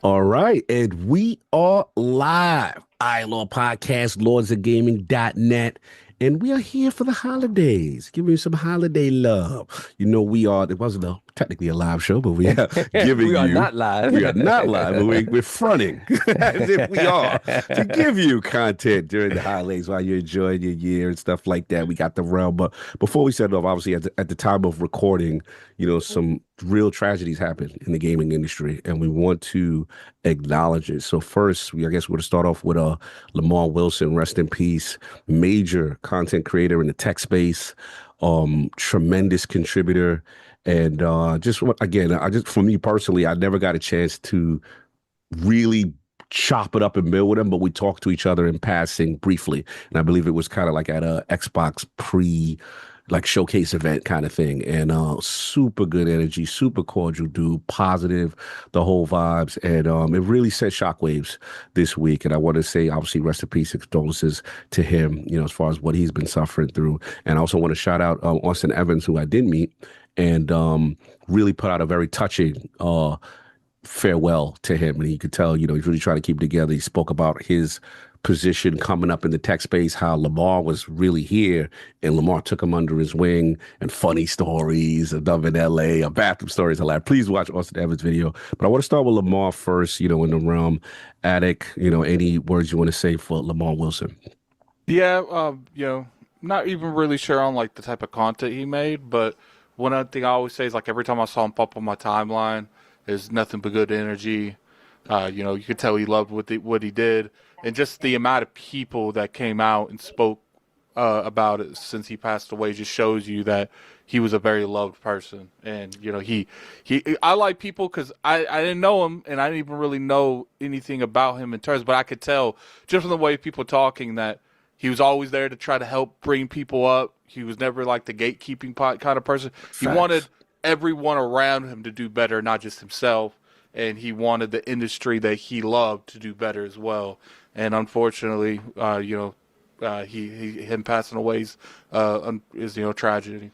All right, and we are live. ILO Podcast, lordsofgaming.net. And we are here for the holidays, giving you some holiday love. It wasn't technically a live show, but we are giving We are you, not live. we are not live, but we're fronting as if we are to give you content during the holidays while you're enjoying your year and stuff like that. We got the realm. But before we set it off, obviously at the time of recording, some real tragedies happen in the gaming industry, and we want to acknowledge it. So first, I guess we're going to start off with Lamarr Wilson, rest in peace, major content creator in the tech space, tremendous contributor. And for me personally, I never got a chance to really chop it up and build with him, but we talked to each other in passing briefly. And I believe it was kind of like at a Xbox showcase event kind of thing. And super good energy, super cordial dude, positive, the whole vibes. And it really sent shockwaves this week. And I want to say, obviously, rest in peace and condolences to him, as far as what he's been suffering through. And I also want to shout out Austin Evans, who I did meet, and really put out a very touching farewell to him. And you could tell, he's really trying to keep it together. He spoke about his position coming up in the tech space, how Lamarr was really here, and Lamarr took him under his wing, and funny stories of Dove in LA, or bathroom stories, a lot. Please watch Austin Evans' video. But I want to start with Lamarr first, in the realm. Attic, any words you want to say for Lamarr Wilson? Yeah, not even really sure on like the type of content he made, but one other thing I always say is like every time I saw him pop on my timeline, there's nothing but good energy. You could tell he loved what he did, and just the amount of people that came out and spoke about it since he passed away just shows you that he was a very loved person. And I like people because I didn't know him and I didn't even really know anything about him in terms, but I could tell just from the way people talking that he was always there to try to help bring people up. He was never like the gatekeeping kind of person. He wanted Facts. everyone around him to do better, not just himself. And he wanted the industry that he loved to do better as well. And unfortunately, him passing away is tragedy.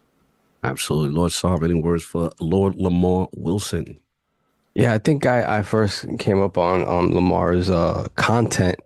Absolutely. Lord Saab, any words for Lord Lamarr Wilson? Yeah, I think I first came up on Lamar's content.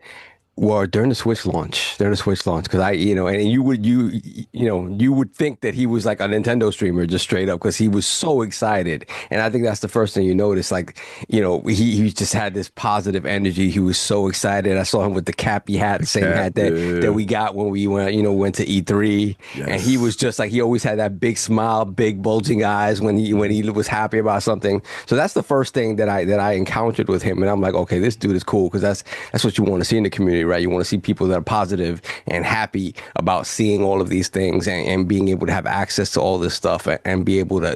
Well, during the Switch launch, because and you would think that he was like a Nintendo streamer just straight up because he was so excited, and I think that's the first thing you notice. Like, he just had this positive energy. He was so excited. I saw him with the cappy hat, the same hat that Yeah. we got when we went to E3, and he was Yes. just like he always had that big smile, big bulging eyes when he was happy about something. So that's the first thing that I encountered with him, and I'm like, okay, this dude is cool because that's what you want to see in the community, right? You want to see people that are positive and happy about seeing all of these things and being able to have access to all this stuff and be able to,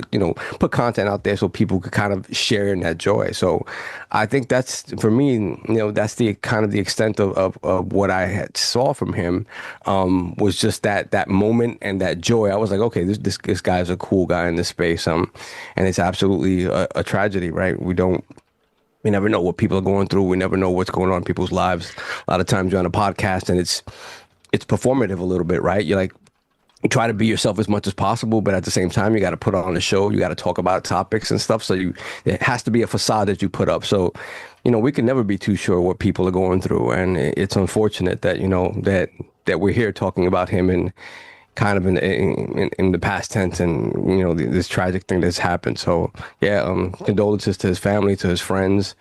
put content out there so people could kind of share in that joy. So I think that's, for me, that's the kind of the extent of what I had saw from him, was just that moment and that joy. I was like, okay, this guy's a cool guy in this space. And it's absolutely a tragedy, right? We never know what people are going through. We never know what's going on in people's lives. A lot of times you're on a podcast and it's performative a little bit, right? You're like, you try to be yourself as much as possible, but at the same time, you got to put on a show. You got to talk about topics and stuff. So it has to be a facade that you put up. So, we can never be too sure what people are going through, and it's unfortunate that that we're here talking about him and kind of in the past tense, and this tragic thing that's happened. So yeah, condolences to his family, to his friends,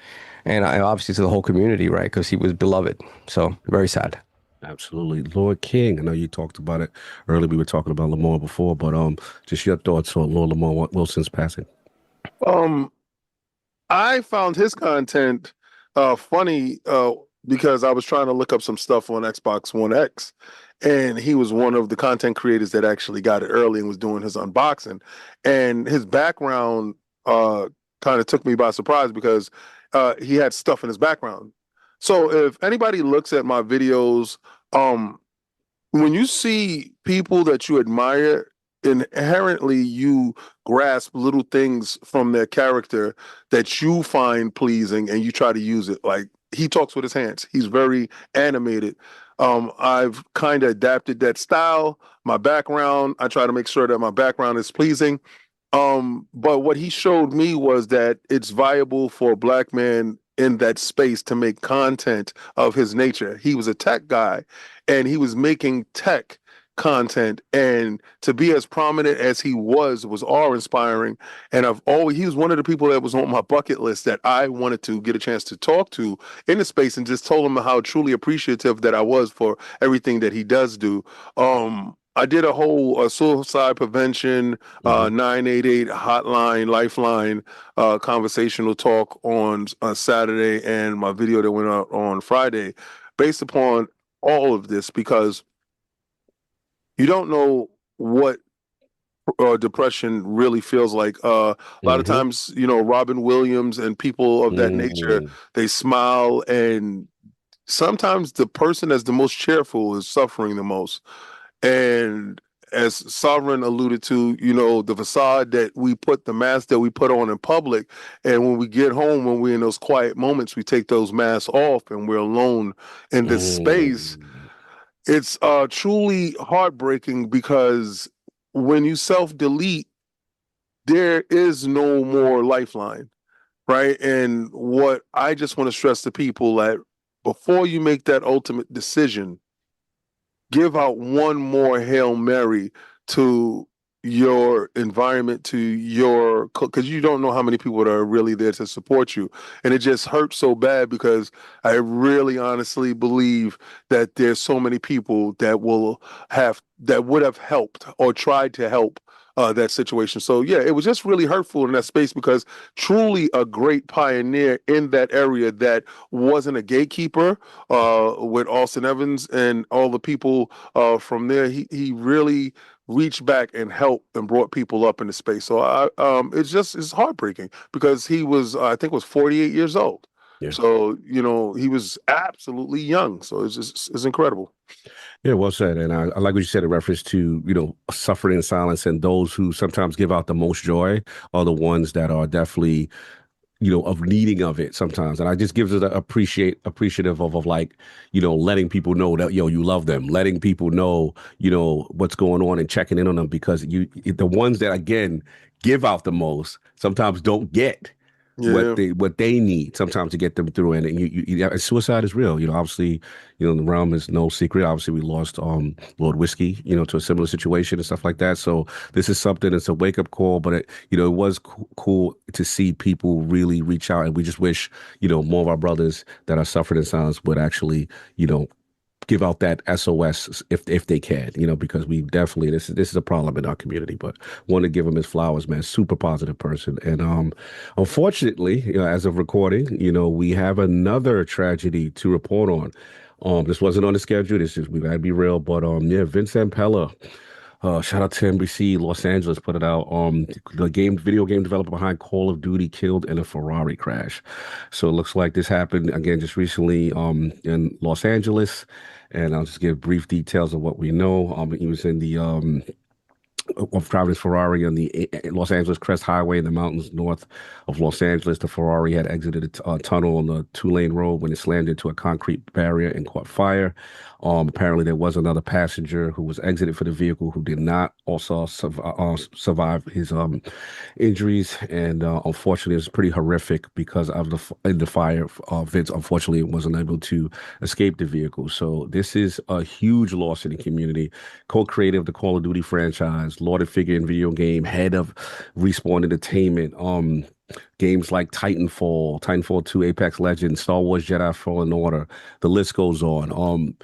and obviously to the whole community, right? Because he was beloved. So very sad. Absolutely. Lord King, I know you talked about it earlier. We were talking about Lamar before, but just your thoughts on Lord Lamar Wilson's passing. Um, I found his content funny because I was trying to look up some stuff on Xbox One X, and he was one of the content creators that actually got it early and was doing his unboxing. And his background kind of took me by surprise because he had stuff in his background. So if anybody looks at my videos, um, when you see people that you admire, inherently you grasp little things from their character that you find pleasing and you try to use it. Like, he talks with his hands. He's very animated. I've kind of adapted that style. My background, I try to make sure that my background is pleasing. But what he showed me was that it's viable for a black man in that space to make content of his nature. He was a tech guy and he was making tech content, and to be as prominent as he was awe-inspiring. And he was one of the people that was on my bucket list that I wanted to get a chance to talk to in the space, and just told him how truly appreciative that I was for everything that he does do. I did a whole suicide prevention 988 hotline, lifeline conversational talk on Saturday, and my video that went out on Friday, based upon all of this, because you don't know what depression really feels like. A lot of Mm-hmm. times, Robin Williams and people of that nature, Mm. they smile, and sometimes the person that's the most cheerful is suffering the most. And as Sovereign alluded to, the facade that we put, the mask that we put on in public, and when we get home, when we're in those quiet moments, we take those masks off and we're alone in this space. Mm. It's truly heartbreaking, because when you self-delete, there is no more lifeline, right? And what I just want to stress to people, that before you make that ultimate decision, give out one more Hail Mary to your environment, to your, because you don't know how many people that are really there to support you. And it just hurts so bad, because I really honestly believe that there's so many people that would have helped or tried to help that situation. So yeah, it was just really hurtful in that space, because truly a great pioneer in that area that wasn't a gatekeeper, with Austin Evans and all the people from there. He really reached back and helped and brought people up into space. So it's heartbreaking, because he was, I think, was 48 years old. Yeah. So he was absolutely young. So it's incredible. Yeah, well said. And I like what you said in reference to, suffering in silence, and those who sometimes give out the most joy are the ones that are definitely, of needing of it sometimes. And I just gives it appreciative of like, letting people know that, you love them, letting people know, what's going on and checking in on them, because the ones that, again, give out the most sometimes don't get Yeah. what they need sometimes to get them through. And suicide is real. Obviously, the realm is no secret. Obviously, we lost Lord Whiskey, to a similar situation and stuff like that. So this is something. It's a wake up call, but it was cool to see people really reach out. And we just wish more of our brothers that are suffering in silence would actually give out that SOS if they can, because we definitely, this is a problem in our community. But want to give him his flowers, man. Super positive person. And unfortunately, as of recording, we have another tragedy to report on. This wasn't on the schedule. We gotta be real, but yeah, Vince Zampella. Shout out to NBC Los Angeles, put it out. The video game developer behind Call of Duty killed in a Ferrari crash. So it looks like this happened again just recently in Los Angeles. And I'll just give brief details of what we know. He was in the of driving his Ferrari on the Los Angeles Crest Highway in the mountains north of Los Angeles. The Ferrari had exited a tunnel on the two-lane road when it slammed into a concrete barrier and caught fire. Apparently, there was another passenger who was exited for the vehicle who did not also survive his injuries. And unfortunately, it was pretty horrific because of the fire. Vince, unfortunately, wasn't able to escape the vehicle. So this is a huge loss in the community. Co-creator of the Call of Duty franchise, lauded figure in video game, head of Respawn Entertainment. Games like Titanfall 2, Apex Legends, Star Wars Jedi Fallen Order. The list goes on.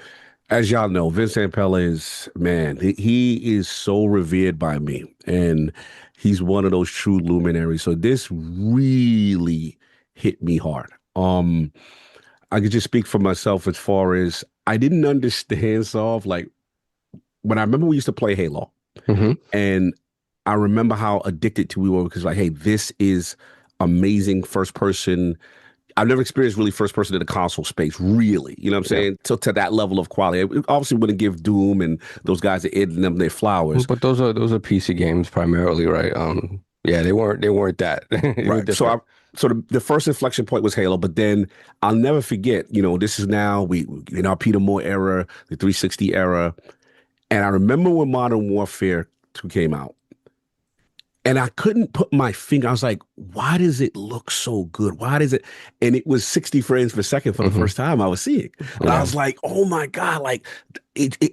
As y'all know, Vince Zampella is, man, he is so revered by me, and he's one of those true luminaries. So this really hit me hard. I could just speak for myself as far as I didn't understand like when I remember we used to play Halo, Mm-hmm. and I remember how addicted to we were, because like, hey, this is amazing first person. I've never experienced really first person in the console space, really. You know what I'm Yeah. saying? To that level of quality. It obviously wouldn't give Doom and those guys that in them their flowers. But those are PC games primarily, right? Yeah, they weren't that. They were Right. different. So the first inflection point was Halo, but then I'll never forget, this is now we in our Peter Moore era, the 360 era. And I remember when Modern Warfare 2 came out. And I couldn't put my finger. I was like, why does it look so good? Why does it? And it was 60 frames per second for the first time I was seeing. And I was like, oh my God, like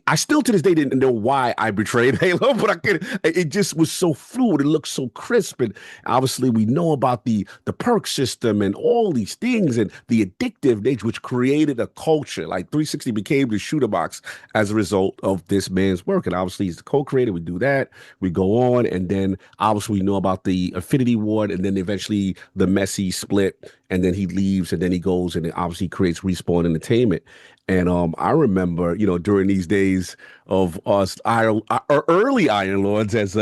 I still to this day didn't know why I betrayed Halo, but I could. It just was so fluid. It looked so crisp, and obviously we know about the perk system and all these things and the addictive nature, which created a culture. Like 360 became the shooter box as a result of this man's work, and obviously he's the co-creator. We do that. We go on, and then obviously we know about the Affinity Ward, and then eventually the Messi split, and then he leaves, and then he goes and obviously creates Respawn Entertainment. And I remember, during these days of us our early Iron Lords, as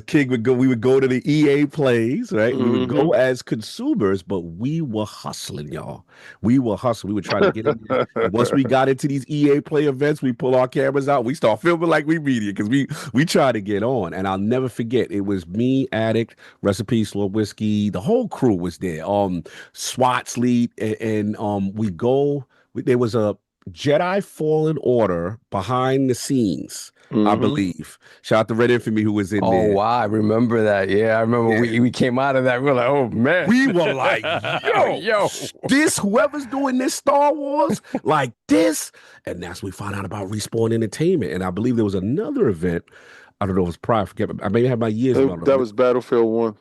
King would go, we would go to the EA plays, right? We would go as consumers, but we were hustling, y'all. We were hustling. We would try to get in there. And once we got into these EA play events, we pull our cameras out. We start filming like we media because we try to get on. And I'll never forget, it was me, Addict, Recipe, Slow Whiskey, the whole crew was there. SWAT's lead, and we go. There was a Jedi Fallen Order behind the scenes, I believe. Shout out to Red Infamy who was in there. Oh, wow. I remember that. Yeah, I remember we came out of that. We were like, oh, man. We were like, yo, this, whoever's doing this Star Wars, like this. And that's when we found out about Respawn Entertainment. And I believe there was another event. I don't know if it was prior. I forget. I may have my years. That was Battlefield 1.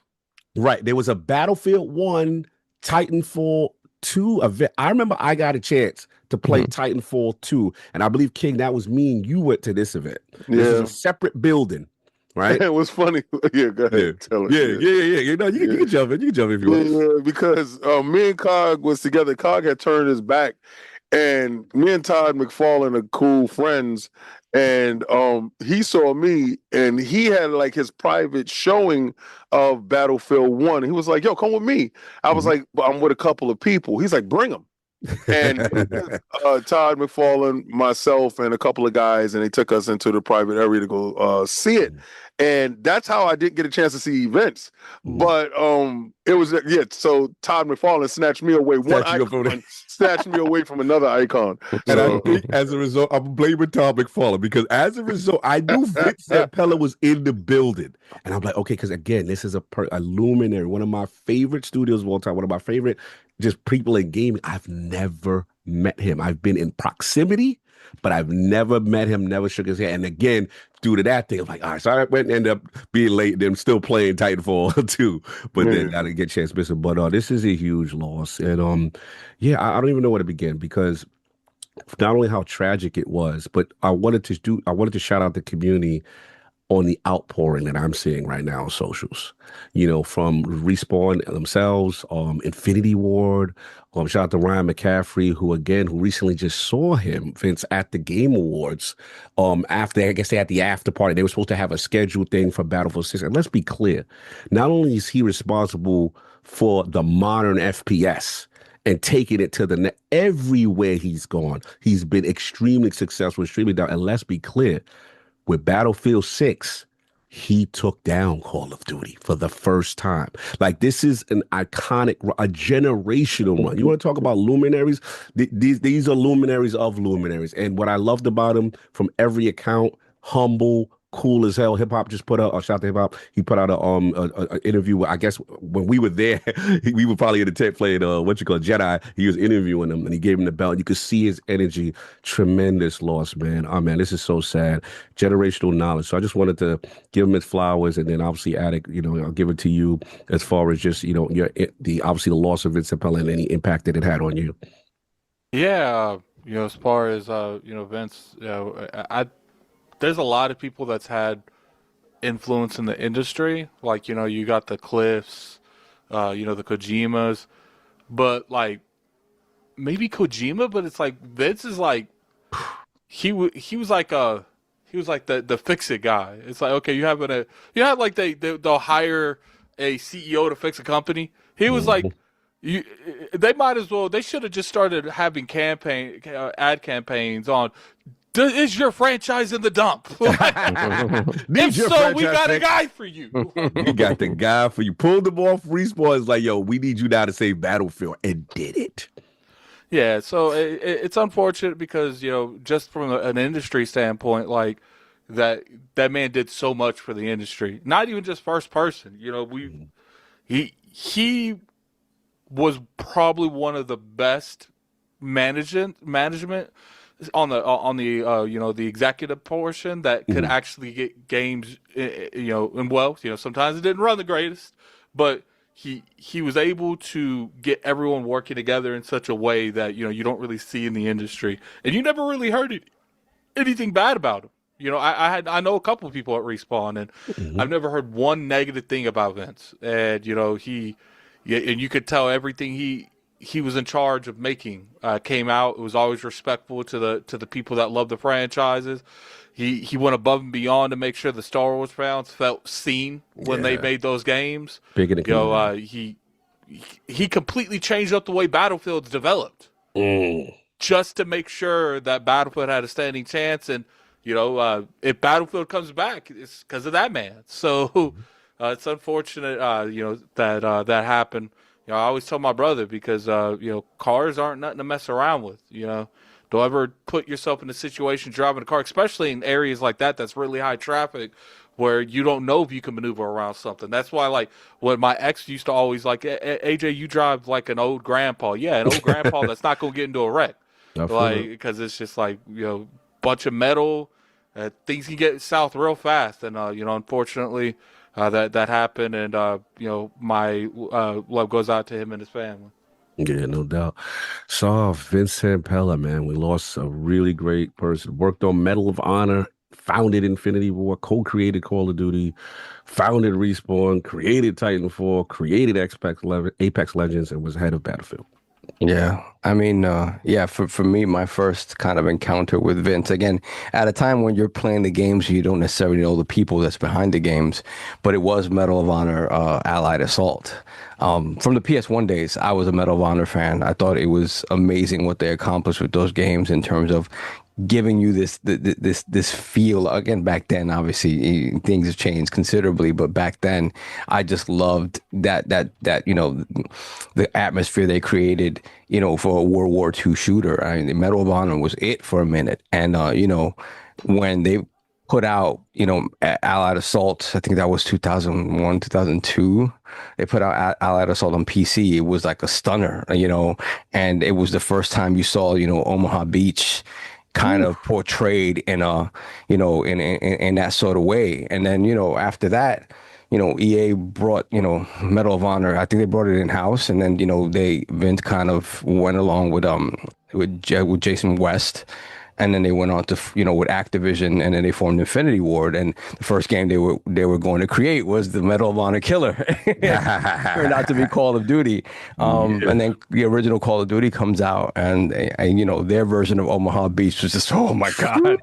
Right. There was a Battlefield 1, Titanfall 2 event. I remember I got a chance to play Titanfall 2, and I believe, King, that was me and you went to this event. This is a separate building, right? It was funny. Yeah, go ahead. Tell it. Yeah. You can jump in. You can jump in if you want. Yeah, because me and Cog was together. Cog had turned his back, and me and Todd McFarlane are cool friends. And he saw me, and he had like his private showing of Battlefield 1. He was like, yo, come with me. I was like, I'm with a couple of people. He's like, bring them. And Todd McFarlane, myself, and a couple of guys, and they took us into the private area to go see it. And that's how I didn't get a chance to see events. But it was, so Todd McFarlane snatched me away. One icon snatched me away from another icon. And I think as a result, I'm blaming Todd McFarlane, because as a result, I knew Vince Zampella was in the building. And I'm like, okay, because again, this is a luminary, one of my favorite studios of all time, one of my favorite just people in gaming. I've never met him. I've been in proximity, but I've never met him, never shook his hand. And again, due to that thing, I'm like, all right, so I went and ended up being late, then still playing Titanfall 2, but then I didn't get a chance to miss it. But this is a huge loss. And I don't even know where to begin, because not only how tragic it was, but I wanted to shout out the community on the outpouring that I'm seeing right now on socials, from Respawn themselves, Infinity Ward, shout out to Ryan McCaffrey, who recently just saw him, Vince, at the Game Awards. After, I guess they had the after party. They were supposed to have a scheduled thing for Battlefield 6. And let's be clear, not only is he responsible for the modern FPS and taking it to the net, everywhere he's gone, he's been extremely successful, extremely down. And let's be clear, with Battlefield 6, he took down Call of Duty for the first time. Like, this is an iconic, a generational run. You want to talk about luminaries? These are luminaries of luminaries. And what I loved about him, from every account, humble, cool as hell. Hip Hop just put out, shout out to Hip Hop, he put out a interview where, I guess when we were there, we were probably in the tent playing Jedi. He was interviewing him and he gave him the belt. You could see his energy. Tremendous loss, man. Oh man, this is so sad. Generational knowledge. So I just wanted to give him his flowers, and then obviously, Attic, I'll give it to you as far as just obviously the loss of Vince Zampella and any impact that it had on you. Yeah, as far as Vince, there's a lot of people that's had influence in the industry. Like, you got the Cliffs, the Kojimas, but like maybe Kojima, but it's like Vince is like he was like the fix it guy. It's like, okay, they'll hire a CEO to fix a company. He was like, they should have just started having ad campaigns on, is your franchise in the dump? If so, we got a guy for you. We got the guy for you. Pulled them off Respawn. It's like, yo, we need you now to save Battlefield, and did it. Yeah, so it's unfortunate because, just from an industry standpoint, like, that man did so much for the industry. Not even just first person. He was probably one of the best management on the the executive portion that could actually get games and well, sometimes it didn't run the greatest, but he was able to get everyone working together in such a way that you don't really see in the industry, and you never really heard anything bad about him. I know a couple of people at Respawn, and I've never heard one negative thing about Vince. And and you could tell everything he was in charge of making came out. It was always respectful to the people that love the franchises. He went above and beyond to make sure the Star Wars fans felt seen when they made those games. Big in the he completely changed up the way Battlefield's developed, just to make sure that Battlefield had a standing chance. And if Battlefield comes back, it's because of that man. So it's unfortunate, that happened. I always tell my brother, because cars aren't nothing to mess around with. Don't ever put yourself in a situation driving a car, especially in areas like that that's really high traffic, where you don't know if you can maneuver around something. That's why, like, when my ex used to always like, AJ, you drive like an old grandpa. Yeah, an old grandpa that's not gonna get into a wreck, because it's just like bunch of metal. Things can get south real fast, and unfortunately, that happened, and my love goes out to him and his family. Yeah, no doubt. Saw Vince Zampella, man. We lost a really great person. Worked on Medal of Honor, founded Infinity War, co-created Call of Duty, founded Respawn, created Titanfall, created Apex Legends, and was head of Battlefield. Yeah, I mean, for me, my first kind of encounter with Vince, again, at a time when you're playing the games, you don't necessarily know the people that's behind the games, but it was Medal of Honor, Allied Assault. From the PS1 days, I was a Medal of Honor fan. I thought it was amazing what they accomplished with those games in terms of giving you this feel. Again, back then, obviously things have changed considerably, but back then I just loved that the atmosphere they created for a World War II shooter. I mean, the Medal of Honor was it for a minute. And when they put out Allied Assault, I think that was 2001 2002, they put out Allied Assault on PC. It was like a stunner, and it was the first time you saw Omaha Beach kind of portrayed in a in that sort of way. And then after that, EA brought Medal of Honor. I think they brought it in house, and then Vince kind of went along with Jason West, and then they went on to with Activision, and then they formed Infinity Ward. And the first game they were going to create was the Medal of Honor killer. Turned out to be Call of Duty. And then the original Call of Duty comes out, and their version of Omaha Beach was just, oh my God,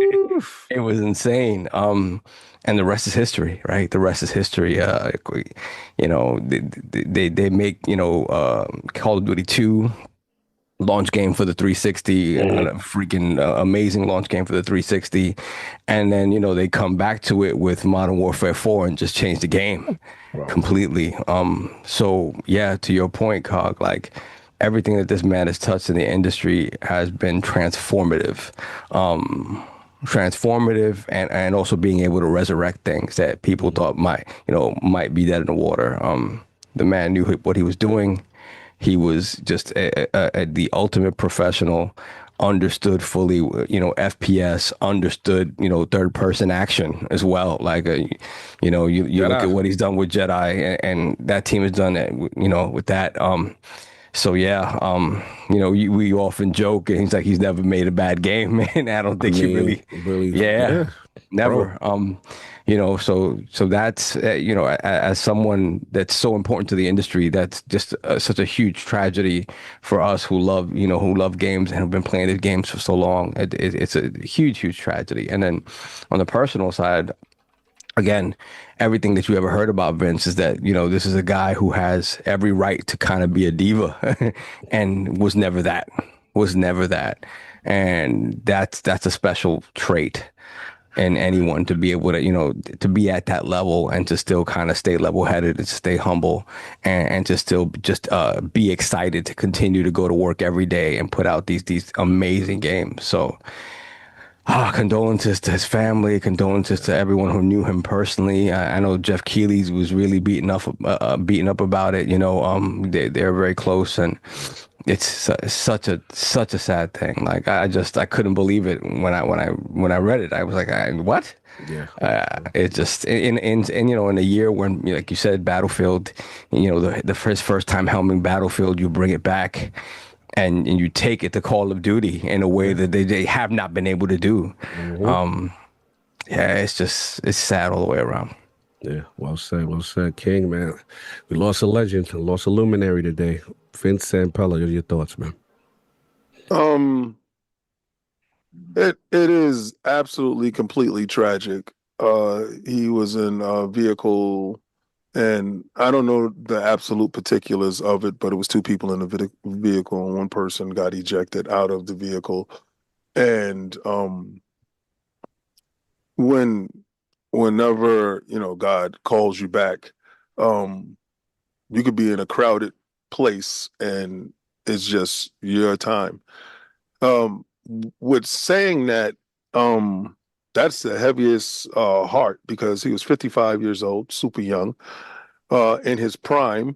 it was insane. And the rest is history, right? The rest is history. They make Call of Duty 2. Launch game for the 360, a freaking amazing launch game for the 360, and then they come back to it with Modern Warfare 4 and just change the game completely. So yeah, to your point, Cog, like everything that this man has touched in the industry has been transformative. And also being able to resurrect things that people thought might be dead in the water. The man knew what he was doing. He was just the ultimate professional, understood fully, FPS, understood, third person action as well. Like, you look at what he's done with Jedi, and that team has done it, with that. So yeah, we often joke, and he's like, he's never made a bad game, and I don't think he really, never. Bro. So that's, as someone that's so important to the industry, that's just such a huge tragedy for us who love games and have been playing these games for so long. It's a huge, huge tragedy. And then on the personal side, again, everything that you ever heard about Vince is that, this is a guy who has every right to kind of be a diva and was never that. And that's a special trait in anyone, to be able to, to be at that level and to still kind of stay level-headed and stay humble and to still just be excited to continue to go to work every day and put out these amazing games. So Condolences to his family, condolences to everyone who knew him personally. I know Jeff Keighley was really beaten up about it. They're very close, and it's such a sad thing. Like I couldn't believe it when I read it. I was like, what? Yeah. It just in a year when, like you said, Battlefield, the first time helming Battlefield, you bring it back. And you take it to Call of Duty in a way that they have not been able to do. Mm-hmm. It's sad all the way around. Yeah, well said, King, man. We lost a legend, lost a luminary today. Vince Zampella, your thoughts, man? It is absolutely completely tragic. He was in a vehicle, and I don't know the absolute particulars of it, but it was two people in the vehicle, and one person got ejected out of the vehicle. And whenever God calls you back, you could be in a crowded place, and it's just your time. With saying that, that's the heaviest heart, because he was 55 years old, super young, in his prime.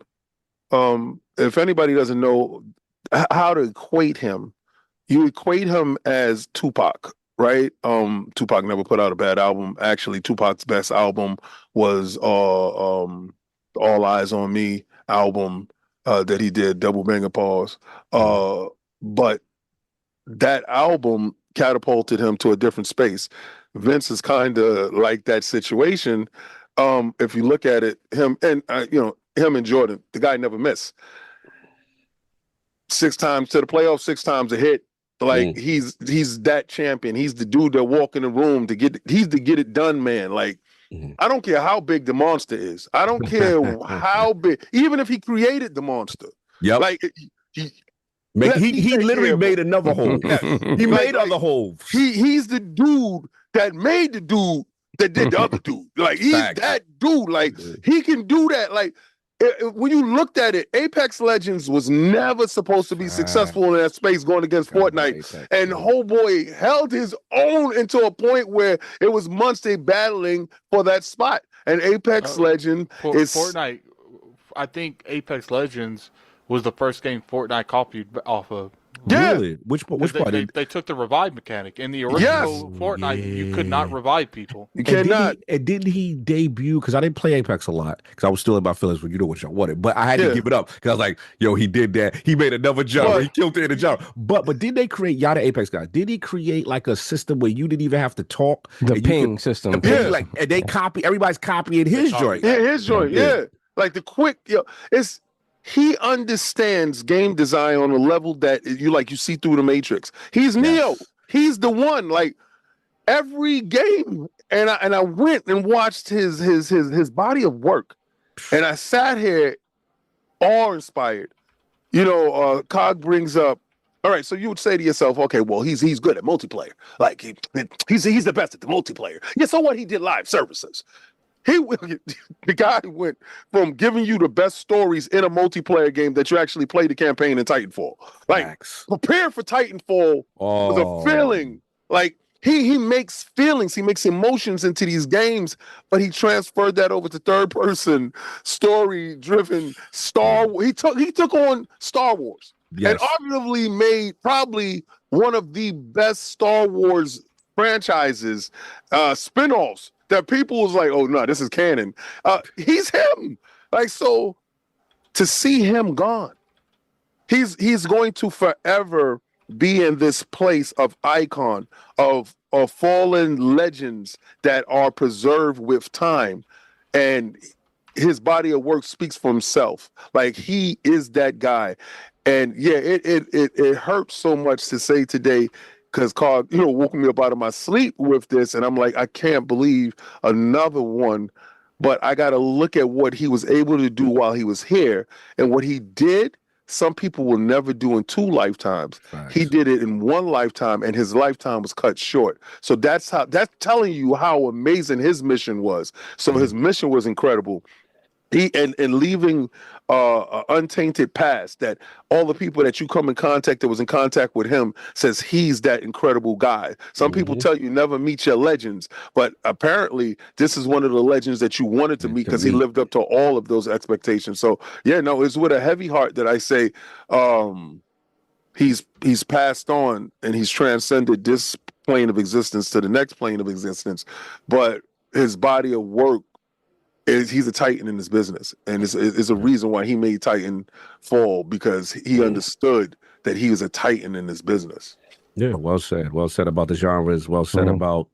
If anybody doesn't know how to equate him, you equate him as Tupac, right? Tupac never put out a bad album. Actually, Tupac's best album was All Eyes on Me album that he did, Double Banger Pause. But that album catapulted him to a different space. Vince is kind of like that situation. If you look at it, him and Jordan, the guy never missed. 6 times to the playoffs, 6 times a hit. Like he's that champion. He's the dude that walk in the room he's the get it done man. Like I don't care how big the monster is. I don't care how big, even if he created the monster. Yep. Like he literally made another hole. He made other holes. He's the dude that made the dude that did the other dude. Like he's that dude. Like he can do that. Like when you looked at it, Apex Legends was never supposed to be successful in that space going against Fortnite. And whole boy held his own into a point where it was months they battling for that spot. And Apex Legend is Fortnite. I think Apex Legends was the first game Fortnite copied off of. Yeah. Really? Which part? They took the revive mechanic. In the original Fortnite, you could not revive people. You cannot. Didn't he debut? Because I didn't play Apex a lot, because I was still in my feelings when you know what y'all wanted. But I had to give it up, because I was like, yo, he did that. He made another jump. He killed it in a jump. But did they create, y'all the Apex guys, did he create like a system where you didn't even have to talk? The ping system. The ping, like, and they everybody's copying his joint. Yeah, his joint. Yeah. Like the quick, he understands game design on a level that you see through the Matrix. He's Neo. He's the one. Like every game, and I went and watched his body of work, and I sat here awe-inspired. Cog brings up, all right, so you would say to yourself, okay, well, he's good at multiplayer. Like he's the best at the multiplayer. Yeah, so what? He did live services. The guy went from giving you the best stories in a multiplayer game that you actually play the campaign in Titanfall. Like, prepare for Titanfall with a feeling. Like, he makes feelings, he makes emotions into these games, but he transferred that over to third-person, story-driven Star Wars. He took on Star Wars and arguably made probably one of the best Star Wars franchises, spinoffs, that people was like, oh no, this is canon. He's him. Like, so to see him gone, he's going to forever be in this place of icon, of fallen legends that are preserved with time. And his body of work speaks for himself. Like, he is that guy. And yeah, it hurts so much to say today, because Carl, woke me up out of my sleep with this, and I'm like, I can't believe another one. But I got to look at what he was able to do while he was here, and what he did. Some people will never do in 2 lifetimes. Nice. He did it in 1 lifetime, and his lifetime was cut short. So that's telling you how amazing his mission was. So his mission was incredible. and leaving an untainted past, that all the people that you come in contact that was in contact with him says he's that incredible guy. Some people tell you never meet your legends, but apparently this is one of the legends that you wanted to meet because he lived up to all of those expectations. So yeah, no, it's with a heavy heart that I say he's passed on and he's transcended this plane of existence to the next plane of existence, but his body of work, he's a titan in this business, and it's a reason why he made Titan fall, because he understood that he was a titan in this business. Yeah, well said. Well said about the genres. Well said about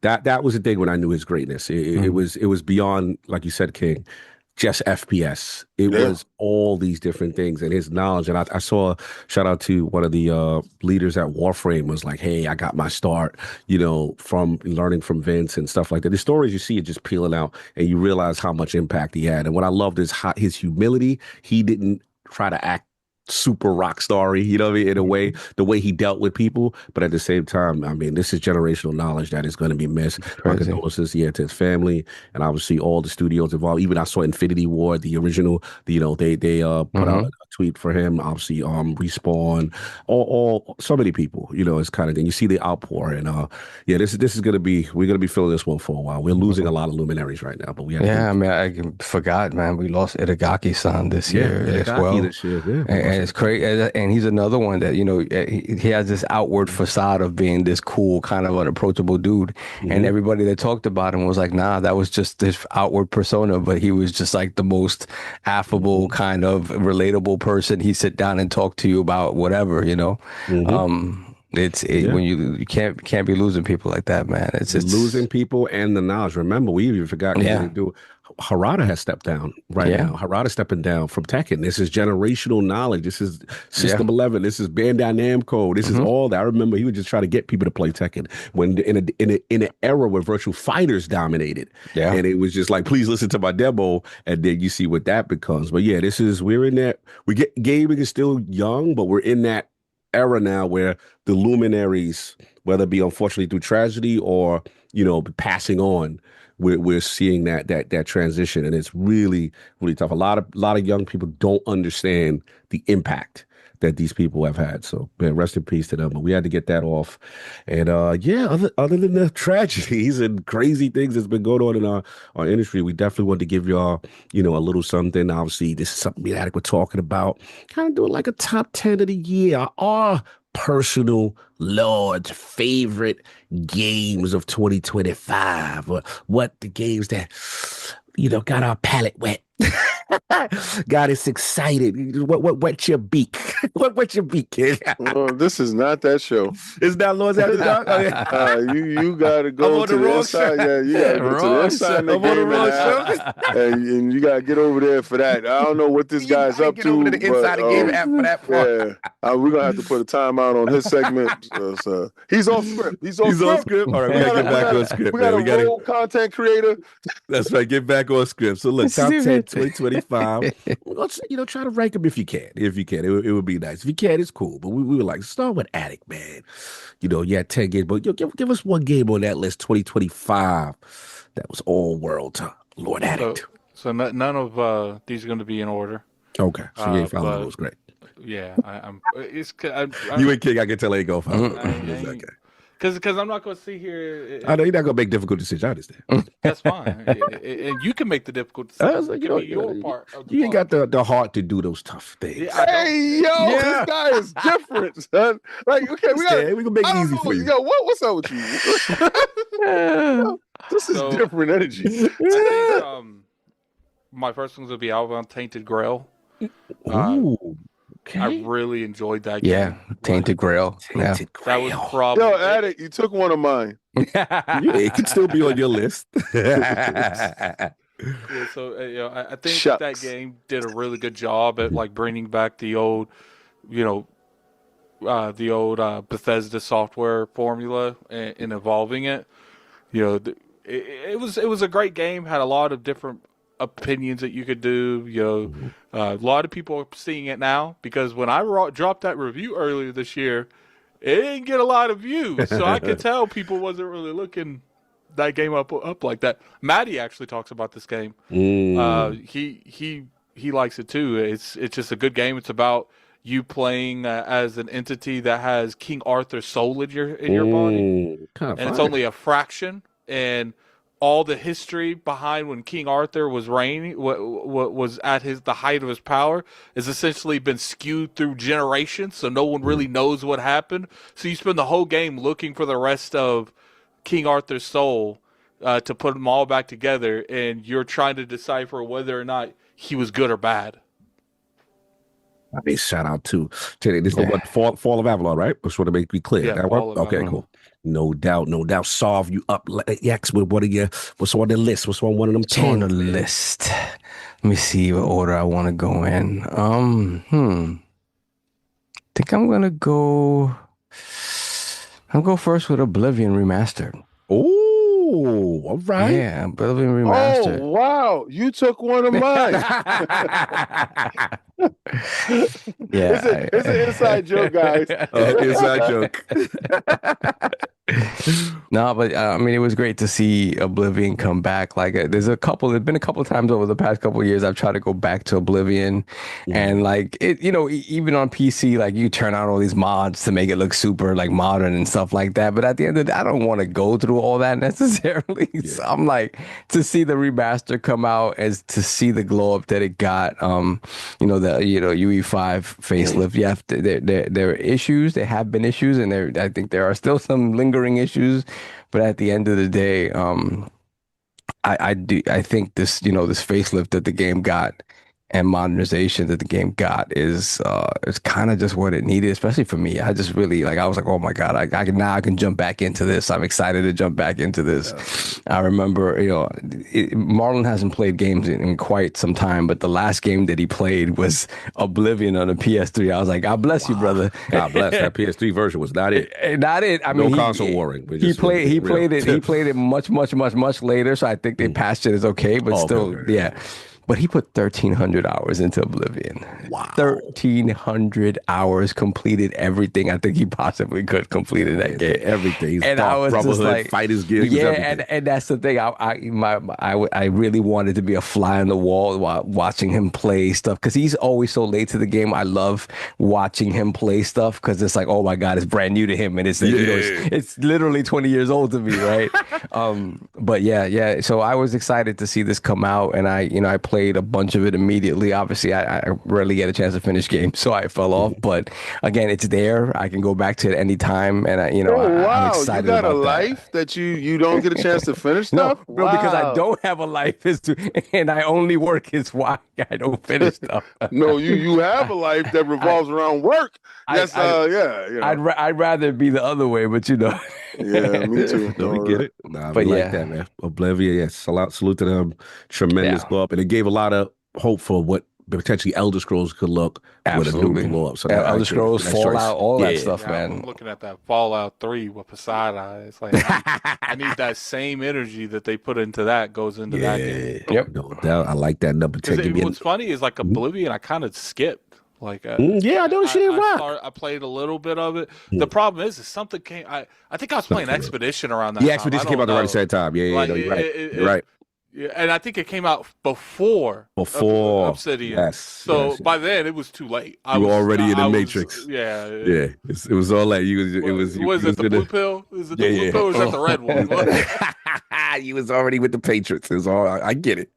that was the thing when I knew his greatness. It was beyond, like you said, King, just FPS. It was all these different things and his knowledge. And I saw, shout out to one of the leaders at Warframe, was like, hey, I got my start, from learning from Vince and stuff like that. The stories you see are just peeling out and you realize how much impact he had. And what I loved is his humility. He didn't try to act super rock starry, in a way, the way he dealt with people. But at the same time, I mean, this is generational knowledge that is going to be missed. My condolences, to his family, and obviously all the studios involved. Even I saw Infinity Ward, the original, they put out a tweet for him. Obviously, Respawn, all so many people, it's kind of thing. You see the outpour, and this is we're gonna be feeling this one for a while. We're losing a lot of luminaries right now, but we have I forgot, man. We lost Itagaki-san this year as well. This year, and it's crazy, and he's another one that he has this outward facade of being this cool, kind of unapproachable dude, and everybody that talked about him was like, nah, that was just this outward persona, but he was just like the most affable, kind of relatable person. He sit down and talk to you about whatever, when you can't be losing people like that, man. It's losing people and the knowledge. Remember, we even forgot to do. Harada has stepped down now. Harada stepping down from Tekken. This is generational knowledge. This is System 11. This is Bandai Namco. This is all that. I remember he would just try to get people to play Tekken when in an era where virtual fighters dominated. Yeah. And it was just like, please listen to my demo, and then you see what that becomes. But we're in that. Gaming is still young, but we're in that era now where the luminaries, whether it be unfortunately through tragedy or passing on, we're seeing that transition, and it's really, really tough. A lot of young people don't understand the impact that these people have had. So rest in peace to them. But we had to get that off. And other than the tragedies and crazy things that's been going on in our industry, we definitely wanted to give y'all, a little something. Obviously, this is something we're talking about. Kind of doing like a top 10 of the year. Our personal Lord's favorite games of 2025, or what the games that got our palate wet, got us excited. What wet your beak? What wet your beak, kid? This is not that show. It's not Lord's After Dark. You gotta go to the inside. Yeah, you gotta go to the inside of the game, and you gotta get over there for that. I don't know what this guy's up to. Over to the inside of the game after that part. Yeah, we're gonna have to put a timeout on his segment. He's off script. He's off script. All right, we gotta get back on script. We got a role content creator. That's right. Get back on script. So look, top 10 2025. Let's try to rank them if you can. If you can, it would be nice. If you can, it's cool. But we were like, start with Addict, man. You had 10 games, but give us one game on that list, 2025. That was all world. Lord Addict. So none of these are going to be in order. Okay, so you ain't following those. Great. Yeah, I'm you and King, I can tell they go follow. Okay. Because I'm not going to sit here. I know you're not going to make difficult decisions. I understand. That's fine. And you can make the difficult decisions. Your part. You ain't got the heart to do those tough things. Yeah, this guy is different, son. Like, okay, we can make it easy for you. Yo, what's up with you? This is different energy. I think my first one's going to be Albion Tainted Grail. Ooh. Okay. I really enjoyed that game. Yeah, Tainted Grail. Tainted Grail. That was probably... Yo, Addict, you took one of mine. It could still be on your list. Yeah, so I think that game did a really good job at bringing back the old, Bethesda software formula and evolving it. It was a great game. Had a lot of different opinions that you could do. A lot of people are seeing it now because when I dropped that review earlier this year, it didn't get a lot of views. So I could tell people wasn't really looking that game up like that. Maddie actually talks about this game. He likes it too. It's just a good game. It's about you playing as an entity that has King Arthur's soul in your body, Kind of and fun. it's only a fraction. And all the history behind when King Arthur was reigning, what was at the height of his power, has essentially been skewed through generations. So no one really knows what happened. So you spend the whole game looking for the rest of King Arthur's soul to put them all back together, and you're trying to decipher whether or not he was good or bad. I mean, shout out to this is the what Fall of Avalon, right? Just want to make me clear. Yeah, That Fall work? of Okay, Avalon. cool. No doubt. Solve you up. Yes, with what's on the list? What's on one of them It's on 10? the list. Let me see what order I want to go in. Think I'm gonna go. I'll go first with Oblivion Remastered. Oh, all right. Yeah, Oblivion Oh Remastered. wow, you took one of mine. Yeah, it's an inside joke, guys. Inside joke. No, but I mean, it was great to see Oblivion come back. Like, there's been a couple of times over the past couple of years I've tried to go back to Oblivion, and like it, even on PC, like you turn out all these mods to make it look super like modern and stuff like that. But at the end of the day, I don't want to go through all that necessarily. So I'm like, to see the remaster come out, as to see the glow up that it got. UE5 facelift. Yeah, there are issues. There have been issues, and I think there are still some lingering issues. But at the end of the day, I think this facelift that the game got and modernization that the game got is kind of just what it needed, especially for me. I just really I was like, oh my God, I can jump back into this. I'm excited to jump back into this. I remember, Marlon hasn't played games in quite some time, but the last game that he played was Oblivion on a PS3. I was like, God bless you, brother. God bless. That PS3 version was not it. Not it. I mean, console warring. He played it much later, so I think they patched it as okay, but still, okay. yeah. But he put 1,300 hours into Oblivion. Wow. 1,300 hours, completed everything I think he possibly could complete in that game. Everything. And I was just like, Fighters Guild. yeah, and that's the thing. I really wanted to be a fly on the wall while watching him play stuff, because he's always so late to the game. I love watching him play stuff because it's like, oh my God, it's brand new to him, and it's it's literally 20 years old to me, right? But yeah. So I was excited to see this come out, and I played a bunch of it immediately. Obviously, I rarely get a chance to finish games, so I fell off. But again, it's there. I can go back to it anytime, and I'm excited. You got about a life that you don't get a chance to finish stuff? No, bro, because I don't have a life, and I only work is why I don't finish stuff. No, you have a life that revolves around work. Yes, I'd rather be the other way, but Yeah, me too. No, we get it. Nah, but we like that, man. Oblivion, yes. Salute to them. Tremendous glow up. And it gave a lot of hope for what potentially Elder Scrolls could look with a new glow up. So Elder Scrolls, Fallout, all that stuff, Yeah, man. I'm looking at that Fallout 3 with Poseidon. It's like, I need that same energy that they put into that goes into that game. Yep. No doubt. I like that number 10. What's funny is like Oblivion, I kind of skipped. Like, I know she didn't rock. I played a little bit of it. The problem is something came. I think I was playing Expedition around that time. Yeah, Expedition came out the right same time. Yeah, Like, no, you're right. You're right. Yeah, and I think it came out before Obsidian. Yes. So by then it was too late. You were already in the Matrix. Yeah. It was all that. Was it the blue pill? Is it the blue pill or is that the red one? You was already with the Patriots. It was all. I get it.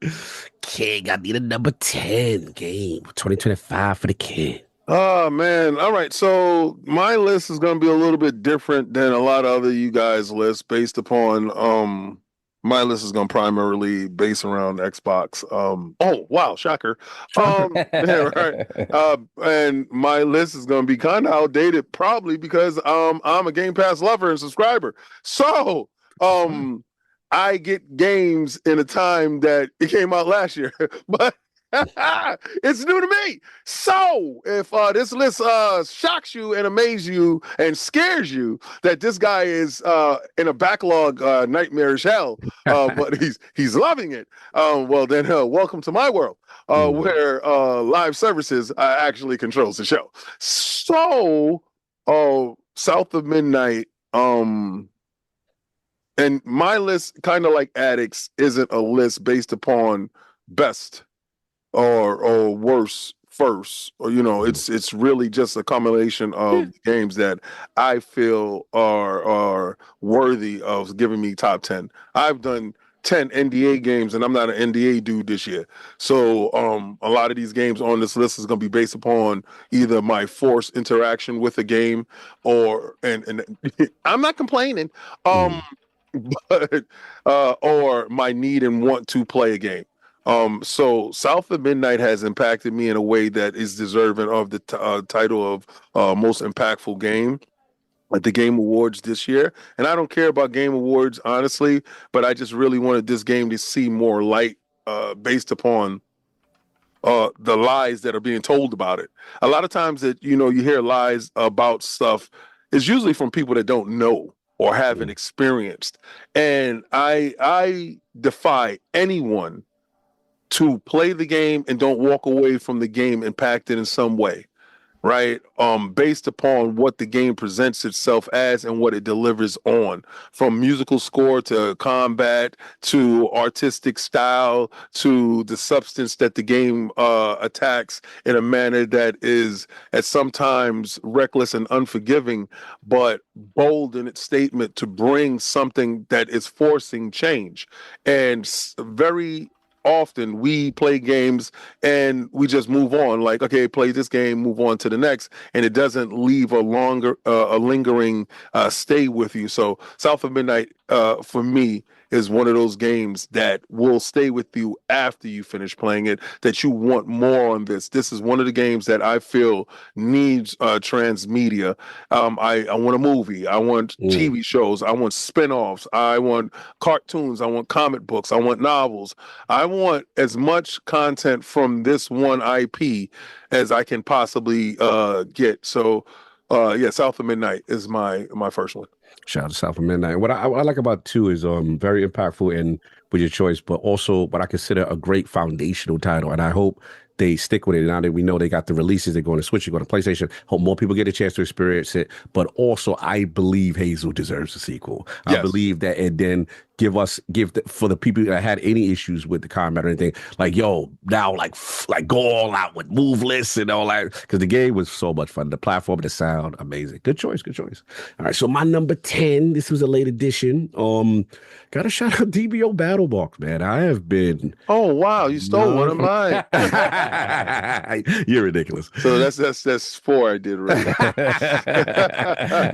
King, I need a number 10 game. 2025 for the kid. Oh man. All right. So my list is gonna be a little bit different than a lot of other you guys' lists based upon my list is going to primarily base around Xbox. Oh, wow, shocker. Yeah, right. And my list is going to be kind of outdated probably because I'm a Game Pass lover and subscriber. So I get games in a time that it came out last year. But it's new to me. So if this list shocks you and amazes you and scares you that this guy is in a backlog nightmarish hell, but he's loving it, well then welcome to my world where live services actually controls the show. So South of Midnight and my list, kind of like Addicts, isn't a list based upon best or worse first, or it's really just a combination of games that I feel are worthy of giving me top 10. I've done 10 NDA games, and I'm not an NDA dude this year. So a lot of these games on this list is going to be based upon either my forced interaction with a game, and I'm not complaining, but or my need and want to play a game. So South of Midnight has impacted me in a way that is deserving of the title of most impactful game at the Game Awards this year. And I don't care about Game Awards, honestly, but I just really wanted this game to see more light based upon the lies that are being told about it. A lot of times that, you hear lies about stuff is usually from people that don't know or haven't experienced. And I defy anyone to play the game and don't walk away from the game impacted in some way, right? Based upon what the game presents itself as and what it delivers on, from musical score to combat to artistic style to the substance that the game attacks in a manner that is at sometimes reckless and unforgiving, but bold in its statement to bring something that is forcing change. And very often we play games and we just move on, like, okay, play this game, move on to the next, and it doesn't leave a lingering stay with you. So South of Midnight for me is one of those games that will stay with you after you finish playing it, that you want more on this is one of the games that I feel needs transmedia. I want a movie, I want TV shows, I want spin-offs, I want cartoons, I want comic books, I want novels. I want as much content from this one IP as I can possibly get. So, yeah, South of Midnight is my first one. Shout out to South of Midnight. What I like about two is very impactful in with your choice, but also what I consider a great foundational title. And I hope they stick with it. Now that we know they got the releases, they're going to Switch, they're going to PlayStation. Hope more people get a chance to experience it. But also, I believe Hazel deserves a sequel. Yes. I believe that, and then for the people that had any issues with the combat or anything, like, yo, now like go all out with move lists and all that, because the game was so much fun. The platform, the sound, amazing. Good choice. All right, so my number 10. This was a late edition. Gotta shout out DBO Battle Box, man. I have been. Oh wow, you stole one of mine. You're ridiculous. So that's 4 I did right.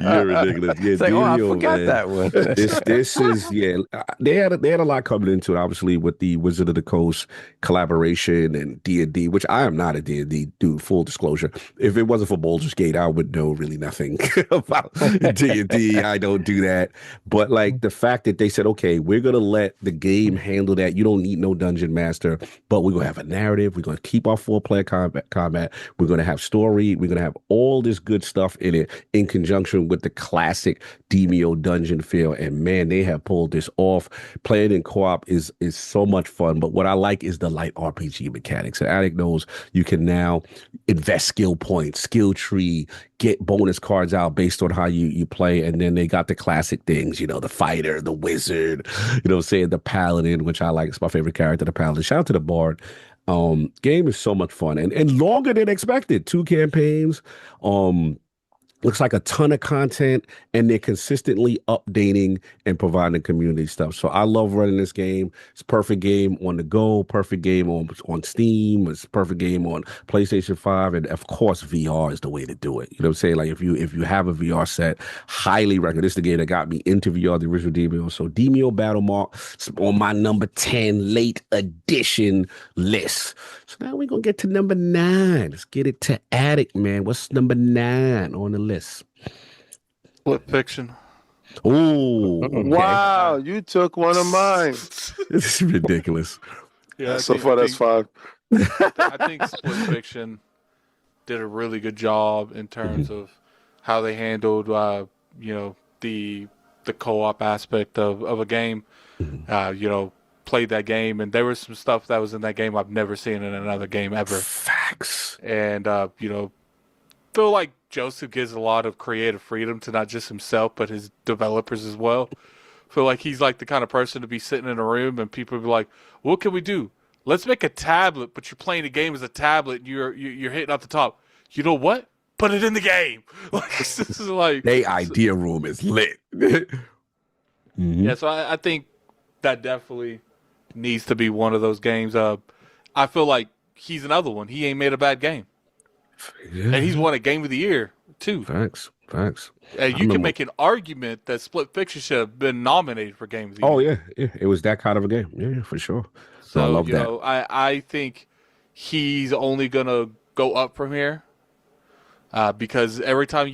You're ridiculous. Yeah, it's like, DBO, I forgot man. That one. This is they had a lot coming into it, obviously, with the Wizard of the Coast collaboration and D&D, which I am not a D&D dude, full disclosure. If it wasn't for Baldur's Gate, I would know really nothing about D&D. I don't do that. But like the fact that they said, okay, we're going to let the game handle that. You don't need no dungeon master, but we're going to have a narrative. We're going to keep our 4-player combat. We're going to have story. We're going to have all this good stuff in it in conjunction with the classic DMO dungeon feel. And man, they have pulled this off. Playing in co-op is so much fun. But what I like is the light RPG mechanics. And Addict knows you can now invest skill points, skill tree, get bonus cards out based on how you play. And then they got the classic things, the fighter, the wizard, the paladin, which I like. It's my favorite character, the paladin. Shout out to the bard. Game is so much fun and longer than expected. 2 campaigns. Looks like a ton of content, and they're consistently updating and providing community stuff. So I love running this game. It's a perfect game on the go, perfect game on Steam. It's a perfect game on PlayStation 5, and of course VR is the way to do it. You know what I'm saying? Like if you have a VR set, highly recommend. This is the game that got me into VR, the original DMO. So DMO Battle Mark on my number 10 late edition list. So now we're gonna get to number 9. Let's get it to Addict, man. What's number 9 on the list? Split Fiction. Oh, okay. Wow! You took one of mine. This is ridiculous. Yeah, so far that's 5. I think Split Fiction did a really good job in terms of how they handled, the co-op aspect of a game. Played that game, and there was some stuff that was in that game I've never seen in another game ever. Facts. And feel like Joseph gives a lot of creative freedom to not just himself but his developers as well. feel like he's like the kind of person to be sitting in a room and people be like, "What can we do? Let's make a tablet, but you're playing the game as a tablet. And you're hitting off the top. You know what? Put it in the game." Like this is like They idea room is lit. Yeah, so I think that definitely needs to be one of those games. I feel like he's another one. He ain't made a bad game, and he's won a Game of the Year too. Facts. And you can make an argument that Split Fiction should have been nominated for Game of the Year. Oh yeah, it was that kind of a game. Yeah, for sure. So I love you that. know, I think he's only gonna go up from here. Because every time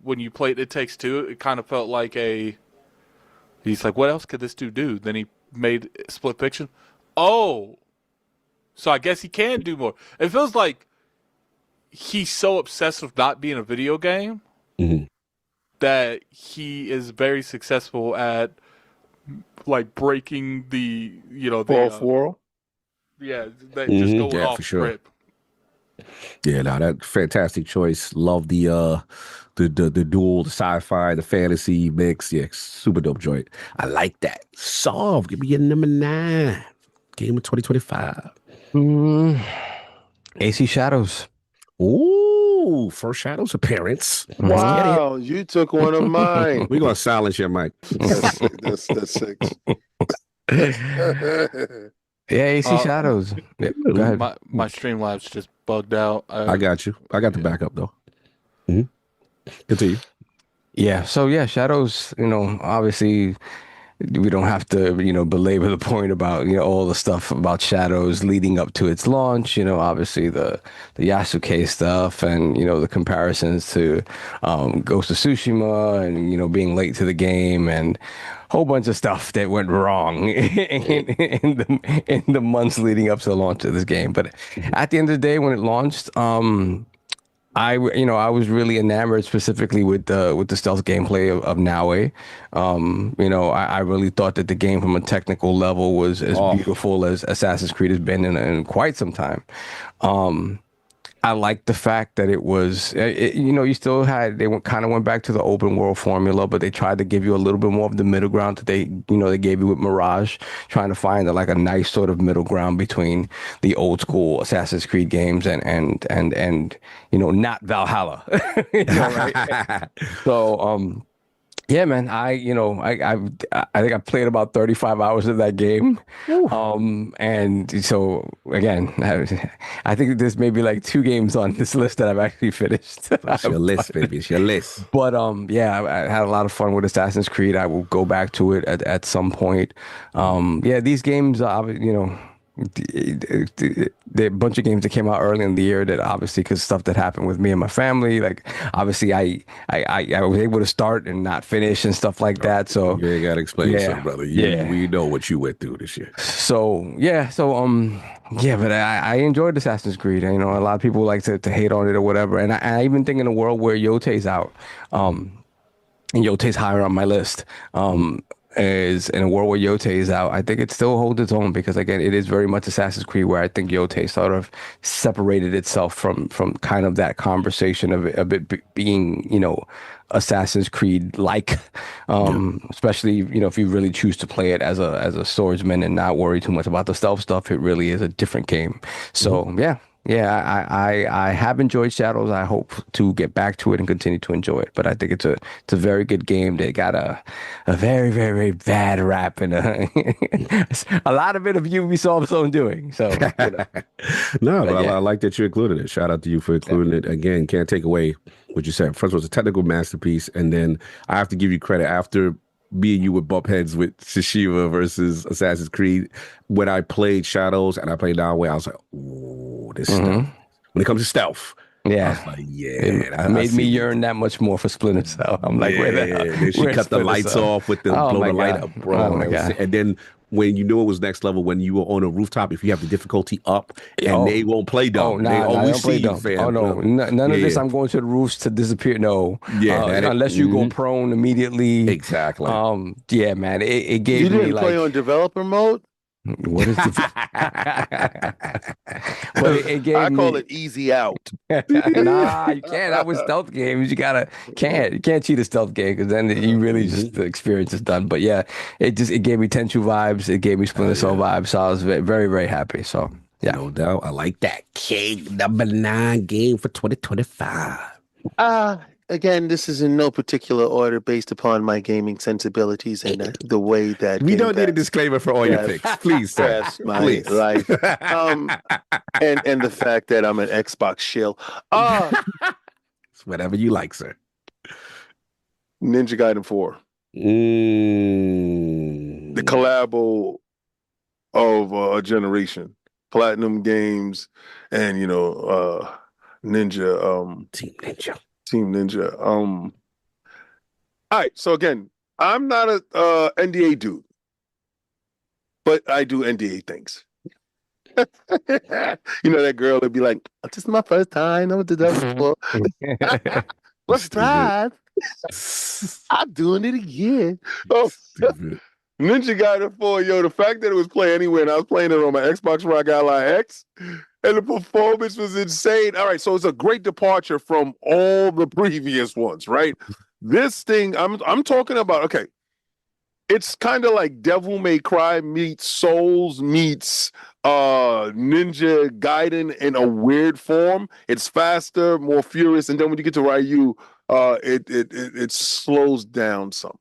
when you played It Takes Two, it kind of felt like he's like, what else could this dude do? Then he made Split Fiction. Oh, so I guess he can do more. It feels like he's so obsessed with not being a video game that he is very successful at like breaking the fourth wall. Yeah, just going off for sure. rip. Yeah, no, that fantastic choice. Love the dual, the sci-fi, the fantasy mix. Yeah, super dope joint. I like that. Solve. Give me your number 9. Game of 2025. AC Shadows. Ooh, first Shadows appearance. Wow, you took one of mine. We're gonna silence your mic. That's 6. Yeah, AC Shadows. Yeah, go ahead. My Streamlabs just bugged out. I got you. I got the backup though. Continue. Yeah. So yeah, Shadows. Obviously, we don't have to belabor the point about all the stuff about Shadows leading up to its launch. Obviously the Yasuke stuff and the comparisons to Ghost of Tsushima and being late to the game and whole bunch of stuff that went wrong in the months leading up to the launch of this game. But at the end of the day, when it launched, I was really enamored specifically with the stealth gameplay of Naue. I really thought that the game from a technical level was as beautiful as Assassin's Creed has been in quite some time. I like the fact that it was, you still had, kind of went back to the open world formula, but they tried to give you a little bit more of the middle ground that they gave you with Mirage, trying to find a nice sort of middle ground between the old school Assassin's Creed games and not Valhalla. Right? So, yeah, man. I think I played about 35 hours of that game. And so again, I think there's maybe like 2 games on this list that I've actually finished. It's your list, baby. It's your list. But yeah, I had a lot of fun with Assassin's Creed. I will go back to it at some point. Yeah, these games, there are a bunch of games that came out early in the year that obviously because stuff that happened with me and my family, like obviously I was able to start and not finish and stuff like that. So you ain't gotta explain yourself, brother. We know what you went through this year. So yeah, but I enjoyed Assassin's Creed. A lot of people like to hate on it or whatever, and I even think in a world where Yote's out, and Yote's higher on my list, is in a world where Yote is out, I think it still holds its own because again, it is very much Assassin's Creed where I think Yote sort of separated itself from kind of that conversation of it being, Assassin's Creed like, especially, if you really choose to play it as a swordsman and not worry too much about the stealth stuff, it really is a different game. So yeah, I have enjoyed Shadows. I hope to get back to it and continue to enjoy it. But I think it's a very good game. They got a very, very, very bad rap and a lot of it of Ubisoft's own doing. So No, but I like that you included it. Shout out to you for including it. Again, can't take away what you said. First of all, it's a technical masterpiece, and then I have to give you credit after me and you would bump heads with Tsushima versus Assassin's Creed. When I played Shadows and I played Downway, I was like, ooh, this stuff. When it comes to stealth, yeah, I was like, it made me yearn that much more for Splinter Cell. I'm like, she cut the lights off with the blow the light up, bro. Oh my God. And then when you knew it was next level, when you were on a rooftop, if you have the difficulty up, and they won't play dumb. They always see you, fam. Oh no, none of this. I'm going to the roofs to disappear. No, unless you go prone immediately. Exactly. Yeah, man. It gave me you didn't play on developer mode. What is the? But it gave I call me. it easy out. Nah, you can't. That was stealth games. You can't cheat a stealth game because then you really just the experience is done. But yeah, it gave me Tenchu vibes. It gave me Splinter Cell vibes. So I was very, very happy. So yeah. No doubt. I like that. King #9 game for 2025. Again, this is in no particular order based upon my gaming sensibilities and the way that We Game don't need a Pass disclaimer for all your Yes. picks. Please, sir. crafts my Please. life. And the fact that I'm an Xbox shill. It's whatever you like, sir. Ninja Gaiden 4. The collabo of a generation. Platinum Games and Ninja Team Ninja. All right, so again, I'm not a NDA dude, but I do NDA things. That girl would be like, "This is my first time. I did that before. Let's try. I'm doing it again." Oh, Ninja Gaiden 4, the fact that it was playing anywhere and I was playing it on my Xbox Rock Ally X and the performance was insane. All right, so it's a great departure from all the previous ones, right? This thing, I'm talking about, okay, it's kind of like Devil May Cry meets Souls meets Ninja Gaiden in a weird form. It's faster, more furious, and then when you get to Ryu, it slows down some.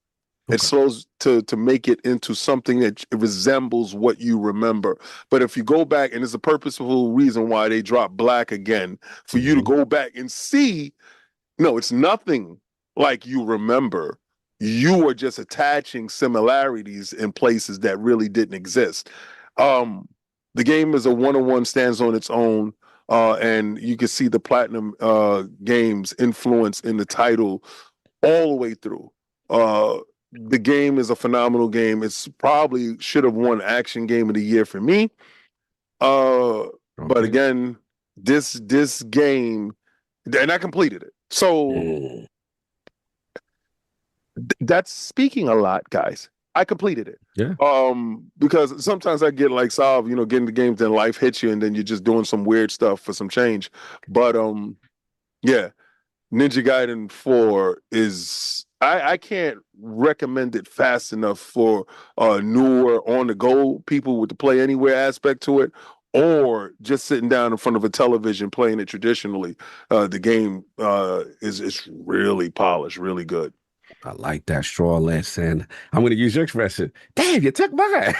It slows to make it into something that resembles what you remember. But if you go back, and it's a purposeful reason why they dropped Black again, for you to go back and see, no, it's nothing like you remember. You are just attaching similarities in places that really didn't exist. The game is a one-on-one, stands on its own, and you can see the Platinum Games influence in the title all the way through. The game is a phenomenal game. It's probably should have won Action Game of the Year for me. But again, this game, and I completed it. So that's speaking a lot, guys. I completed it. Yeah. Because sometimes I get like Salve, getting the games, then life hits you, and then you're just doing some weird stuff for some change. But yeah, Ninja Gaiden 4 is I can't recommend it fast enough for newer on-the-go people with the play anywhere aspect to it, or just sitting down in front of a television playing it traditionally. The game is really polished, really good. I like that straw list, and I'm going to use your expression. Damn, you took mine,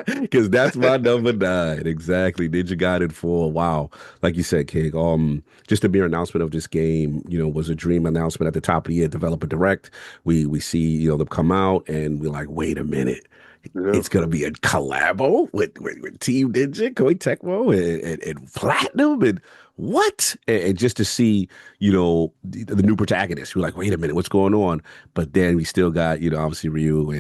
because that's my #9. Exactly, Ninja Gaiden 4. Wow, like you said, King. Just the mere announcement of this game, was a dream announcement at the top of the year. Developer Direct. We see them come out, and we're like, wait a minute. Yeah. It's gonna be a collabo with Team Ninja, Koei Tecmo, and Platinum, and what? And just to see, the new protagonist, we're like, wait a minute, what's going on? But then we still got, obviously Ryu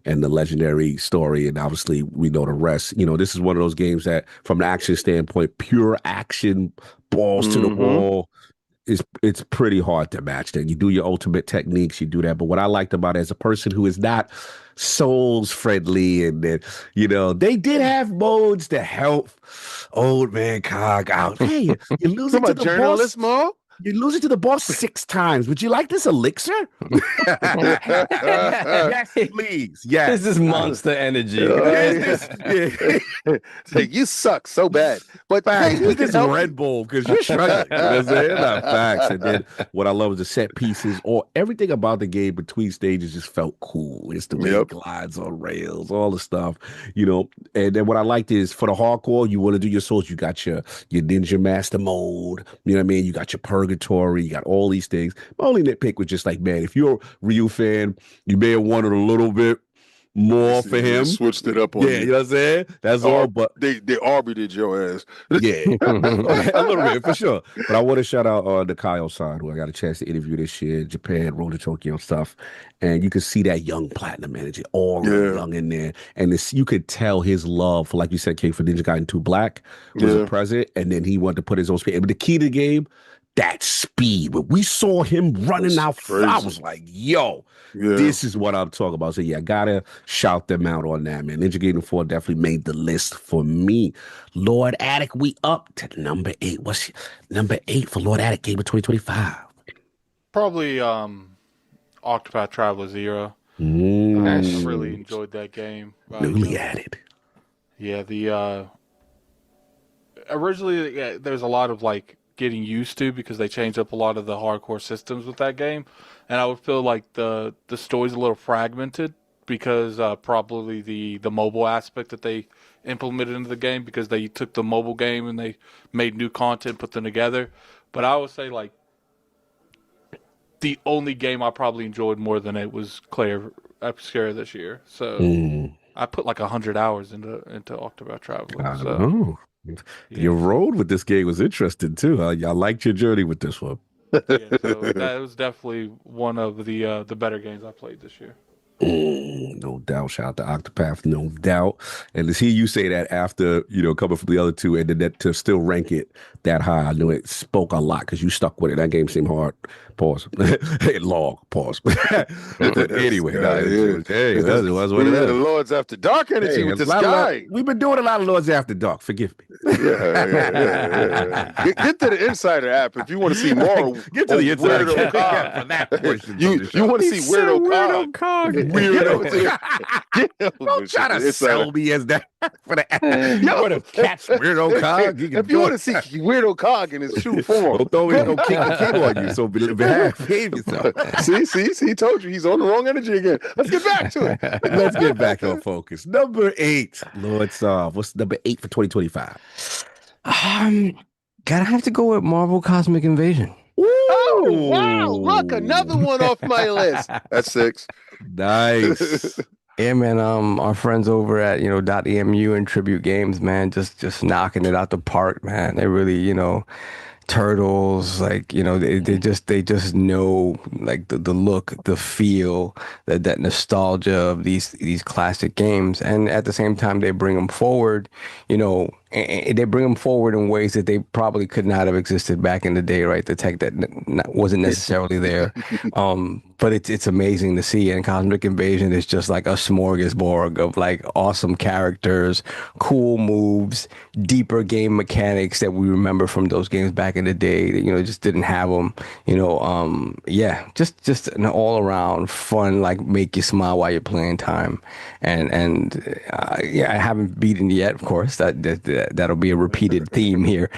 and the legendary story, and obviously we know the rest. This is one of those games that, from an action standpoint, pure action, balls to the wall. It's pretty hard to match that. You do your ultimate techniques, you do that. But what I liked about it, as a person who is not Souls friendly, and then, they did have modes to help old man Cog out. Hey, you lose it to the boss. Mo? You lose it to the boss 6 times. Would you like this elixir? Yes, please. Yes. This is monster energy. Like, you suck so bad. But facts, use this Red Bull because you're struggling. Not facts. And then what I love is the set pieces, or everything about the game between stages just felt cool. It's the way it glides on rails, all the stuff, And then what I liked is, for the hardcore, you want to do your Souls, you got your Ninja Master mode. You know what I mean? You got your Purgatory, you got all these things. My only nitpick was just like, man, if you're a Ryu fan, you may have wanted a little bit more for him. Switched it up on you. You know what I'm saying? That's all. But they arbitraged your ass. Yeah, a little bit for sure. But I want to shout out the Kyle-san, who I got a chance to interview this year, Japan, Road to Tokyo stuff, and you could see that young Platinum energy, all young in there, and you could tell his love for, like you said, King, for Ninja Gaiden 2 Black was present, and then he wanted to put his own spin. But the key to the game, that speed. When we saw him running out, crazy. I was like, yo, Yeah. this is what I'm talking about. So yeah, I gotta shout them out on that, man. Ninja Gaiden 4 definitely made the list for me. Lord Attic, we up to number 8. What's number 8 for Lord Attic Game of 2025? Probably Octopath Traveler Zero. I really enjoyed that game. Newly added. Yeah, originally there's a lot of like getting used to because they changed up a lot of the hardcore systems with that game, and I would feel like the story's a little fragmented because probably the mobile aspect that they implemented into the game, because they took the mobile game and they made new content, put them together. But I would say like the only game I probably enjoyed more than it was Claire Obscura this year. So I put like 100 hours into Octopath Traveler. I know. Your road with this game was interesting too. I liked your journey with this one. So that was definitely one of the better games I played this year. No doubt. Shout out to Octopath, no doubt. And to see you say that after, coming from the other two, and then to still rank it that high, I knew it spoke a lot because you stuck with it. That game seemed hard. Pause. Long. Pause. Anyway, hey, that was what it is. The Lords After Dark energy with this guy. We've been doing a lot of Lords After Dark. Forgive me. Yeah. Get to the Insider app if you want to see more. Get to the Insider app for that portion. You want to see Weirdo Cog? Don't try to sell me as that for the yo, what a catch Weirdo Cog. If you want to see Weirdo Cog in his true form, don't throw no king on you. So behave yourself. See, told you he's on the wrong energy again. Let's get back to it. Let's get back on focus. Number 8, Lord Sov. What's number 8 for 2025? Gotta have to go with Marvel Cosmic Invasion. Oh, wow. Look, another one off my list. That's 6. Nice. Yeah, man. Our friends over at .emu and Tribute Games, man, just knocking it out the park, man. They really, Turtles, like they just know like the look, the feel, that nostalgia of these classic games, and at the same time they bring them forward, and they bring them forward in ways that they probably could not have existed back in the day, right? The tech that wasn't necessarily there, but it's amazing to see. And Cosmic Invasion is just like a smorgasbord of like awesome characters, cool moves, deeper game mechanics that we remember from those games back in the day that just didn't have them. Just an all around fun, like make you smile while you're playing time. And I haven't beaten yet, of course. That'll be a repeated theme here.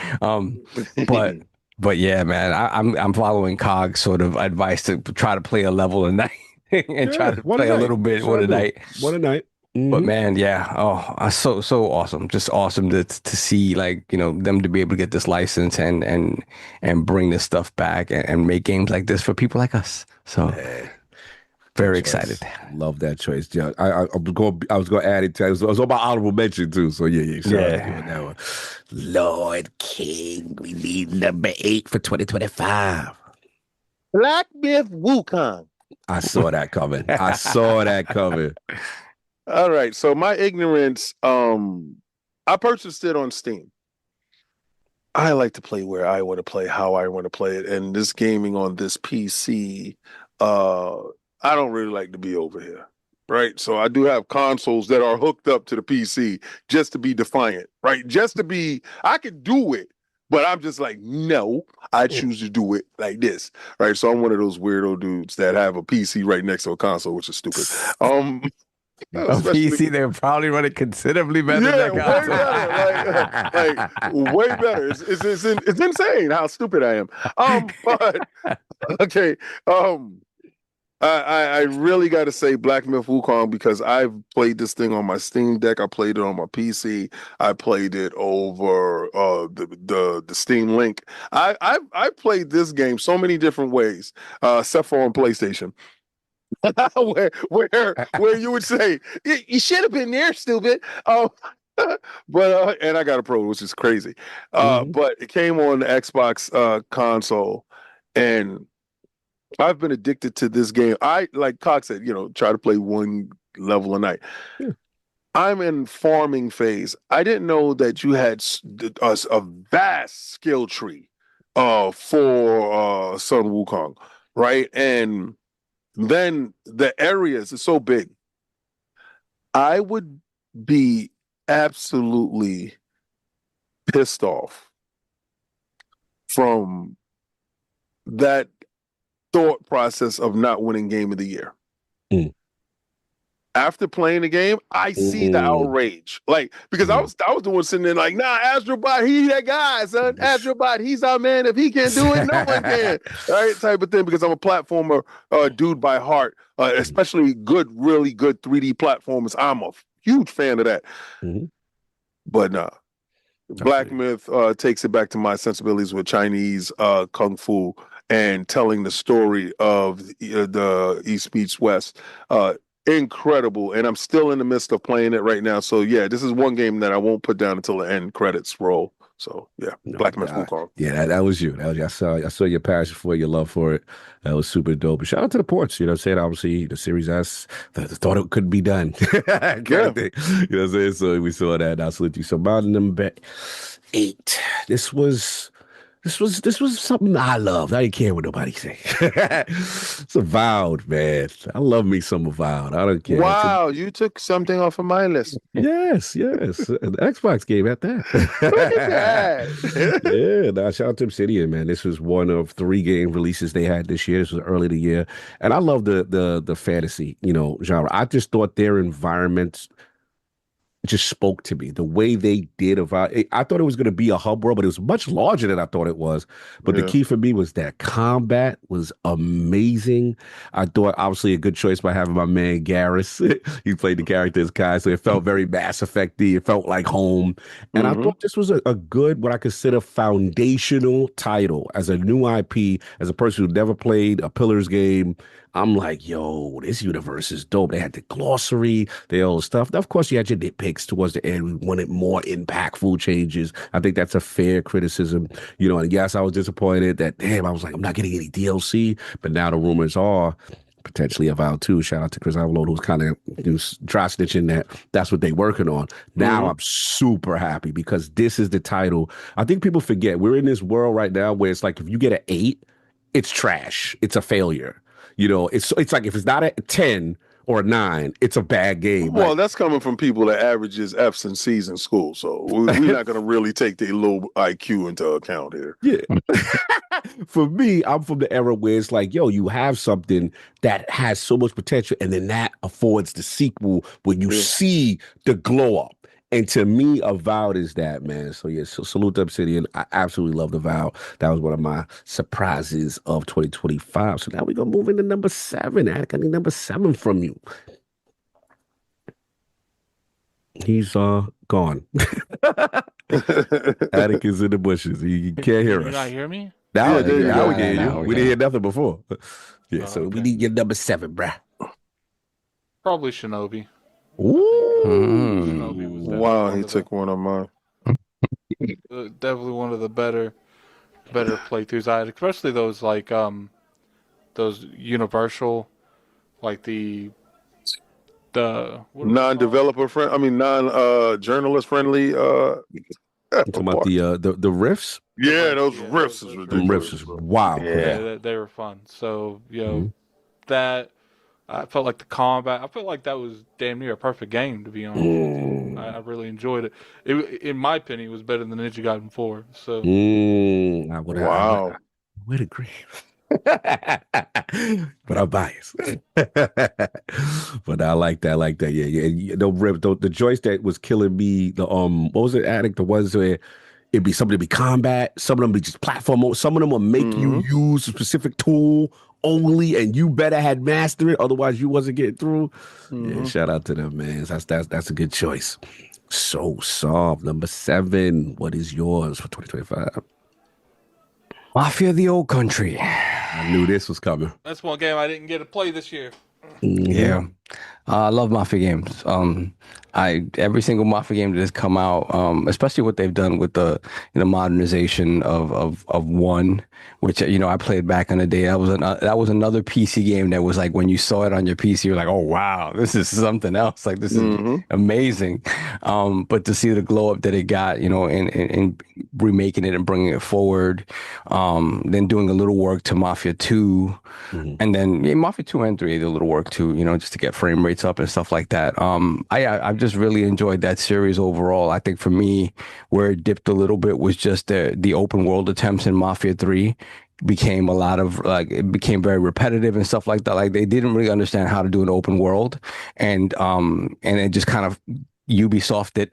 But yeah, man, I'm following Cog's sort of advice to try to play a level a night and try to play a little bit one a night. One a night. But man, yeah, so awesome, just awesome to see like them to be able to get this license and bring this stuff back and make games like this for people like us. So. Very excited. Love that choice, John. I was going to add it to. It was on my honorable mention too. So yeah. That one. Lord King, we need number 8 for 2025. Black Myth Wukong. I saw that coming. All right. So my ignorance, I purchased it on Steam. I like to play where I want to play, how I want to play it, and this gaming on this PC. I don't really like to be over here, right? So I do have consoles that are hooked up to the PC just to be defiant, right? I could do it, but I'm just like, no, I choose to do it like this, right? So I'm one of those weirdo dudes that have a PC right next to a console, which is stupid. A PC, they're probably running considerably better than that console. Way better. It's insane how stupid I am. But okay. I really got to say Black Myth Wukong because I've played this thing on my Steam Deck. I played it on my PC. I played it over the Steam Link. I played this game so many different ways, except for on PlayStation. where you would say you should have been there, stupid. But and I got a Pro, which is crazy. But it came on the Xbox console, and I've been addicted to this game. I, like Cox said, try to play one level a night. Yeah. I'm in farming phase. I didn't know that you had a vast skill tree for Sun Wukong, right? And then the areas is so big. I would be absolutely pissed off from that thought process of not winning game of the year. Mm. After playing the game, I see the outrage. Like, because I was doing sitting there like, nah, Astrobot, he that guy, son. Astrobot, he's our man. If he can't do it, no one can. Right? Type of thing, because I'm a platformer dude by heart, especially really good 3D platformers. I'm a huge fan of that. Mm-hmm. But nah. Black Myth takes it back to my sensibilities with Chinese kung fu and telling the story of the East meets West. Incredible, and I'm still in the midst of playing it right now. So yeah, this is one game that I won't put down until the end credits roll. So yeah, Black Myth Wukong. Yeah, that was you. I saw your passion for it, your love for it. That was super dope. And shout out to the ports. You know what I'm saying? Obviously, the Series S, thought it couldn't be done. Kind of thing. You know what I'm saying? So we saw that. And I salute you. So Mountain number 8. This was something I loved. I didn't care what nobody say. It's Avowed, man. I love me some Avowed. I don't care. Wow, you took something off of my list. Yes. An Xbox game at that. Look at that. Yeah, shout out to Obsidian, man. This was one of 3 game releases they had this year. This was early in the year. And I love the fantasy, genre. I just thought their environments just spoke to me. The way they did about it, I thought it was going to be a hub world, but it was much larger than I thought it was. But the key for me was that combat was amazing. I thought obviously a good choice by having my man Garrus. He played the character as Kai, so it felt very Mass Effect-y. It felt like home. And I thought this was a good, what I consider foundational title as a new IP, as a person who never played a Pillars game. I'm like, yo, this universe is dope. They had the glossary, the old stuff. Now, of course, you had your nitpicks towards the end. We wanted more impactful changes. I think that's a fair criticism. And yes, I was disappointed that, damn, I was like, I'm not getting any DLC. But now the rumors are potentially Avowed 2. Shout out to Chris Avalon, who's kind of dry snitching that's what they're working on. Now I'm super happy because this is the title. I think people forget we're in this world right now where it's like if you get an 8, it's trash. It's a failure. It's like if it's not a 10 or a 9, it's a bad game. Well, that's coming from people that averages F's and C's in school. So we're not going to really take their low IQ into account here. Yeah. For me, I'm from the era where it's like, yo, you have something that has so much potential, and then that affords the sequel when you see the glow up. And to me, Avowed is that, man. So, yeah, so salute to Obsidian. I absolutely love Avowed. That was one of my surprises of 2025. So now we're going to move into number 7. Attic, I need number 7 from you. He's gone. Attic is in the bushes. You can't hear us. You not hear me? Now we can hear you. We didn't hear nothing before. Yeah, so we need your number 7, bruh. Probably Shinobi. Ooh. Wow, he took one of mine. Definitely one of the better playthroughs I had, especially those those universal, like the non-developer friend. I mean, non-journalist friendly. Talking about the riffs. Yeah, those riffs is ridiculous. Riffs is wow. Yeah, they were fun. So that. I felt like the combat. I felt like that was damn near a perfect game, to be honest with you. I really enjoyed it. In my opinion, it was better than Ninja Gaiden 4. So, wow, would agree. But I'm biased. But I like that. Yeah. The joints that was killing me. The what was it? Addict. The ones where it'd be something to be combat. Some of them be just platform mode. Some of them will make you use a specific tool only, and you better had mastered it, otherwise you wasn't getting through. Yeah, shout out to them, man. That's a good choice. So soft. Number 7. What is yours for 2025? Mafia of the Old Country. I knew this was coming. that's one game I didn't get to play this year. Yeah. I love Mafia games. I every single Mafia game that has come out, especially what they've done with the modernization of one, which I played back in the day. That was another PC game that was like when you saw it on your PC, you're like, oh wow, this is something else. Like this is Hmm. amazing. But to see the glow up that it got, and remaking it and bringing it forward, then doing a little work to Mafia 2. Mhm. And then Mafia 2 and 3 did a little work too, just to get frame rates up and stuff like that. I've just really enjoyed that series overall. I think for me, where it dipped a little bit was just the open world attempts in Mafia 3 became a lot of like it became very repetitive and stuff like that. Like they didn't really understand how to do an open world, and it just kind of Ubisoft it,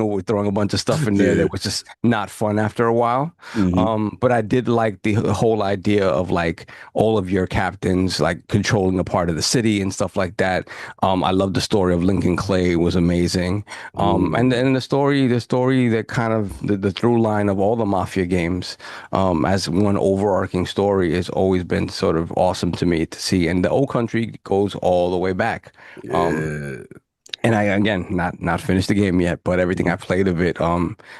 with throwing a bunch of stuff in there Yeah. that was just not fun after a while. Hmm. But I did like the whole idea of like all of your captains like controlling a part of the city and stuff like that. I love the story of Lincoln Clay was amazing. And Mm. then the story that kind of the through line of all the Mafia games, as one overarching story has always been sort of awesome to me to see. And the Old Country goes all the way back. Um, Yeah. and I again not finished the game yet, but everything I played of it,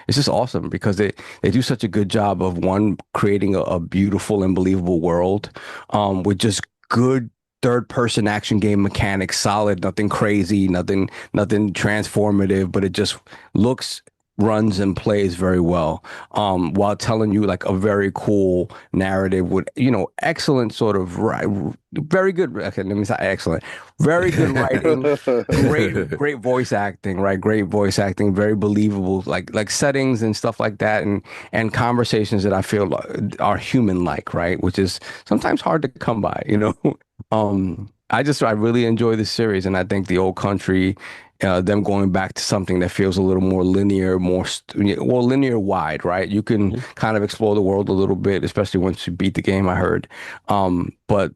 it's just awesome because they do such a good job of one creating a beautiful and believable world, with just good third person action game mechanics, solid, nothing crazy, nothing transformative, but it just looks, runs and plays very well, while telling you like a very cool narrative with excellent sort of very good, okay, let me say excellent, very good writing, great voice acting, right? Great voice acting, very believable, like settings and stuff like that, and conversations that I feel are human like, right? Which is sometimes hard to come by. I really enjoy this series, and I think the Old Country, them going back to something that feels a little more linear, well, linear wide, right? You can Mhm. kind of explore the world a little bit, especially once you beat the game, I heard. But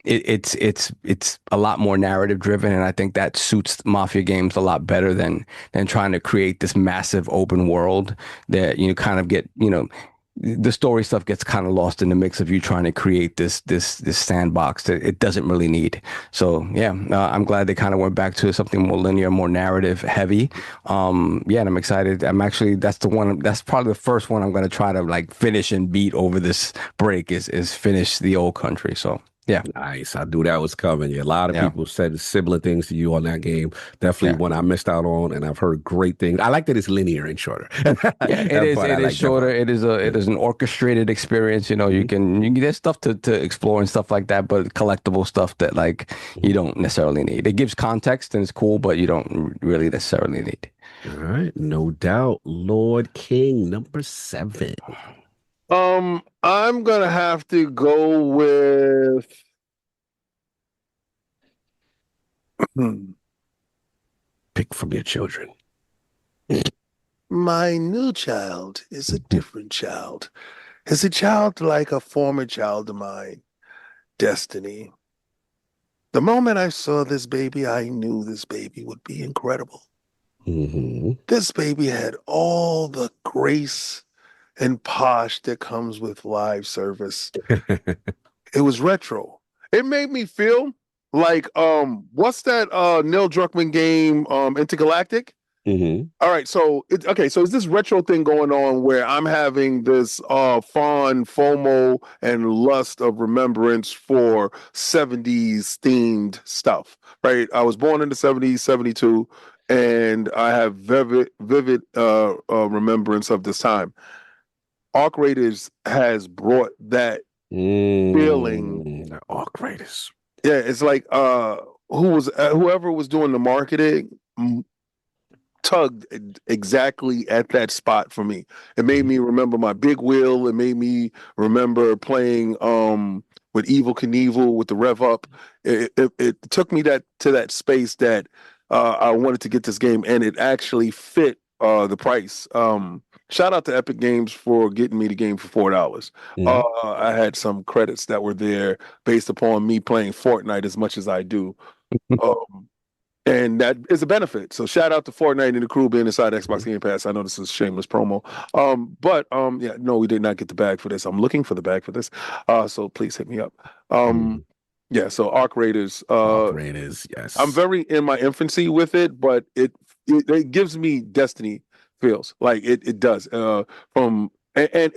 it's a lot more narrative driven, and I think that suits Mafia games a lot better than trying to create this massive open world that kind of get the story stuff gets kind of lost in the mix of you trying to create this sandbox that it doesn't really need. So yeah, I'm glad they kind of went back to something more linear, more narrative heavy. Yeah, and I'm excited. That's probably the first one I'm going to try to like finish and beat over this break is finish the Old Country. So yeah, Nice. I knew that was coming. Yeah, a lot of yeah, people said similar things to you on that game. Definitely yeah. one I missed out on, and I've heard great things. I like that it's linear and shorter. Yeah, it That is. part, I It is like that shorter. part. Yeah. It is an orchestrated experience. Mhm. There's stuff to explore and stuff like that, but collectible stuff that like you Mhm. don't necessarily need. It gives context and it's cool, but you don't really necessarily need. All right, no doubt. Lord King, number 7. I'm gonna have to go with Pick from your children. my new child is a different child. Is a child like a former child of mine, Destiny. The moment I saw this baby, I knew this baby would be incredible. Hmm. This baby had all the grace and posh that comes with live service. It was retro. It made me feel like what's that Neil Druckmann game Intergalactic? Hmm. All right, so so is this retro thing going on where I'm having this fond FOMO and lust of remembrance for 70s themed stuff, right? I was born in the 70s, 72, and I have vivid remembrance of this time. Arc Raiders has brought that feeling. The Arc Raiders. Yeah, it's like whoever was doing the marketing tugged exactly at that spot for me. It made Mhm. me remember my big wheel. It made me remember playing with Evil Knievel with the rev up. It took me to that space that I wanted to get this game, and it actually fit the price. Shout out to Epic Games for getting me the game for $4. Mhm. I had some credits that were there based upon me playing Fortnite as much as I do. Um, and that is a benefit. So shout out to Fortnite and the crew being inside Xbox Mhm. Game Pass. I know this is a shameless promo. But yeah, no, we did not get the bag for this. I'm looking for the bag for this. So please hit me up. Um, Mhm. Yeah, so Arc Raiders. Arc Raiders, I'm yes. very in my infancy with it, but it gives me Destiny feels like it does. And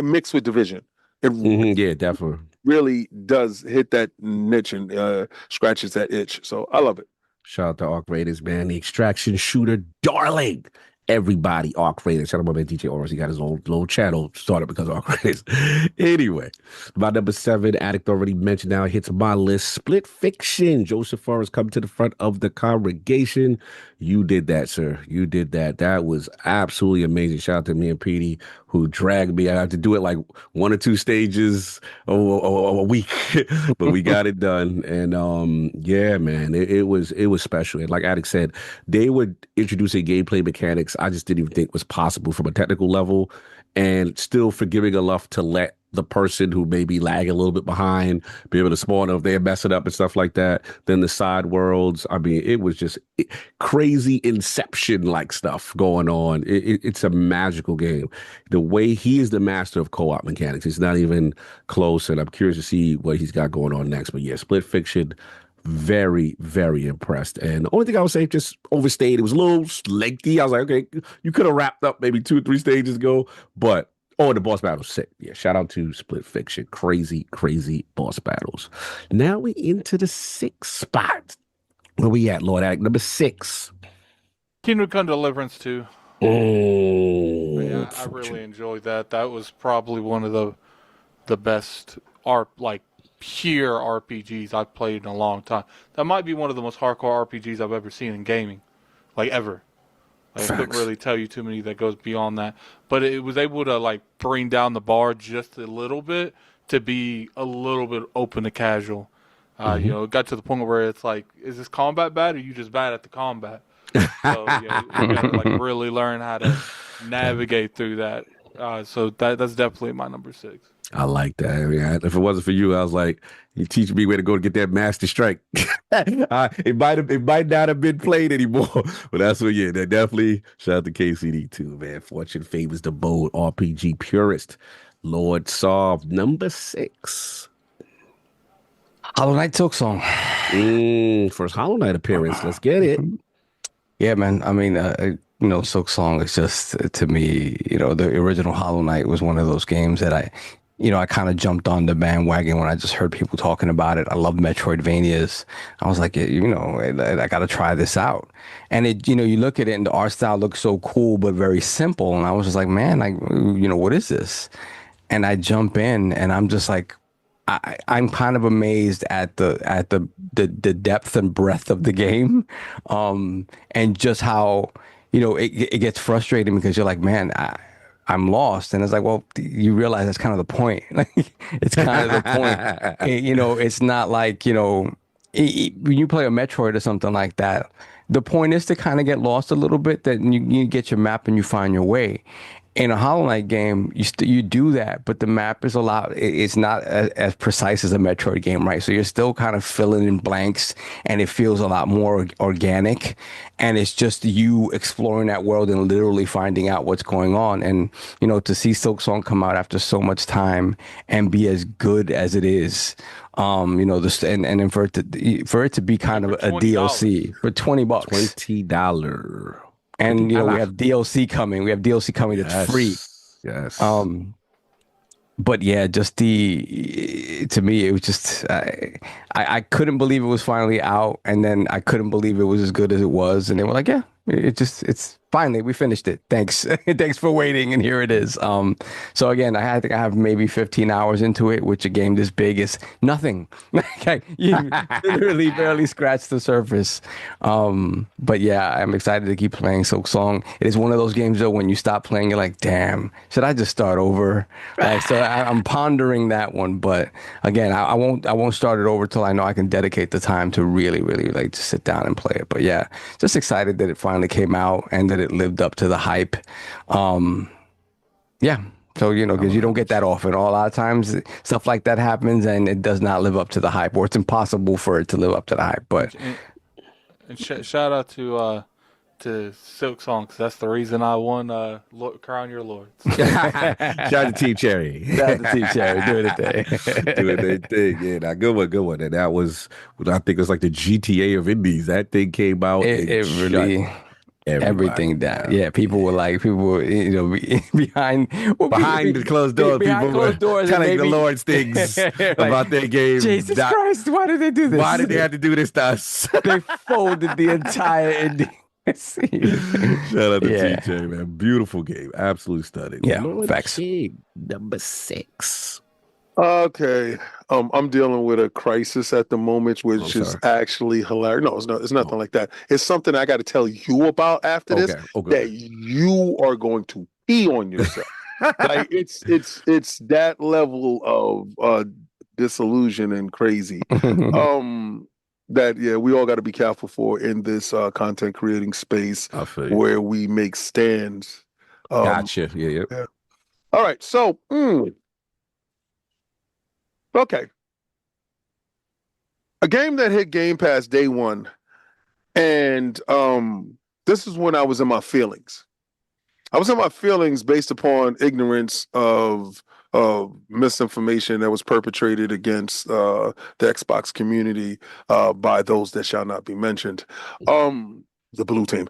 mixed with Division, it Yeah, definitely. really does hit that niche and scratches that itch. So I love it. Shout out to Arc Raiders, man. The extraction shooter, darling. Everybody, Arc Raiders. Shout out to my man DJ Oris. He got his own little channel started because of Arc Raiders. Anyway, my number 7, Addict already mentioned now, hits my list. Split Fiction. Joseph Forrest come to the front of the congregation. You did that, sir. You did that. That was absolutely amazing. Shout out to me and Petey, who dragged me. I had to do it like 1 or 2 stages a week, but we got it done. And yeah, man, it was special. And like Addict said, they would introduce a gameplay mechanics I just didn't even think was possible from a technical level, and still forgiving enough to let the person who may be lagging a little bit behind be able to spawn if they're messing up and stuff like that. Then the side worlds. I mean, it was just crazy Inception like stuff going on. It's a magical game. The way he is the master of co-op mechanics, it's not even close. And I'm curious to see what he's got going on next. But yeah, Split Fiction, very, very impressed. And the only thing I would say, just overstayed. It was a little lengthy. I was like, okay, you could have wrapped up maybe 2 or 3 stages ago, but the boss battle's sick. Yeah, shout out to Split Fiction. Crazy, crazy boss battles. Now we into the 6th spot. Where we at, Lord Addict? Number 6. Kingdom Come Deliverance 2. Oh, Yeah, I really enjoyed that. That was probably one of the best pure RPGs I've played in a long time. That might be one of the most hardcore RPGs I've ever seen in gaming, like ever. I couldn't really tell you too many that goes beyond that, but it was able to like bring down the bar just a little bit to be a little bit open to casual. You know, it got to the point where it's like, is this combat bad, or are you just bad at the combat? So you know, you got to like really learn how to navigate through that. So that's definitely my number 6. I like that. I mean, if it wasn't for you, I was like, you teach me where to go to get that master strike. It might not have been played anymore, but that's what. Yeah, that definitely. Shout out to KCD too, man. Fortune favors the bold RPG purist. Lord Saw, number 6. Hollow Knight Silksong. First Hollow Knight appearance. Let's get it. Yeah, man. I mean, you know, Silksong is just, to me, you know, the original Hollow Knight was one of those games that I kind of jumped on the bandwagon when I just heard people talking about it. I love Metroidvanias. I was like, you know, I got to try this out. And you know, you look at it and the art style looks so cool, but very simple. And I was just like, man, you know, what is this? And I jump in and I'm just like, I'm kind of amazed at the depth and breadth of the game, and just how, you know, it gets frustrating because you're like, man, I'm lost, and it's like, well, you realize that's kind of the point. Like, it's kind of the point. You know, it's not like, you know, when you play a Metroid or something like that, the point is to kind of get lost a little bit. That you get your map and you find your way. In a Hollow Knight game, you do that, but the map is it's not as precise as a Metroid game, right? So you're still kind of filling in blanks, and it feels a lot more organic, and it's just you exploring that world and literally finding out what's going on. And, you know, to see Silksong come out after so much time and be as good as it is, you know, and then for it to be kind of a DLC for $20. $20. And, you know, we have DLC coming. We have DLC coming that's free. Yes. But yeah, just to me, it was just, I couldn't believe it was finally out. And then I couldn't believe it was as good as it was. And they were like, yeah, it's finally, we finished it. Thanks. Thanks for waiting. And here it is. So again, I think I have maybe 15 hours into it, which a game this big is nothing. You literally barely scratched the surface. But yeah, I'm excited to keep playing Silksong. It is one of those games though, when you stop playing, you're like, damn, should I just start over? So I'm pondering that one. But again, I won't start it over till I know I can dedicate the time to really, really like to sit down and play it. But yeah, just excited that it finally came out and that it lived up to the hype. Yeah. So, you know, because you don't get that often. A lot of times stuff like that happens and it does not live up to the hype, or it's impossible for it to live up to the hype. But and shout out to to Silk Song because that's the reason I won Crown Your Lords. Shout out to Team Cherry. Shout out to Team Cherry doing it thing. Doing their thing. Yeah, now good one. And that was, I think it was like the GTA of Indies. That thing came out. It really everything down. Yeah, people were, behind the closed doors. People were telling the Lords things about their game. Jesus Christ, why did they do this? Why did they have to do this to us? They folded the entire Indies. Shout out to TJ, man. Beautiful game. Absolutely stunning. Yeah, facts. King, number 6. Okay. I'm dealing with a crisis at the moment, which is actually hilarious. No, it's nothing like that. It's something I got to tell you about after this that you are going to pee on yourself. Like it's that level of disillusion and crazy. That we all got to be careful for in this content creating space where we make stands. Gotcha. Yeah. All right. So, okay. A game that hit Game Pass day one, and this is when I was in my feelings. I was in my feelings based upon ignorance of misinformation that was perpetrated against the Xbox community by those that shall not be mentioned. The blue team.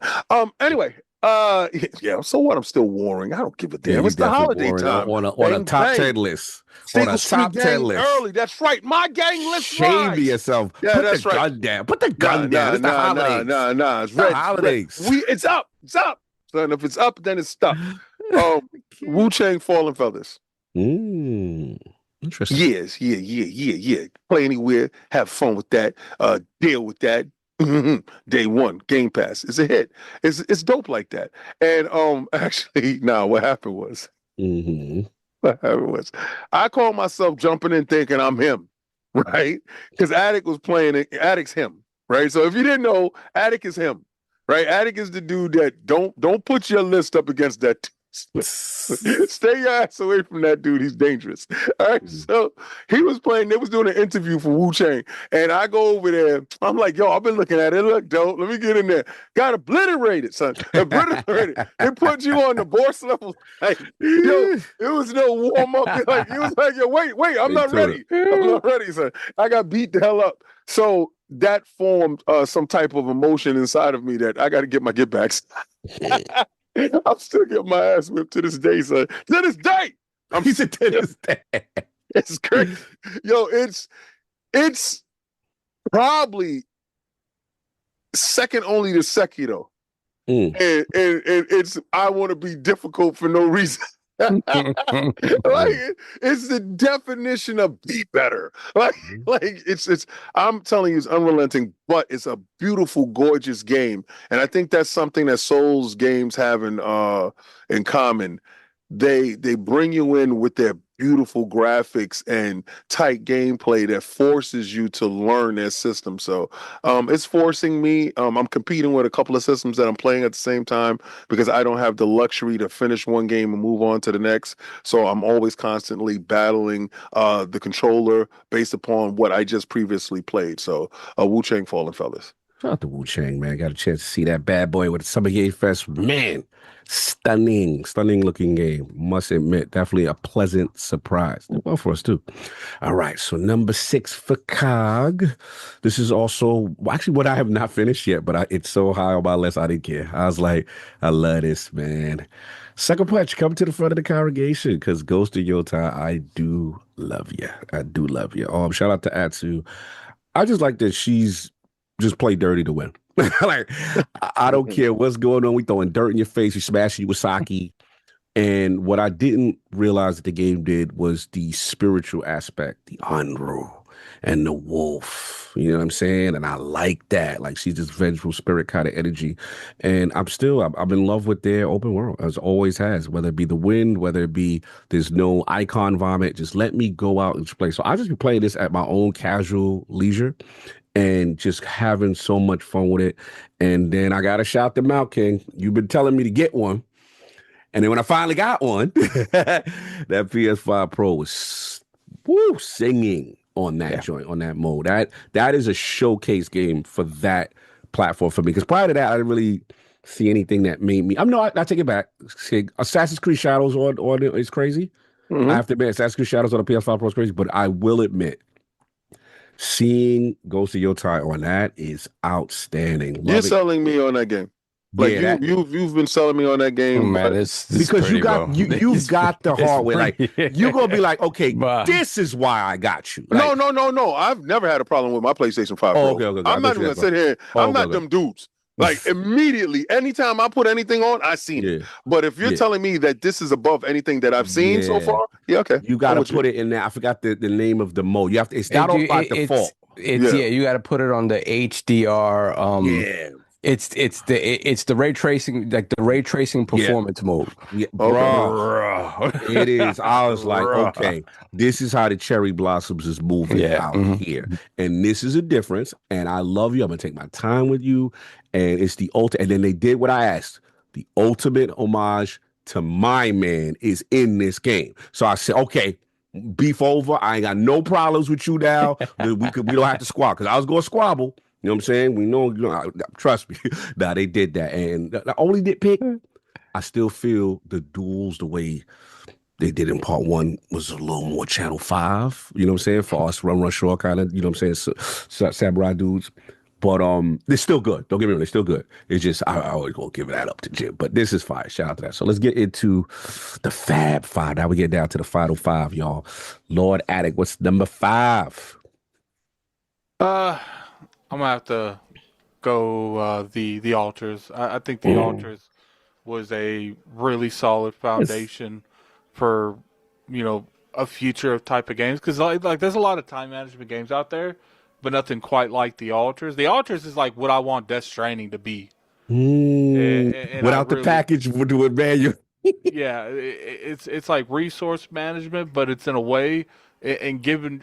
Anyway, so what? I'm still warring. I don't give a damn. It's the holiday time. On a top 10 list. On a top 10 list. Early. That's right. My gang list. Shame to yourself. Yeah, Put that's the gun down. Put the gun down. It's the holidays. Nah. It's the holidays. It's up. It's up. Son, if it's up, then it's stuck. Wu-Chang Fallen Feathers. Interesting. Yes, yeah. Play anywhere, have fun with that, deal with that. Day one, Game Pass. It's a hit. It's dope like that. And actually, what happened was, I called myself jumping in thinking I'm him, right? Because Attic was playing it. Attic's him, right? So if you didn't know, Attic is him. Right, Attic is the dude that don't put your list up against that. Stay your ass away from that dude. He's dangerous. All right, so he was playing. They was doing an interview for Wu-Chang, and I go over there. I'm like, yo, I've been looking at it. Look, dope. Let me get in there. Got obliterated, son. Obliterated. They put you on the boss level. Like, yo, it was no warm up. Like, it was like, yo, wait, I'm not ready. I'm not ready, son. I got beat the hell up. So that formed some type of emotion inside of me that I got to get my get backs. I'm still getting my ass whipped to this day, son. To this day, to this day. It's crazy, yo. It's probably second only to Sekiro, and it's I want to be difficult for no reason. Like it's the definition of be better. Like it's I'm telling you, it's unrelenting, but it's a beautiful, gorgeous game. And I think that's something that Souls games have in common. They bring you in with their beautiful graphics and tight gameplay that forces you to learn their system. So it's forcing me. I'm competing with a couple of systems that I'm playing at the same time because I don't have the luxury to finish one game and move on to the next. So I'm always constantly battling the controller based upon what I just previously played. So Wu-Chang Fallen Fellas. Shout out to Wu-Chang, man. Got a chance to see that bad boy with the Summer Game Fest. Man, stunning looking game. Must admit, definitely a pleasant surprise. Well, for us too. All right, so number 6 for Cog. This is also actually what I have not finished yet, but it's so high on my list, I didn't care. I was like, I love this, man. Sucker Punch, come to the front of the congregation because Ghost of Yota, I do love you. I do love you. Shout out to Atsu. I just like that she's just play dirty to win. Like, I don't care what's going on. We throwing dirt in your face. We smashing you with sake. And what I didn't realize that the game did was the spiritual aspect, the Anru and the wolf. You know what I'm saying? And I like that. Like, she's this vengeful spirit kind of energy. And I'm in love with their open world, as always has, whether it be the wind, whether it be there's no icon vomit. Just let me go out and play. So I just be playing this at my own casual leisure. And just having so much fun with it. And then I got to shout them out, King. You've been telling me to get one. And then when I finally got one, that PS5 Pro was singing on that joint, on that mode. That is a showcase game for that platform for me. Because prior to that, I didn't really see anything that made me. I'm no, I take it back. Assassin's Creed Shadows on it is crazy. I have to admit, Assassin's Creed Shadows on the PS5 Pro is crazy, but I will admit, seeing Ghost of Yotai on that is outstanding. You're selling me on that game. Like you've been selling me on that game, man. It's because pretty, you've got the hardware. Like you're gonna be like, okay, Bruh. this is why I got you. No, Like, no. I've never had a problem with my PlayStation 5 Pro. Okay. I'm not even gonna sit here. I'm not them dudes. Like immediately, anytime I put anything on, I seen it. But if you're telling me that this is above anything that I've seen so far, okay. You got to put it in there. I forgot the name of the mode. You have to. It's not on by default. You got to put it on the HDR. It's the ray tracing, like the ray tracing performance mode. Yeah, bro. It is. I was like, okay, this is how the cherry blossoms is moving out here, and this is a difference. And I love you. I'm gonna take my time with you, and it's the ultimate. And then they did what I asked. The ultimate homage to my man is in this game. So I said, okay, beef over. I ain't got no problems with you now. We don't have to squabble because I was gonna squabble. You know what I'm saying? We know, trust me. Nah, they did that. And the only nitpick, I still feel the duels, the way they did in part 1 was a little more Channel 5, you know what I'm saying? For us Run Short kind of, you know what I'm saying? Samurai dudes. But they're still good. Don't get me wrong, they're still good. It's just, I always gonna give that up to Jim. But this is fire. Shout out to that. So let's get into the Fab 5. Now we get down to the final 5, y'all. Lord Attic, what's number 5? I'm gonna have to go the Altars. I think the Altars was a really solid foundation for a future of type of games, because like there's a lot of time management games out there, but nothing quite like the Altars. The Altars is like what I want Death Stranding to be. And without the package, we'll do it manual. Yeah, it's like resource management, but it's in a way and given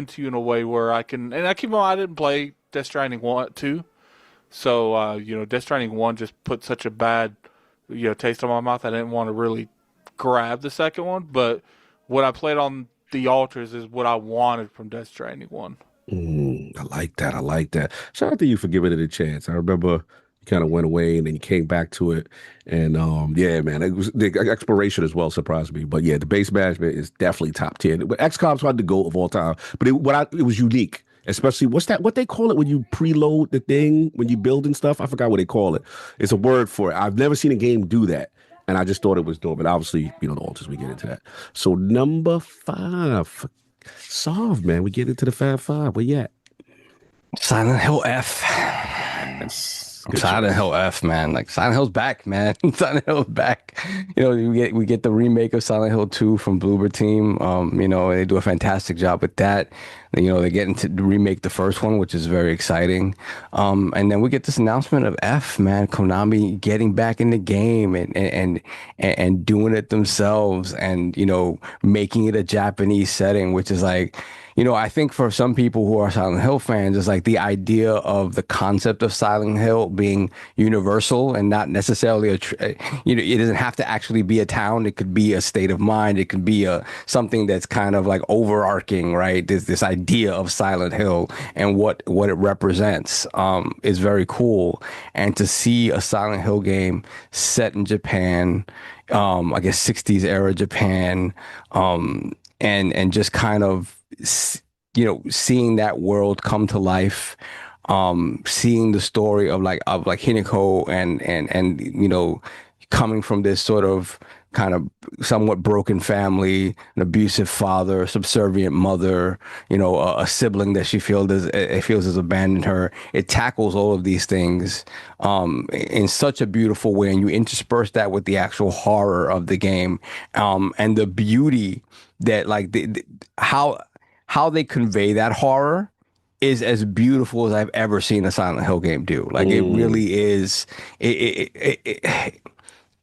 to you in a way where I can. And I keep on. I didn't play Death Stranding 2, so Death Stranding 1 just put such a bad taste in my mouth. I didn't want to really grab the second one, but what I played on the Altars is what I wanted from Death Stranding 1. I like that. Shout out to you for giving it a chance. I remember you kind of went away and then you came back to it, and yeah, man, it was the exploration as well surprised me. But yeah, the base management is definitely top tier. But XCOM's hard to go of all time, but it was unique. Especially, what they call it when you preload the thing, when you build and stuff? I forgot what they call it. It's a word for it. I've never seen a game do that. And I just thought it was dope. But obviously, the Altars, we get into that. So number 5. Solve, man. We get into the Fab 5. Where you at? Silent Hill F. Silent Hill F, man. Like Silent Hill's back, man. Silent Hill's back. We get the remake of Silent Hill 2 from Bloober Team. They do a fantastic job with that. They get into remake the first one, which is very exciting. And then we get this announcement of F, man, Konami getting back in the game and doing it themselves, and making it a Japanese setting, which is like, I think for some people who are Silent Hill fans, it's like the idea of the concept of Silent Hill being universal and not necessarily it doesn't have to actually be a town. It could be a state of mind. It could be something that's kind of like overarching, right? This idea of Silent Hill and what it represents is very cool. And to see a Silent Hill game set in Japan, I guess 60s era Japan, and just kind of seeing that world come to life, seeing the story of Hinako and coming from this sort of kind of somewhat broken family, an abusive father, subservient mother, a sibling that she feels has abandoned her. It tackles all of these things in such a beautiful way, and you intersperse that with the actual horror of the game, and the beauty that how they convey that horror is as beautiful as I've ever seen a Silent Hill game do. Like it really is.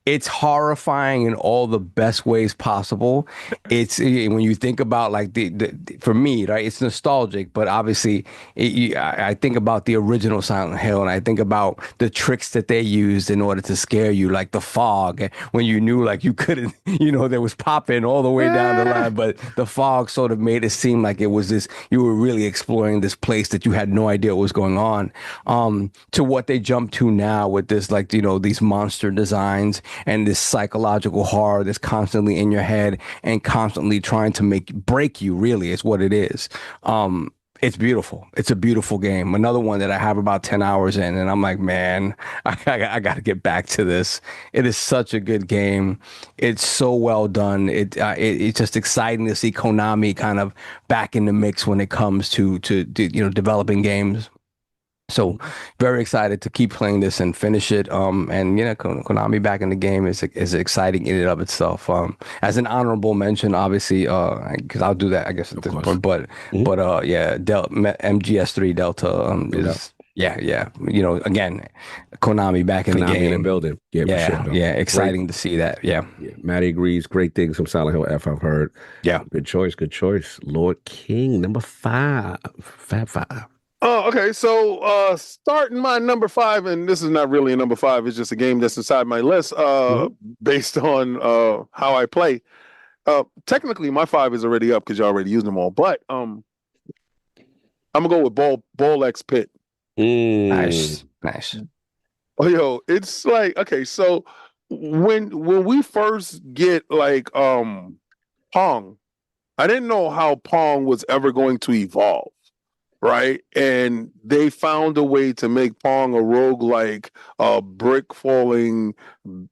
it's horrifying in all the best ways possible. It's when you think about like for me, right? It's nostalgic, but obviously, I think about the original Silent Hill, and I think about the tricks that they used in order to scare you, like the fog, when you knew like you couldn't, there was popping all the way down the line, but the fog sort of made it seem like it was this. You were really exploring this place that you had no idea what was going on. To what they jump to now with this, like these monster designs and this psychological horror that's constantly in your head and constantly trying to break you, really is what it is. It's beautiful. It's a beautiful game. Another one that I have about 10 hours in, and I'm like, man, I got to get back to this. It is such a good game. It's so well done. It's just exciting to see Konami kind of back in the mix when it comes to developing games. So very excited to keep playing this and finish it. And Konami back in the game is exciting in and of itself. As an honorable mention, obviously, because I'll do that, I guess, at this point. But yeah, MGS3 Delta is yeah. Again, Konami back in the game, in the building. Yeah, exciting to see that. Yeah, Matty agrees. Great things from Silent Hill F. I've heard. Yeah, good choice. Lord King, number 5, Fab 5. Oh, okay. So starting my number 5, and this is not really a number 5, it's just a game that's inside my list based on how I play. Technically, my 5 is already up because you already used them all, but I'm gonna go with Ball X Pit. Nice. Oh, yo, it's like, okay, so when we first get like Pong, I didn't know how Pong was ever going to evolve. Right. And they found a way to make Pong a roguelike, brick falling,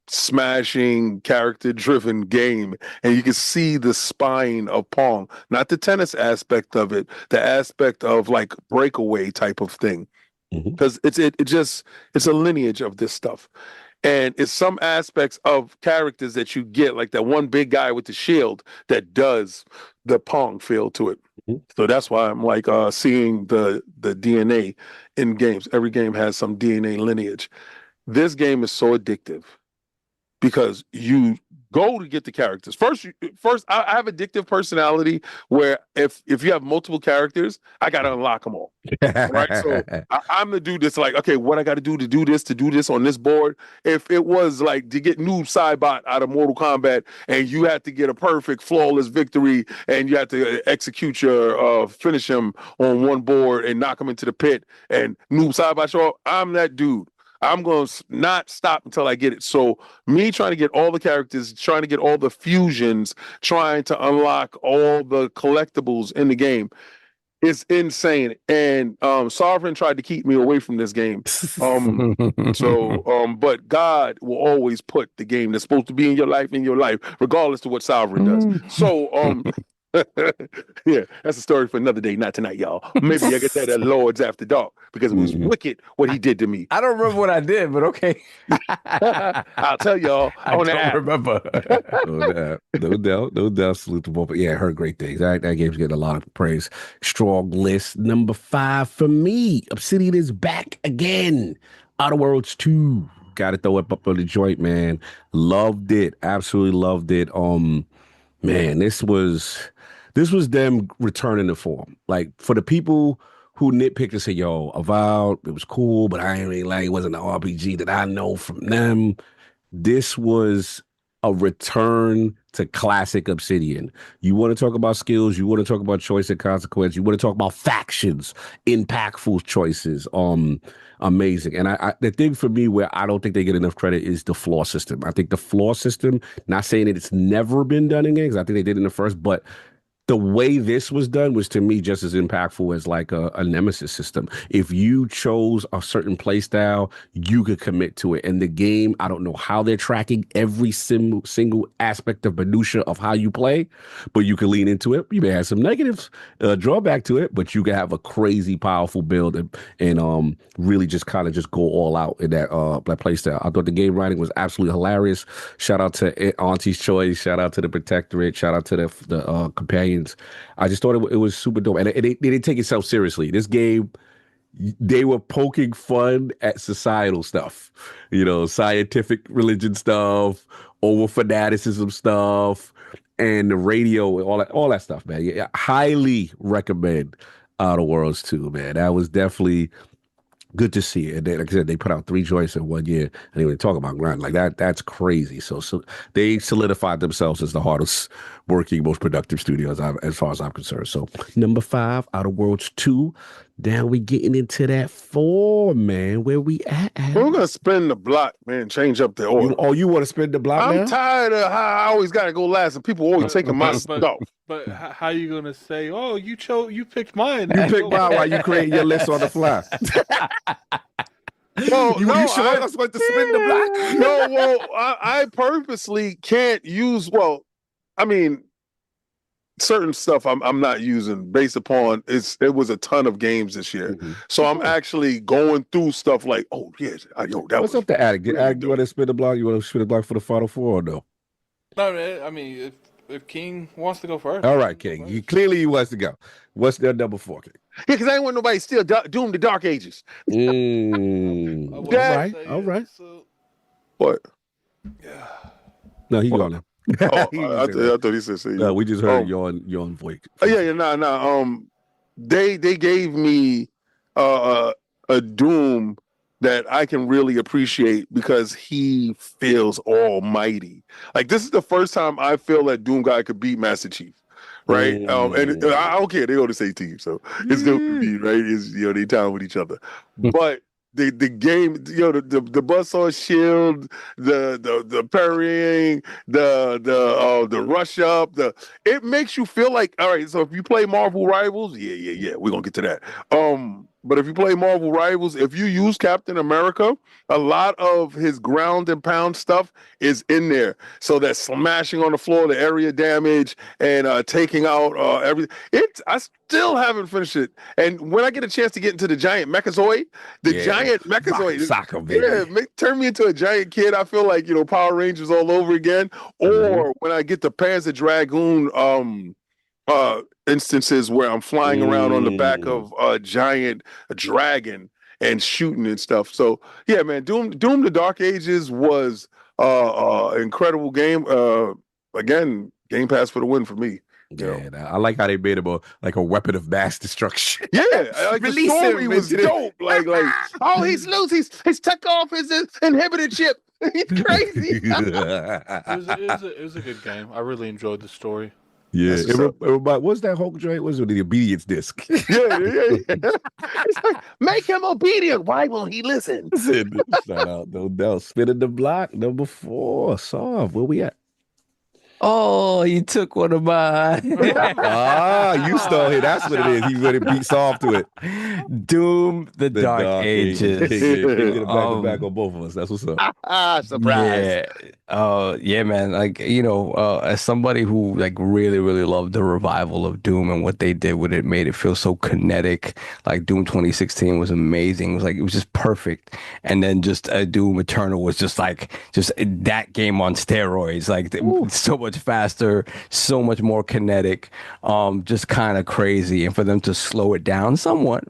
smashing, character driven game. And you can see the spine of Pong, not the tennis aspect of it, the aspect of like breakaway type of thing. Because it's a lineage of this stuff. And it's some aspects of characters that you get, like that one big guy with the shield that does the Pong feel to it. So that's why I'm like seeing the DNA in games. Every game has some DNA lineage. This game is so addictive because you go to get the characters. First, I have addictive personality where if you have multiple characters, I got to unlock them all. Right? So I'm the dude that's like, okay, what I got to do this on this board. If it was like to get Noob Saibot out of Mortal Kombat and you had to get a perfect, flawless victory and you had to execute your finish him on one board and knock him into the pit and Noob Saibot show up, I'm that dude. I'm going to not stop until I get it. So me trying to get all the characters, trying to get all the fusions, trying to unlock all the collectibles in the game is insane. And Sovereign tried to keep me away from this game. But God will always put the game that's supposed to be in your life, regardless of what Sovereign does. So yeah, that's a story for another day, not tonight, y'all. Maybe I get that at Lords After Dark because it was wicked what he did to me. I don't remember what I did, but okay. I'll tell y'all. I don't remember. No doubt. Salute to both. But yeah, I heard great things. That game's getting a lot of praise. Strong list. Number 5 for me. Obsidian is back again. Outer Worlds 2. Got to throw it up on the joint, man. Loved it. Absolutely loved it. Man, this was them returning to form. Like for the people who nitpicked and say, yo, Avowed, it was cool, but I ain't really like it wasn't an RPG that I know from them. This was a return to classic Obsidian. You want to talk about skills, you want to talk about choice and consequence, you want to talk about factions, impactful choices. Amazing. And I the thing for me where I don't think they get enough credit is the floor system. I think the floor system, not saying that it's never been done in games, I think they did in the first, but the way this was done was to me just as impactful as like a nemesis system. If you chose a certain play style, you could commit to it. And the game, I don't know how they're tracking every single aspect of minutia of how you play, but you can lean into it. You may have some negatives, drawback to it, but you can have a crazy powerful build and really just kind of just go all out in that play style. I thought the game writing was absolutely hilarious. Shout out to Auntie's Choice. Shout out to the Protectorate. Shout out to the companions. I just thought it was super dope. And it didn't take itself seriously. This game, they were poking fun at societal stuff, scientific religion stuff, over fanaticism stuff, and the radio, all that stuff, man. Yeah, highly recommend Outer Worlds 2, man. That was definitely good to see it. And they, like I said, they put out 3 joints in 1 year. And they were talking about grind like that. That's crazy. So they solidified themselves as the hardest working, most productive studios as far as I'm concerned. So number 5, Outer Worlds 2. Now we getting into that 4, man. Where we at? We're gonna spin the block, man. Change up the order. You want to spin the block now? I'm tired of how I always gotta go last, and people always taking my stuff. But how you gonna say, "Oh, you picked mine"? You picked mine while you create your list on the fly. Well, you sure I was supposed to spin the block? No, well, I purposely can't use. Well, I mean, certain stuff I'm not using based upon it was a ton of games this year. Mm-hmm. So I'm actually going through stuff like, oh yes, that what's up to Addict? Addict, you want to spin the block? You want to spin the block for the final 4 or no? No, I mean if King wants to go first. All right, King. He wants to go. What's their number 4, King? Yeah, because I ain't want nobody still doomed to Dark Ages. All right. So, what? Yeah. No, he going now. I thought he said. No, we just heard your voice. They gave me a Doom that I can really appreciate because he feels almighty. Like this is the first time I feel that Doom guy could beat Master Chief. Right. And I don't care. They on the same team, so it's still compete, right? It's they down with each other. But the game, the buzzsaw shield, the parrying, the rush up, it makes you feel like, all right, so if you play Marvel Rivals, yeah, we're gonna get to that. But if you play Marvel Rivals, if you use Captain America, a lot of his ground and pound stuff is in there. So that smashing on the floor, the area damage, and taking out everything. I still haven't finished it. And when I get a chance to get into the giant Mechazoid, soccer, baby. Turn me into a giant kid. I feel like Power Rangers all over again. Or when I get the Panzer Dragoon instances where I'm flying around on the back of a giant dragon and shooting and stuff. So yeah, man, Doom the Dark Ages was incredible game. Again, Game Pass for the win for me. Yeah, I like how they made him like a weapon of mass destruction. Yeah, like the story was dope. Like, oh, he's loose. He's took off his inhibitor chip. He's crazy. It was a good game. I really enjoyed the story. Yeah, what's that Hulk joint? Was it the obedience disc? Yeah. It's like, make him obedient. Why won't he listen? Shout out, no doubt. Spinning the block, number 4. Solve. Where we at? Oh, you took one of mine. You stole it. That's what it is. He really beat Solve to it. Doom the Dark Ages. Get it back on both of us. That's what's up. Surprise. Yeah, man. Like, as somebody who like really, really loved the revival of Doom and what they did with it, made it feel so kinetic. Like Doom 2016 was amazing. It was just perfect. And then just Doom Eternal was just that game on steroids. Like so much faster, so much more kinetic, just kind of crazy. And for them to slow it down somewhat,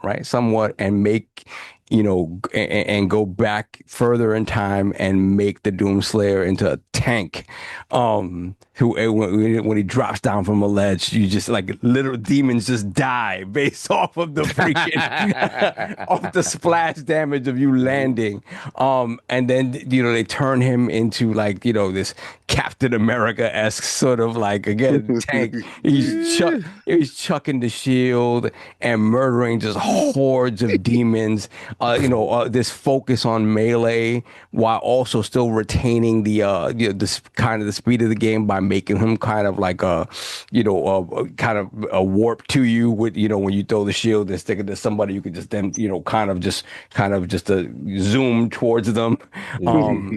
and make, and go back further in time and make the Doomslayer into a tank, who when he drops down from a ledge, you just like literal demons just die based off of the freaking off the splash damage of you landing. And then they turn him into like this Captain America-esque sort of like again tank. He's chucking the shield and murdering just hordes of demons. This focus on melee while also still retaining the kind of the speed of the game by making him kind of like kind of a warp to you with when you throw the shield and stick it to somebody, you could just then kind of just zoom towards them,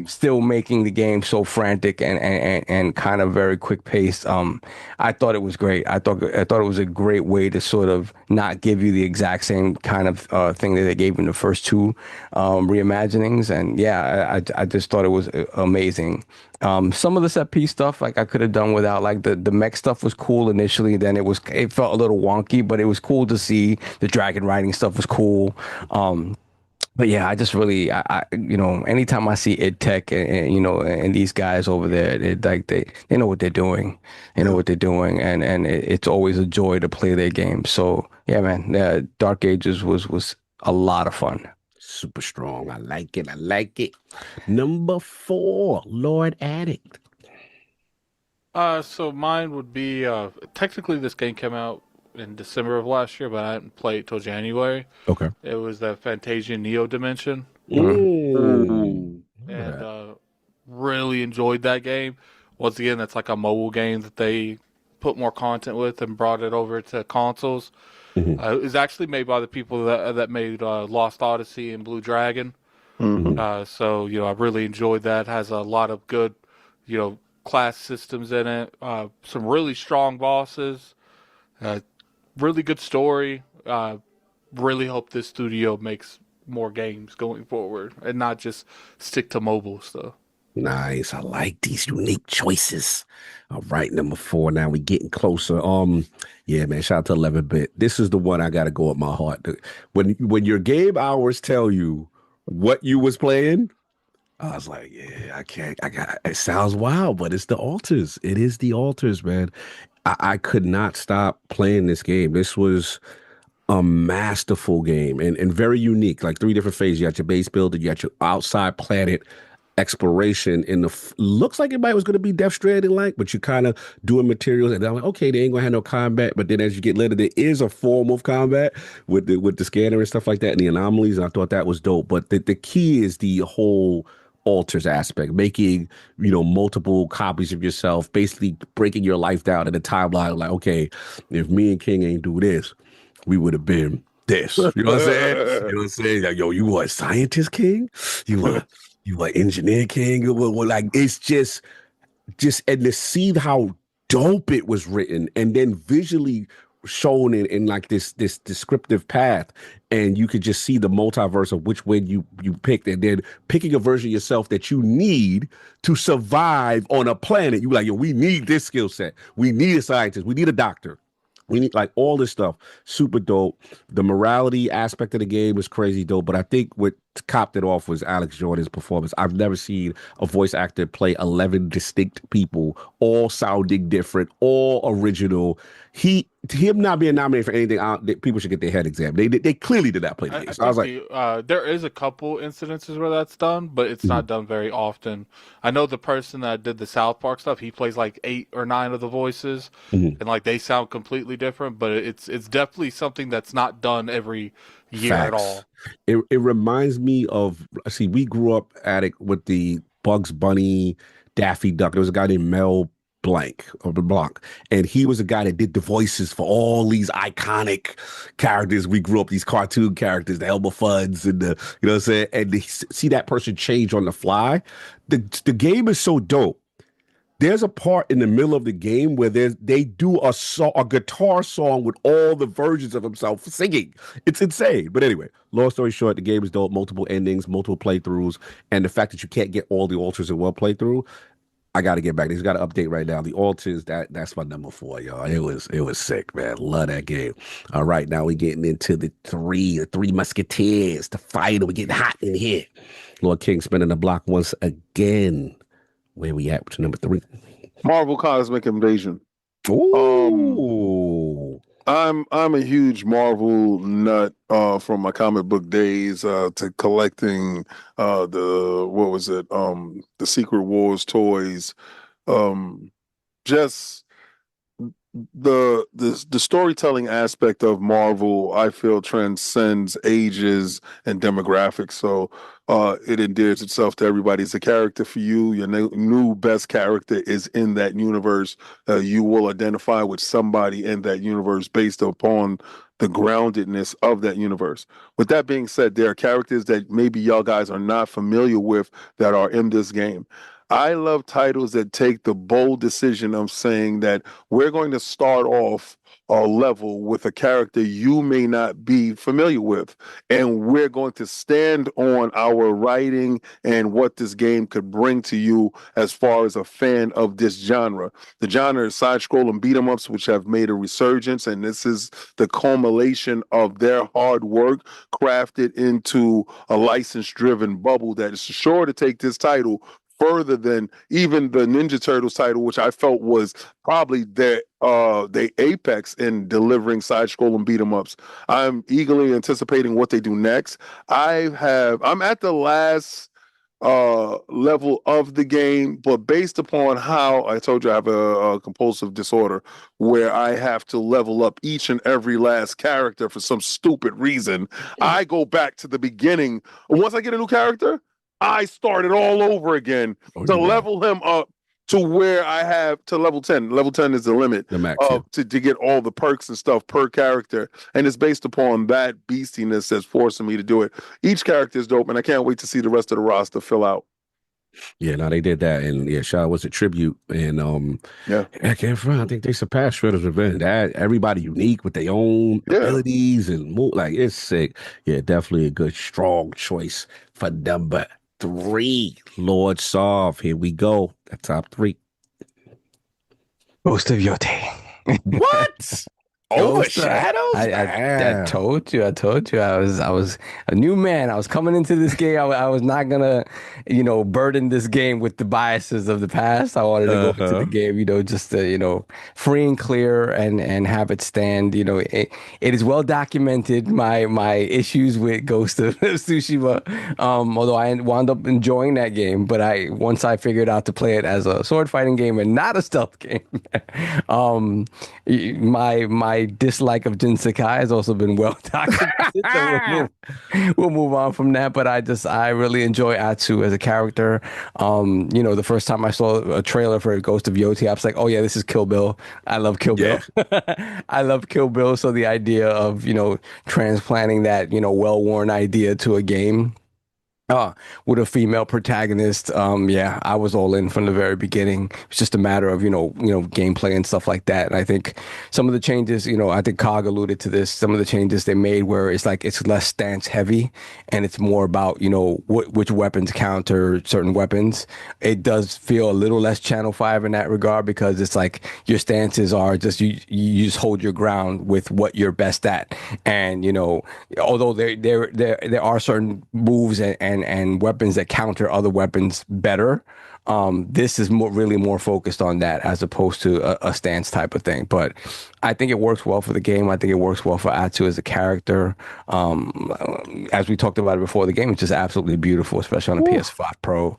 still making the game so frantic and kind of very quick paced. I thought it was great. I thought it was a great way to sort of not give you the exact same kind of thing that they gave in the first 2 reimaginings, and yeah, I just thought it was amazing. Some of the set piece stuff, like I could could have done without. Like the mech stuff was cool initially, then it felt a little wonky, but it was cool to see. The dragon riding stuff was cool. But yeah, I just really, anytime I see id Tech and these guys over there, they know what they're doing. They know what they're doing, and it's always a joy to play their game. So yeah, man, Dark Ages was a lot of fun. Super strong. I like it. I like it. Number 4, Lord Addict. So mine would be technically this game came out in December of last year, but I didn't play it till January. Okay. It was the Fantasia Neo Dimension, Ooh. and really enjoyed that game. Once again, that's like a mobile game that they put more content with and brought it over to consoles. It was actually made by the people that made Lost Odyssey and Blue Dragon. So I really enjoyed that. Has a lot of good, class systems in it. Some really strong bosses. Really good story. Really hope this studio makes more games going forward and not just stick to mobile stuff. Nice. I like these unique choices. All right, number 4. Now we're getting closer. Yeah, man. Shout out to 11-bit. This is the one I gotta go with my heart. When your game hours tell you what you was playing, I was like, yeah, I can't. It sounds wild, but it's the altars. It is the altars, man. I could not stop playing this game. This was a masterful game and very unique. Like 3 different phases. You got your base building, you got your outside planet exploration in the looks like it was going to be Death Stranding like, but you kind of doing materials and I'm like, okay, they ain't gonna have no combat, but then as you get later, there is a form of combat with the scanner and stuff like that and the anomalies. And I thought that was dope. But the key is the whole alters aspect, making multiple copies of yourself, basically breaking your life down in a timeline. Like, okay, if me and King ain't do this, we would have been this. You know what I'm saying? You know what I'm saying? Like, yo, you what, scientist king? You what, engineer king? Like, it's just and to see how dope it was written and then visually shown in like this descriptive path, and you could just see the multiverse of which way you picked, and then picking a version of yourself that you need to survive on a planet. You like, yo, we need this skill set. We need a scientist. We need a doctor. We need like all this stuff. Super dope. The morality aspect of the game was crazy dope. But I think what copped it off was Alex Jordan's performance. I've never seen a voice actor play 11 distinct people, all sounding different, all original. Him not being nominated for anything, people should get their head examined. They clearly did not play the game. So I was like, there is a couple incidences where that's done, but it's not done very often. I know the person that did the South Park stuff, he plays like 8 or 9 of the voices, and like they sound completely different. But it's definitely something that's not done every year at all. It reminds me of, see, we grew up with the Bugs Bunny, Daffy Duck. There was a guy named Mel Blanc, and he was a guy that did the voices for all these iconic characters. We grew up, these cartoon characters, the Elmer Fuds and the, you know what I'm saying? And to see that person change on the fly, the game is so dope. There's a part in the middle of the game where they do a guitar song with all the versions of himself singing. It's insane. But anyway, long story short, the game is dope. Multiple endings, multiple playthroughs, and the fact that you can't get all the altars in one playthrough, I got to get back. He's got to update right now. The altars, that's my number 4, y'all. It was sick, man. Love that game. All right, now we're getting into the three musketeers, the fight. We're getting hot in here. Lord King spinning the block once again. Where we at to number 3? Marvel Cosmic Invasion. Ooh. I'm a huge Marvel nut from my comic book days to collecting the Secret Wars toys. Just the storytelling aspect of Marvel, I feel, transcends ages and demographics. So it endears itself to everybody. It's a character for you. Your new best character is in that universe. You will identify with somebody in that universe based upon the groundedness of that universe. With that being said, there are characters that maybe y'all guys are not familiar with that are in this game. I love titles that take the bold decision of saying that we're going to start off a level with a character you may not be familiar with, and we're going to stand on our writing and what this game could bring to you as far as a fan of this genre. The genre is side-scrolling beat 'em ups, which have made a resurgence, and this is the culmination of their hard work crafted into a license-driven bubble that is sure to take this title further than even the Ninja Turtles title, which I felt was probably their apex in delivering side-scrolling beat 'em ups. I'm eagerly anticipating what they do next. I'm at the last level of the game, but based upon how I told you I have a compulsive disorder where I have to level up each and every last character for some stupid reason, I go back to the beginning. Once I get a new character, I started all over again to level him up to where I have to level 10. Level 10 is the limit The max, to get all the perks and stuff per character. And it's based upon that beastiness that's forcing me to do it. Each character is dope, and I can't wait to see the rest of the roster fill out. Yeah, no, they did that, and yeah, Shaw was a tribute, and Yeah. I can't front. I think they surpassed Shredder's Revenge. That everybody unique with their own abilities and like it's sick. Yeah, definitely a good strong choice for number 3. Lord Sov, here we go. The top 3. Ghost of Yote. What? Overshadows? I told you. I was a new man. I was coming into this game. I was not gonna, burden this game with the biases of the past. I wanted to go into the game, just to, free and clear and have it stand. It is well documented my issues with Ghost of Tsushima. Although I wound up enjoying that game, but once I figured out to play it as a sword fighting game and not a stealth game, my dislike of Jinsekai has also been well documented. So we'll move on from that. But I really enjoy Atsu as a character. The first time I saw a trailer for Ghost of Yote, I was like, oh yeah, this is Kill Bill. I love Kill Bill. I love Kill Bill. So the idea of, transplanting that, well-worn idea to a game with a female protagonist, I was all in from the very beginning. It's just a matter of, gameplay and stuff like that. And I think some of the changes, I think Cog alluded to this, some of the changes they made where it's like it's less stance heavy and it's more about, which weapons counter certain weapons. It does feel a little less Channel 5 in that regard because it's like your stances are just, you just hold your ground with what you're best at. And, although there are certain moves and weapons that counter other weapons better. This is really more focused on that as opposed to a stance type of thing. But I think it works well for the game. I think it works well for Atsu as a character. As we talked about it before, the game is just absolutely beautiful, especially on a PS5 Pro.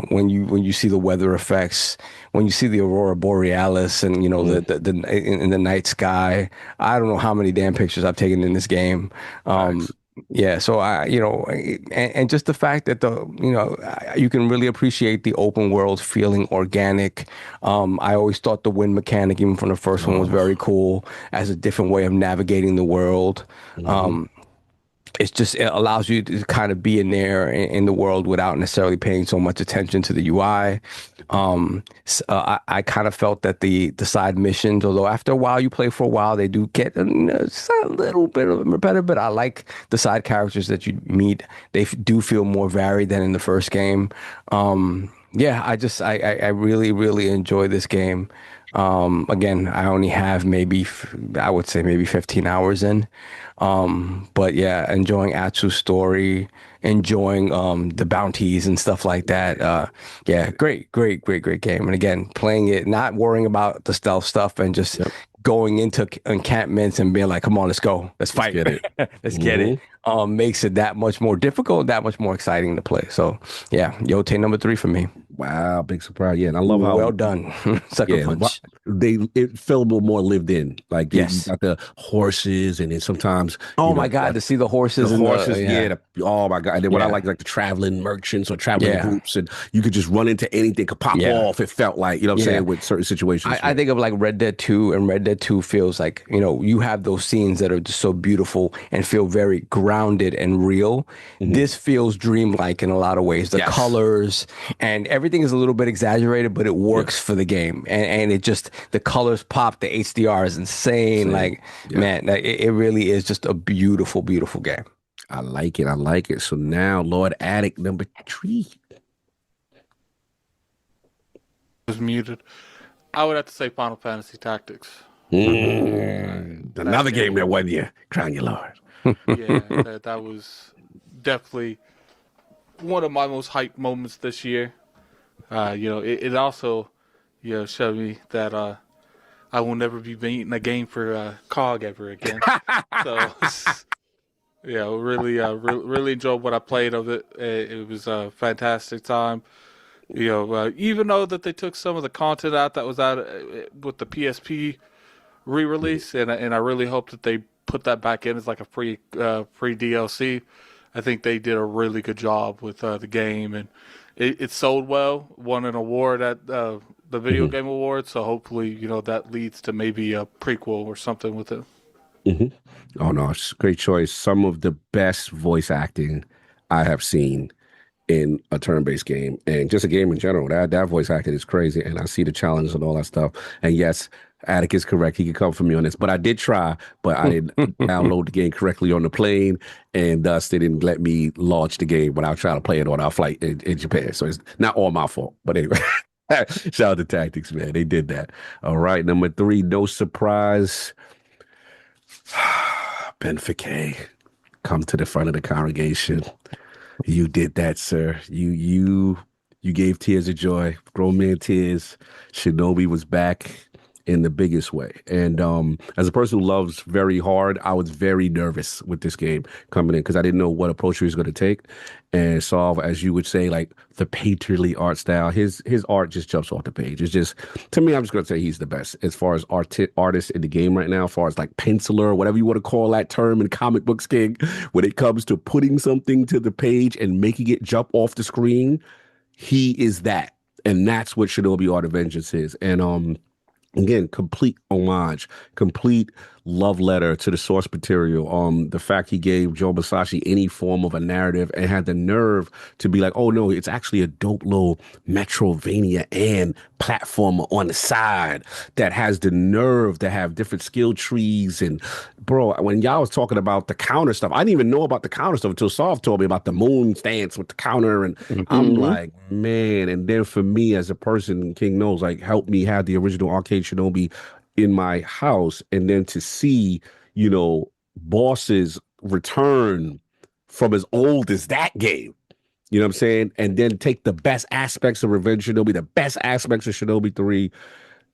When you see the weather effects, when you see the aurora borealis, and the in the night sky. I don't know how many damn pictures I've taken in this game. Yeah, so and just the fact that you can really appreciate the open world feeling organic. I always thought the wind mechanic, even from the first one, was very cool as a different way of navigating the world. It allows you to kind of be in there in the world without necessarily paying so much attention to the UI. I kind of felt that the side missions, although after a while you play for a while, they do get a little bit better. But I like the side characters that you meet. They do feel more varied than in the first game. I really, really enjoy this game. Again, I only have I would say maybe 15 hours in. But yeah, enjoying Atsu's story, enjoying the bounties and stuff like that. Great game. And again, playing it, not worrying about the stealth stuff and just going into encampments and being like, come on, let's go. Let's fight. Let's get it. Let's get it. Makes it that much more difficult, that much more exciting to play. So yeah, Yote number 3 for me. Wow, big surprise. Yeah, and I love how well done. Sucker punch. It felt a little more lived in. Like you got the horses, and then sometimes my God, to see the horses. Oh my God. And then what I like the traveling merchants or traveling groups, and you could just run into anything, could pop off. It felt like, I'm saying, with certain situations. I think of like Red Dead 2, and Red Dead 2 feels like, you have those scenes that are just so beautiful and feel very grounded and real. This feels dreamlike in a lot of ways. The colors and everything everything is a little bit exaggerated, but it works for the game, and it just the colors pop, the HDR is insane. Like man, like, it really is just a beautiful, beautiful game. I like it. I like it. So now, Lord Attic number 3. Was muted. I would have to say Final Fantasy Tactics. Another game that won you. Crown your Lord. Yeah, that was definitely one of my most hyped moments this year. It also, showed me that I will never be beating a game for COG ever again. So, really enjoyed what I played of it. It was a fantastic time. Even though that they took some of the content out that was out with the PSP re-release, and I really hope that they put that back in as like a free DLC. I think they did a really good job with the game, and it sold well, won an award at the Video Game Awards. So hopefully, that leads to maybe a prequel or something with it. Oh no, it's a great choice. Some of the best voice acting I have seen in a turn-based game, and just a game in general. That voice acting is crazy, and I see the challenges and all that stuff. And yes, Attic is correct. He could come for me on this, but I did try, but I didn't download the game correctly on the plane, and thus they didn't let me launch the game when I was trying to play it on our flight in Japan. So it's not all my fault, but anyway. Shout out to Tactics, man. They did that. All right, number 3, no surprise. Ben Fakay, come to the front of the congregation. You did that, sir. You gave tears of joy, grown man tears. Shinobi was back in the biggest way. And as a person who loves very hard, I was very nervous with this game coming in because I didn't know what approach he was going to take. And Solve, as you would say, like the painterly art style, his art just jumps off the page. It's just, to me, I'm just going to say he's the best as far as artists in the game right now, as far as like penciler, whatever you want to call that term in comic books, King, when it comes to putting something to the page and making it jump off the screen, he is that. And that's what Shinobi Art of Vengeance is. And again, complete homage, complete love letter to the source material. The fact he gave Joe Masashi any form of a narrative and had the nerve to be like, oh no, it's actually a dope little Metrovania and platformer on the side that has the nerve to have different skill trees. And bro, when y'all was talking about the counter stuff, I didn't even know about the counter stuff until Soft told me about the moon stance with the counter. And I'm like, man. And then for me as a person, King knows, like, helped me have the original Arcade Shinobi in my house, and then to see, bosses return from as old as that game, you know what I'm saying? And then take the best aspects of Revenge Shinobi, the best aspects of Shinobi 3.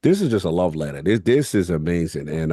This is just a love letter. This is amazing. And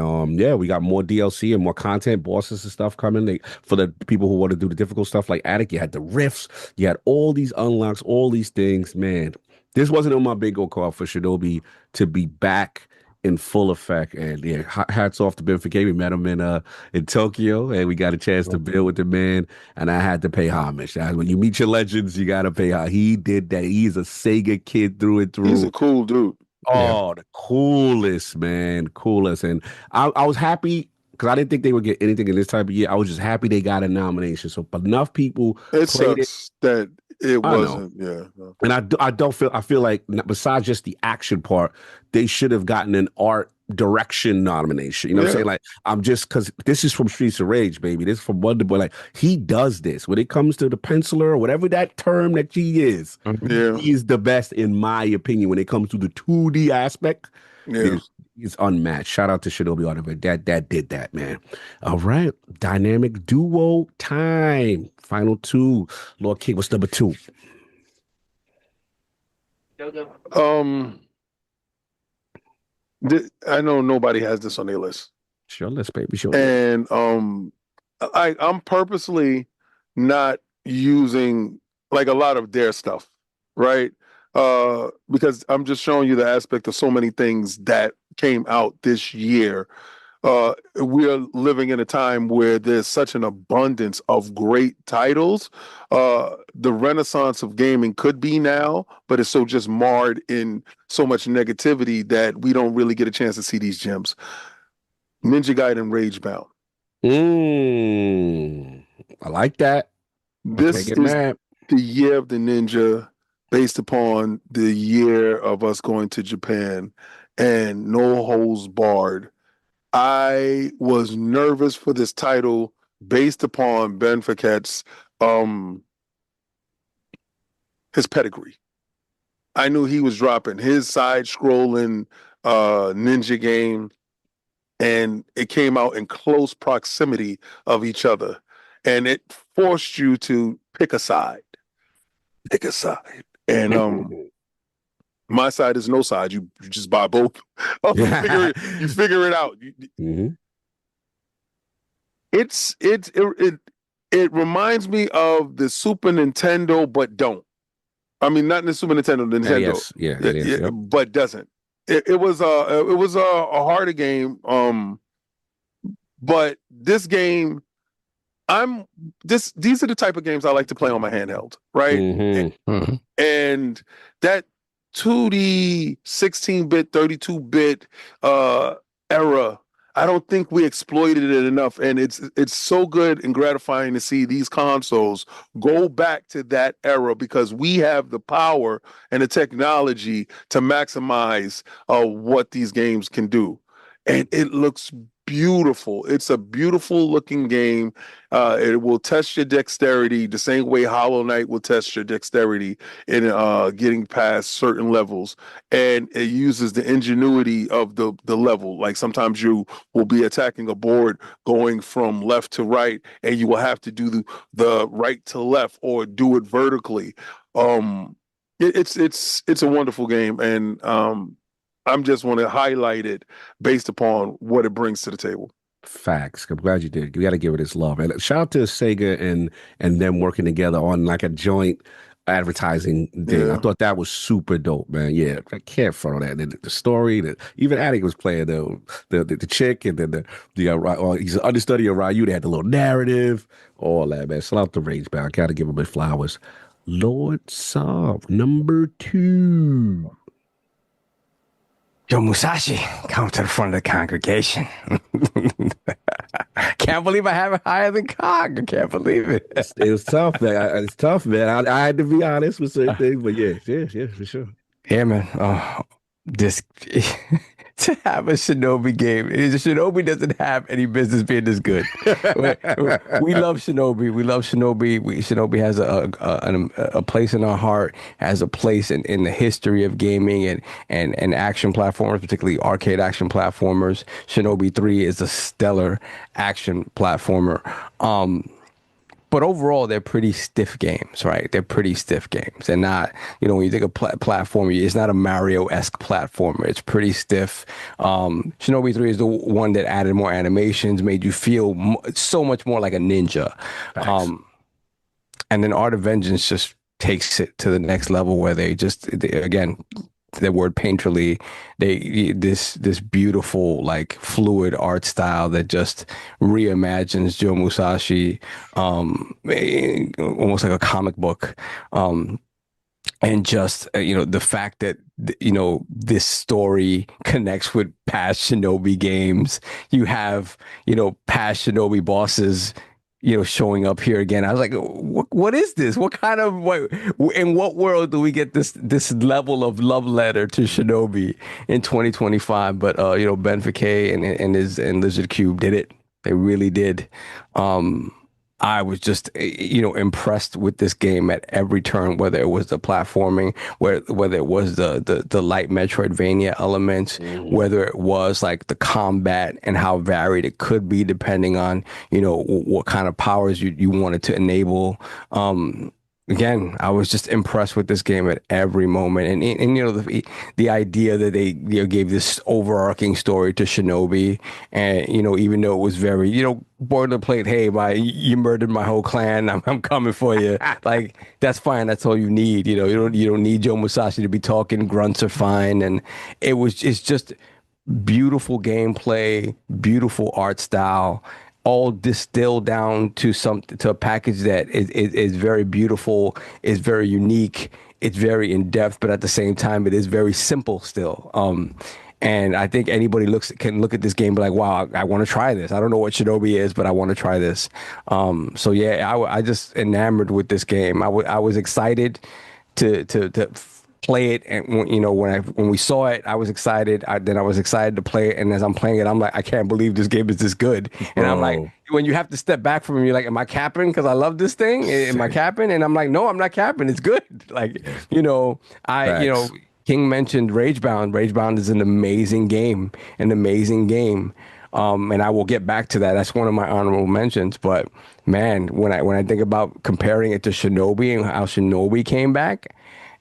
we got more DLC and more content, bosses and stuff coming. For the people who want to do the difficult stuff like Attic, you had the rifts, you had all these unlocks, all these things. Man, this wasn't on my bingo card for Shinobi to be back in full effect. And yeah, hats off to Ben Fakay. We met him in Tokyo, and we got a chance to build with the man, and I had to pay homage. When you meet your legends, you got to pay homage. He did that. He's a Sega kid through and through. He's a cool dude. Oh, the coolest, man. Coolest. And I was happy because I didn't think they would get anything in this type of year. I was just happy they got a nomination. So enough people It played sucks that it I wasn't. Yeah. No. And I feel like besides just the action part, they should have gotten an art direction nomination. You know what I'm saying? Like, I'm just, because this is from Streets of Rage, baby. This is from Wonder Boy. Like, he does this when it comes to the penciler or whatever that term that he is. Yeah. He's the best in my opinion when it comes to the 2D aspect. Yeah. He's unmatched. Shout out to Shinobi Oliver. That did that, man. All right. Dynamic duo time. Final 2. Lord King, what's number 2? I know nobody has this on their list. Sure, let's baby. Sure. And I'm purposely not using like a lot of their stuff, right? Because I'm just showing you the aspect of so many things that came out this year. We're living in a time where there's such an abundance of great titles. The renaissance of gaming could be now, but it's so just marred in so much negativity that we don't really get a chance to see these gems. Ninja Gaiden Ragebound. I like that. This is the year of the ninja. based upon the year of us going to Japan and no holds barred. I was nervous for this title based upon Ben Faket's his pedigree. I knew he was dropping his side-scrolling ninja game, and it came out in close proximity of each other, and it forced you to pick a side. Pick a side. And my side is no side. You just buy both. You figure it out. Mm-hmm. It reminds me of the Super Nintendo, but don't. I mean, not the Super Nintendo, the Nintendo. Yes. Yeah, it is, yep. But doesn't. It was a harder game. But this game, these are the type of games I like to play on my handheld, right? Mm-hmm. And that 2D, 16-bit, 32-bit era, I don't think we exploited it enough. And it's so good and gratifying to see these consoles go back to that era, because we have the power and the technology to maximize what these games can do. And it looks beautiful. It's a beautiful looking game. It will test your dexterity the same way Hollow Knight will test your dexterity in getting past certain levels. And it uses the ingenuity of the level. Like sometimes you will be attacking a board going from left to right, and you will have to do the right to left or do it vertically. It's a wonderful game, and I'm just want to highlight it based upon what it brings to the table. Facts. I'm glad you did. We got to give it its love. And shout out to Sega and them working together on like a joint advertising thing. Yeah. I thought that was super dope, man. Yeah, I can't front on that. The story, even Attic was playing the chick, and then he's an understudy of Ryu. They had the little narrative, all that, man. Shout out to Rage Bound. I got to give him his flowers. Lord Saab, number 2. Joe Musashi, come to the front of the congregation. Can't believe I have it higher than Cog. I can't believe it. It was tough, man. It's tough, man. I had to be honest with certain things, but yeah, for sure. Yeah, man. This to have a Shinobi game. Shinobi doesn't have any business being this good. We love Shinobi. We love Shinobi. Shinobi has a place in our heart, has a place in the history of gaming and action platformers, particularly arcade action platformers. Shinobi 3 is a stellar action platformer. But overall, they're pretty stiff games, right? They're pretty stiff games. And not, when you think of platformer, it's not a Mario-esque platformer. It's pretty stiff. Shinobi 3 is the one that added more animations, made you feel so much more like a ninja. And then Art of Vengeance just takes it to the next level where they again, the word painterly, this beautiful, like, fluid art style that just reimagines Joe Musashi, almost like a comic book, and just the fact that this story connects with past Shinobi games. You have past Shinobi bosses showing up here again. I was like, what is this? What kind of, in what world do we get this level of love letter to Shinobi in 2025? But, Ben Fakey and Lizard Cube did it. They really did. I was just, impressed with this game at every turn, whether it was the platforming, whether it was the light Metroidvania elements, whether it was like the combat and how varied it could be depending on, what kind of powers you wanted to enable. Again, I was just impressed with this game at every moment, and the idea that they gave this overarching story to Shinobi, and even though it was very boilerplate, hey, you murdered my whole clan, I'm coming for you. Like, that's fine, that's all you need. You don't need Joe Musashi to be talking. Grunts are fine, and it's just beautiful gameplay, beautiful art style, all distilled down to a package that is very beautiful, is very unique, it's very in depth, but at the same time, it is very simple still. And I think anybody can look at this game and be like, wow, I want to try this. I don't know what Shinobi is, but I want to try this. So yeah, I just enamored with this game. I was excited to play it. And you know, when we saw it, I was excited. Then I was excited to play it. And as I'm playing it, I'm like, I can't believe this game is this good. And I'm like, Bro. when you have to step back from it, you're like, am I capping because I love this thing? Am I capping? And I'm like, no, I'm not capping. It's good. Like, you know, Facts. King mentioned Ragebound. Ragebound is an amazing game, an amazing game. And I will get back to that. That's one of my honorable mentions. But man, when I think about comparing it to Shinobi and how Shinobi came back,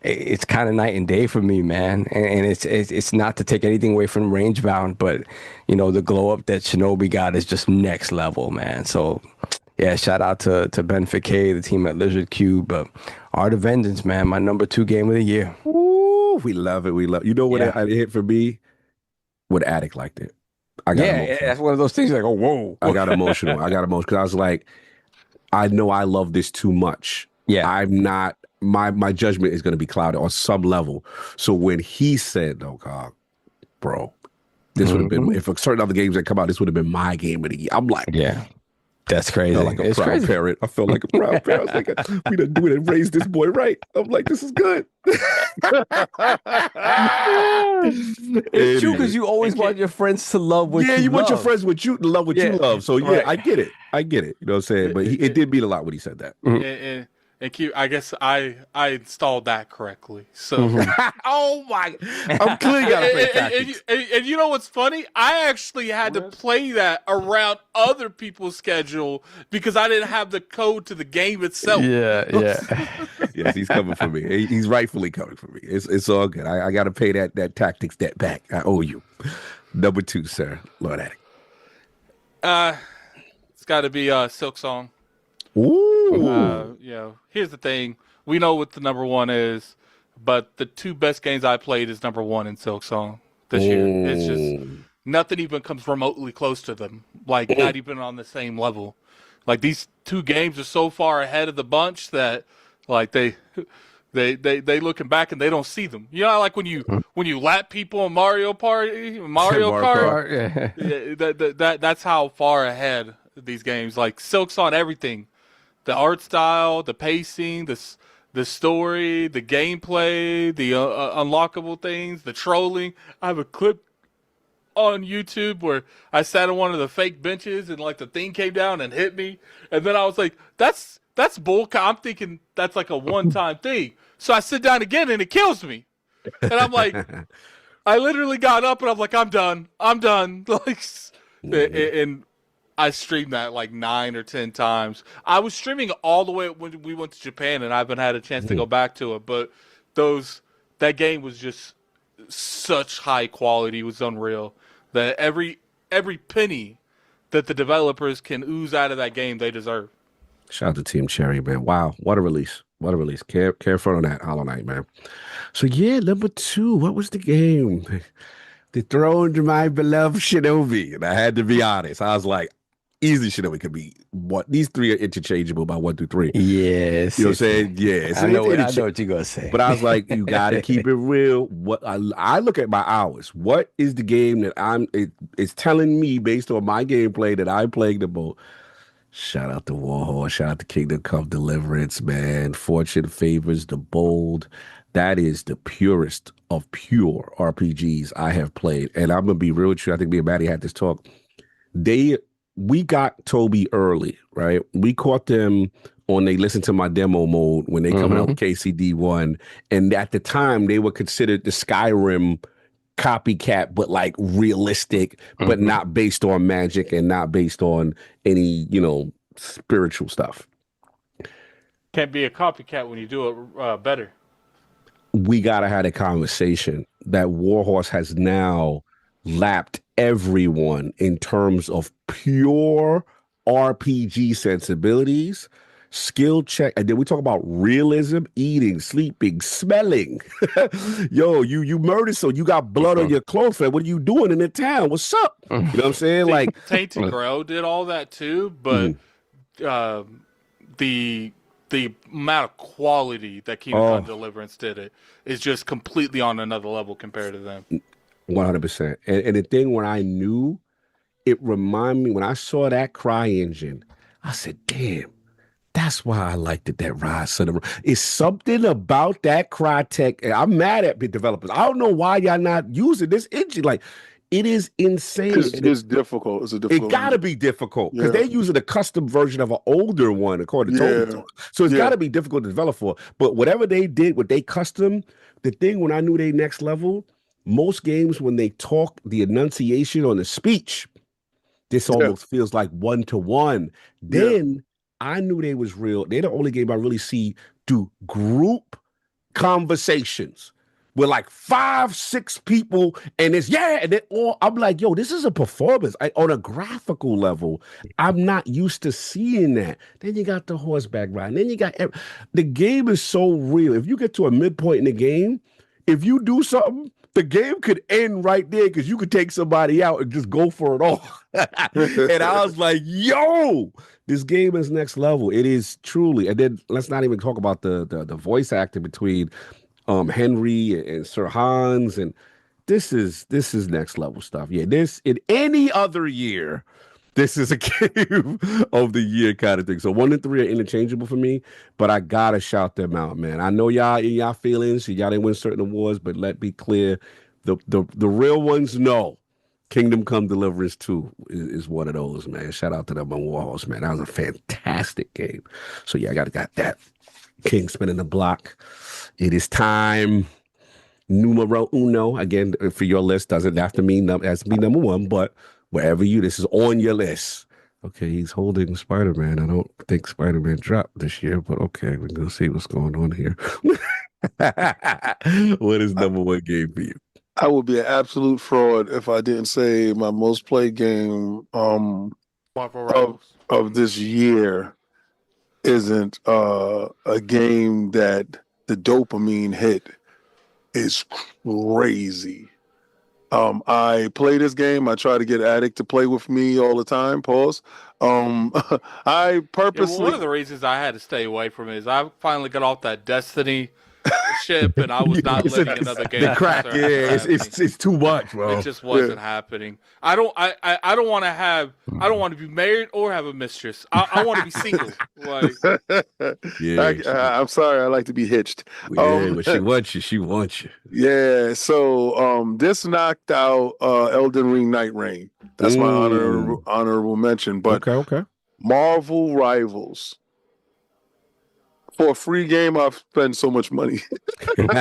it's kind of night and day for me, man. And it's not to take anything away from Rangebound, but you know, the glow up that Shinobi got is just next level, man. So yeah, shout out to Ben Fikay, the team at Lizard Cube. But Art of Vengeance, man, my #2 game of the year. Ooh, we love it. We love. You know what Yeah. it hit for me? What Addict liked it. I got Yeah, emotional. that's one of those things like, oh, whoa. I got emotional. I got emotional because I was like, I know I love this too much. Yeah. I'm not. My judgment is going to be clouded on some level. So when he said, "Oh God, bro, this would have been if a certain other games that come out, this would have been my game of the year." I'm like, Yeah. That's I crazy. felt like a It's proud crazy. parent. I felt like a proud parent. I was like, we done raised this boy right. I'm like, this is good. It's true because you always want your friends to love what yeah, you you want your love. friends with you to love what you Yeah, love. So yeah, right. I get it. I get it. You know what I'm saying? But it did mean a lot when he said that. And Q, I guess I installed that correctly. So, Oh my! I'm clearly got to play and, tactics. and you know what's funny? I actually had to play that around other people's schedule because I didn't have the code to the game itself. Yeah. Yes, he's coming for me. He's rightfully coming for me. It's all good. I got to pay that tactics debt back. I owe you. #2, sir. Lord Addict. It's got to be Silk Song. Ooh. You know, here's the thing. We know what the #1 is, but the two best games I played is #1 in Silk Song this year. It's just nothing even comes remotely close to them. Like not even on the same level. Like these two games are so far ahead of the bunch that like they looking back and they don't see them. You know, like when you lap people in Mario Kart, Yeah. that's how far ahead these games. Like Silk's on everything. The art style, the pacing, the story, the gameplay, the unlockable things, the trolling. I have a clip on YouTube where I sat on one of the fake benches and like the thing came down and hit me, and then I was like, "That's bull." I'm thinking that's like a one-time thing. So I sit down again and it kills me, and I'm like, I literally got up and I'm like, I'm done. Like, and I streamed that like 9 or 10 times. I was streaming all the way when we went to Japan, and I haven't had a chance to go back to it. But that game was just such high quality. It was unreal. That every penny that the developers can ooze out of that game, they deserve. Shout out to Team Cherry, man. Wow, what a release. What a release. Careful on that Hollow Knight, man. So yeah, #2. What was the game? Dethroned my beloved Shinobi. And I had to be honest. I was like, easily Shinobi could be what these three are interchangeable by 1 through 3. Yes. You know what I'm saying? Yeah. I know what you're gonna say. But I was like, you gotta keep it real. What I look at my hours. What is the game that it's telling me based on my gameplay that I'm playing the most? Shout out to Warhorse. Shout out to Kingdom Come Deliverance, man. Fortune favors the bold. That is the purest of pure RPGs I have played. And I'm gonna be real with you. I think me and Maddie had this talk. We got Toby early, right? We caught them on they listened to my demo mode when they coming out with KCD1. And at the time, they were considered the Skyrim copycat, but like realistic, but not based on magic and not based on any, spiritual stuff. Can't be a copycat when you do it better. We got to have a conversation that Warhorse has now lapped everyone in terms of pure RPG sensibilities, skill check, and then we talk about realism, eating, sleeping, smelling. Yo, you murdered, so you got blood on your clothes. What are you doing in the town? What's up? You know what I'm saying? Like Tainted Grail did all that too, but the amount of quality that Kingdom Come Deliverance did it is just completely on another level compared to them. 100%. And the thing when I knew, it reminded me when I saw that cry engine, I said, damn, That's why I liked it, that Rise of the... It's something about that Crytek. I'm mad at the developers. I don't know why y'all not using this engine. Like, it is insane. It's difficult. It's a It difficult got to engine. be difficult because Yeah. they're using a custom version of an older one, according to Tony. So it's got to be difficult to develop for. But whatever they did, what they custom, the thing when I knew they next level, most games when they talk, the enunciation on the speech, this almost feels like 1-to-1. Then I knew they was real. They're the only game I really see do group conversations with like 5-6 people, and it's and then all I'm like, yo, this is a performance. On a graphical level, I'm not used to seeing that. Then you got the horseback riding. Then you got the game is so real. If you get to a midpoint in the game, if you do something, the game could end right there because you could take somebody out and just go for it all. And I was like, yo, this game is next level. It is truly. And then let's not even talk about the voice acting between Henry and Sir Hans. And this is next level stuff. Yeah, this in any other year, this is a game of the year kind of thing. So 1 and 3 are interchangeable for me, but I gotta shout them out, man. I know y'all in y'all feelings, y'all didn't win certain awards, but let be clear, the real ones know. Kingdom Come Deliverance 2 is one of those, man. Shout out to them on Warhorse, man. That was a fantastic game. So yeah, I got that. King spinning the block. It is time. Numero uno. Again, for your list, doesn't have to mean number one, but wherever this is on your list. Okay, he's holding Spider-Man. I don't think Spider-Man dropped this year, but okay, we're going to see what's going on here. What is number one game for you? I would be an absolute fraud if I didn't say my most played game of this year isn't a game that the dopamine hit is crazy. I play this game. I try to get Addict to play with me all the time. Pause. I purposely... one of the reasons I had to stay away from it is I finally got off that Destiny ship, and I was not letting another game. The crack, it's too much, bro. It just wasn't happening. I don't want to have. I don't want to be married or have a mistress. I want to be single. Like, I'm sorry. I like to be hitched. But she wants you. She wants you. Yeah. So this knocked out Elden Ring Night Reign. That's my honorable mention. But okay. Marvel Rivals. For a free game, I've spent so much money. y'all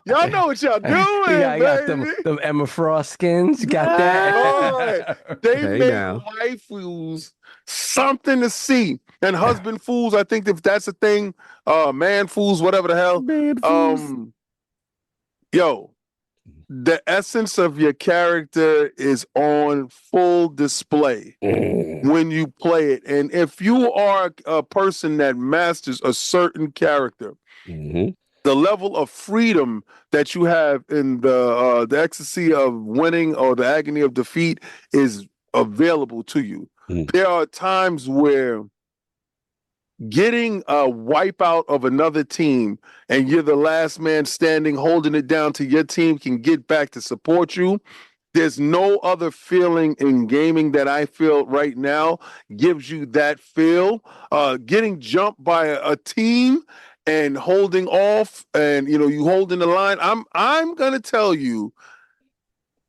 know what y'all doing, I got them Emma Frost skins. Got that. They make waifus something to see. And husband fools, I think if that's a thing, man fools, whatever the hell. The essence of your character is on full display when you play it. And if you are a person that masters a certain character, the level of freedom that you have in the ecstasy of winning or the agony of defeat is available to you. There are times where getting a wipeout of another team and you're the last man standing holding it down till your team can get back to support you. There's no other feeling in gaming that I feel right now gives you that feel. Getting jumped by a team and holding off and you holding the line. I'm gonna tell you,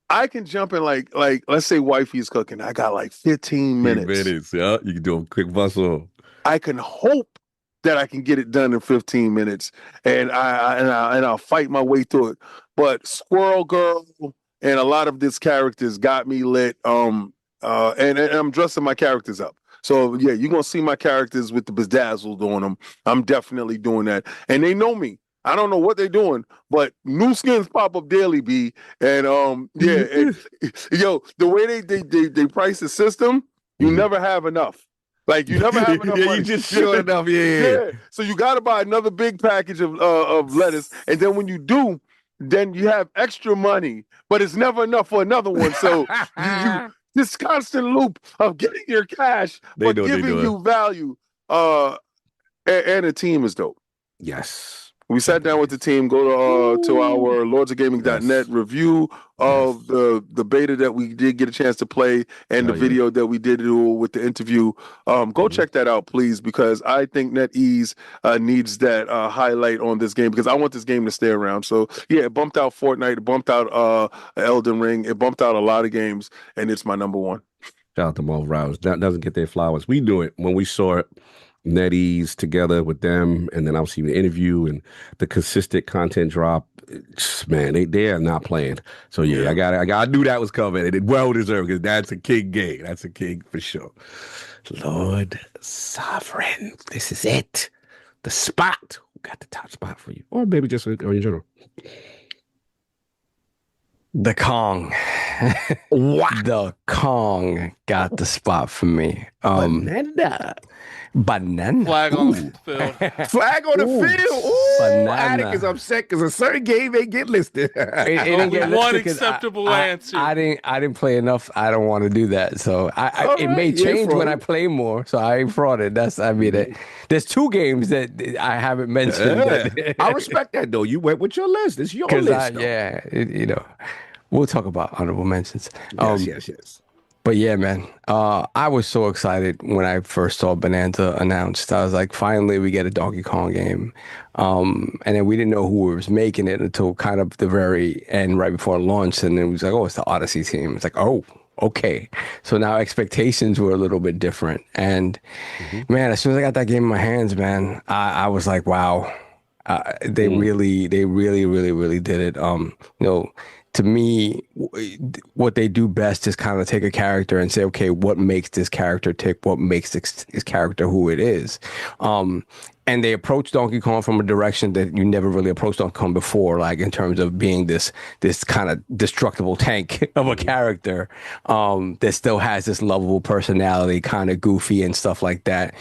I can jump in like let's say wifey's cooking. I got like 15 minutes. Yeah. You can do a quick bustle. I can hope that I can get it done in 15 minutes, and I'll fight my way through it. But Squirrel Girl and a lot of these characters got me lit. And I'm dressing my characters up. So yeah, you're gonna see my characters with the bedazzled on them. I'm definitely doing that, and they know me. I don't know what they're doing, but new skins pop up daily, B. And the way they price the system, you never have enough. Like you never have enough money. You just short enough, yeah. So you got to buy another big package of lettuce, and then when you do, then you have extra money, but it's never enough for another one. So you this constant loop of getting your cash but giving you value. And the team is dope. Yes. We sat down with the team. Go to our lordsofgaming.net review of the beta that we did get a chance to play and the video that we did do with the interview. Go check that out, please, because I think NetEase needs that highlight on this game, because I want this game to stay around. So yeah, it bumped out Fortnite, it bumped out Elden Ring, it bumped out a lot of games, and it's my number one. Shout out to Mo Rouse. That doesn't get their flowers. We do it when we saw it. NetEase together with them, and then obviously the interview and the consistent content drop. Man, they are not playing. So yeah, I knew that was coming, and it well deserved, because that's a king game. That's a king for sure. Lord Sovereign, this is it. The spot. Who got the top spot for you, or maybe just in general? The Kong. What? The Kong got the spot for me. Banana. Flag on the field. Flag on the field. Ooh, Banana. Attic is upset because a certain game ain't get listed. It didn't get One listed 'cause acceptable answer. I didn't play enough. I don't want to do that. So it may change when I play more. So I ain't frauded. There's two games that I haven't mentioned. I respect that though. You went with your list. It's your list. We'll talk about honorable mentions. Yes. But yeah, man, I was so excited when I first saw Bonanza announced. I was like, finally, we get a Donkey Kong game. And then we didn't know who was making it until kind of the very end, right before launch. And then it was like, oh, it's the Odyssey team. It's like, oh, okay. So now expectations were a little bit different. And man, as soon as I got that game in my hands, man, I was like, wow, they really did it. To me, what they do best is kind of take a character and say, okay, what makes this character tick? What makes this character who it is? And they approach Donkey Kong from a direction that you never really approached Donkey Kong before, like in terms of being this kind of destructible tank of a character that still has this lovable personality, kind of goofy and stuff like that.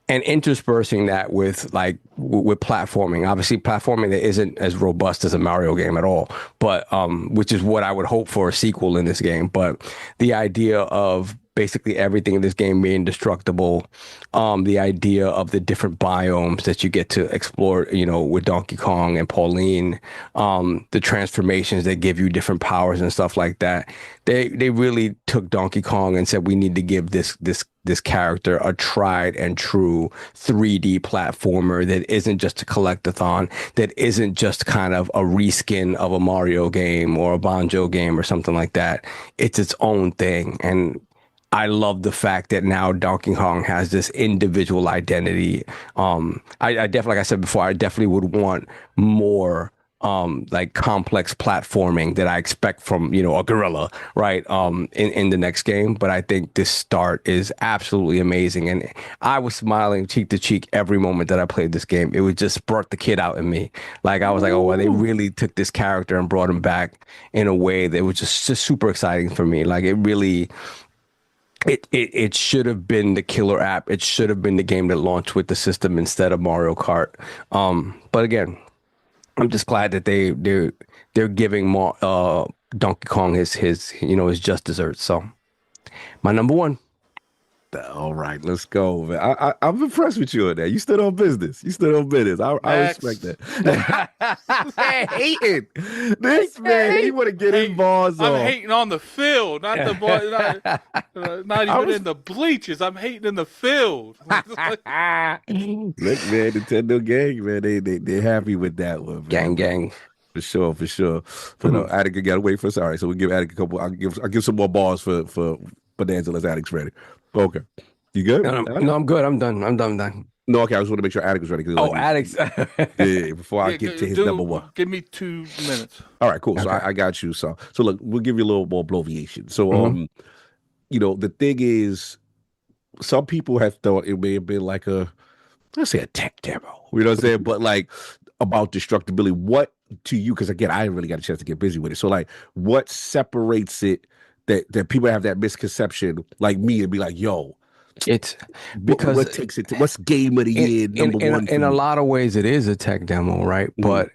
And interspersing that with platforming, obviously platforming that isn't as robust as a Mario game at all, but which is what I would hope for a sequel in this game. But the idea of basically everything in this game being destructible, the idea of the different biomes that you get to explore, with Donkey Kong and Pauline, the transformations that give you different powers and stuff like that. They really took Donkey Kong and said, we need to give this character a tried and true 3D platformer that isn't just a collectathon, that isn't just kind of a reskin of a Mario game or a Banjo game or something like that. It's its own thing. And I love the fact that now Donkey Kong has this individual identity. I definitely, like I said before, I definitely would want more complex platforming that I expect from, a gorilla, right? In the next game. But I think this start is absolutely amazing. And I was smiling cheek to cheek every moment that I played this game. It would just brought the kid out in me. Like, I was like, oh, well, they really took this character and brought him back in a way that was just super exciting for me. Like, it really... It should have been the killer app. It should have been the game that launched with the system instead of Mario Kart. But again, I'm just glad that they're giving more Donkey Kong his just desserts. So my number one. All right, let's go, man. I'm impressed with you on that. You stood on business. I respect that. Man, hating. This man, he want to get his balls off. I'm hating on the field, not the ball, not even in the bleachers. I'm hating in the field. Look, man, Nintendo gang, man, they're happy with that one, man. Gang. For sure. But no, Attica got to wait for us. All right, so we give Attica a couple. I'll give some more balls for Bonanza. Let's Attic's ready. Okay. You good? No, I'm good. I'm done. No, okay. I just want to make sure Attic's ready. Attic's. Yeah, before I get to his number one. Give me 2 minutes. All right, cool. Okay. So I got you. So look, we'll give you a little more bloviation. So, the thing is, some people have thought it may have been like let's say a tech demo. You know what I'm saying? But like about destructibility, what to you? Because again, I didn't really got a chance to get busy with it. So like, what separates it? That people have that misconception, like me, and be like, "Yo, it's because what takes it to what's game of the year number one?" In a lot of ways, it is a tech demo, right? Mm-hmm. But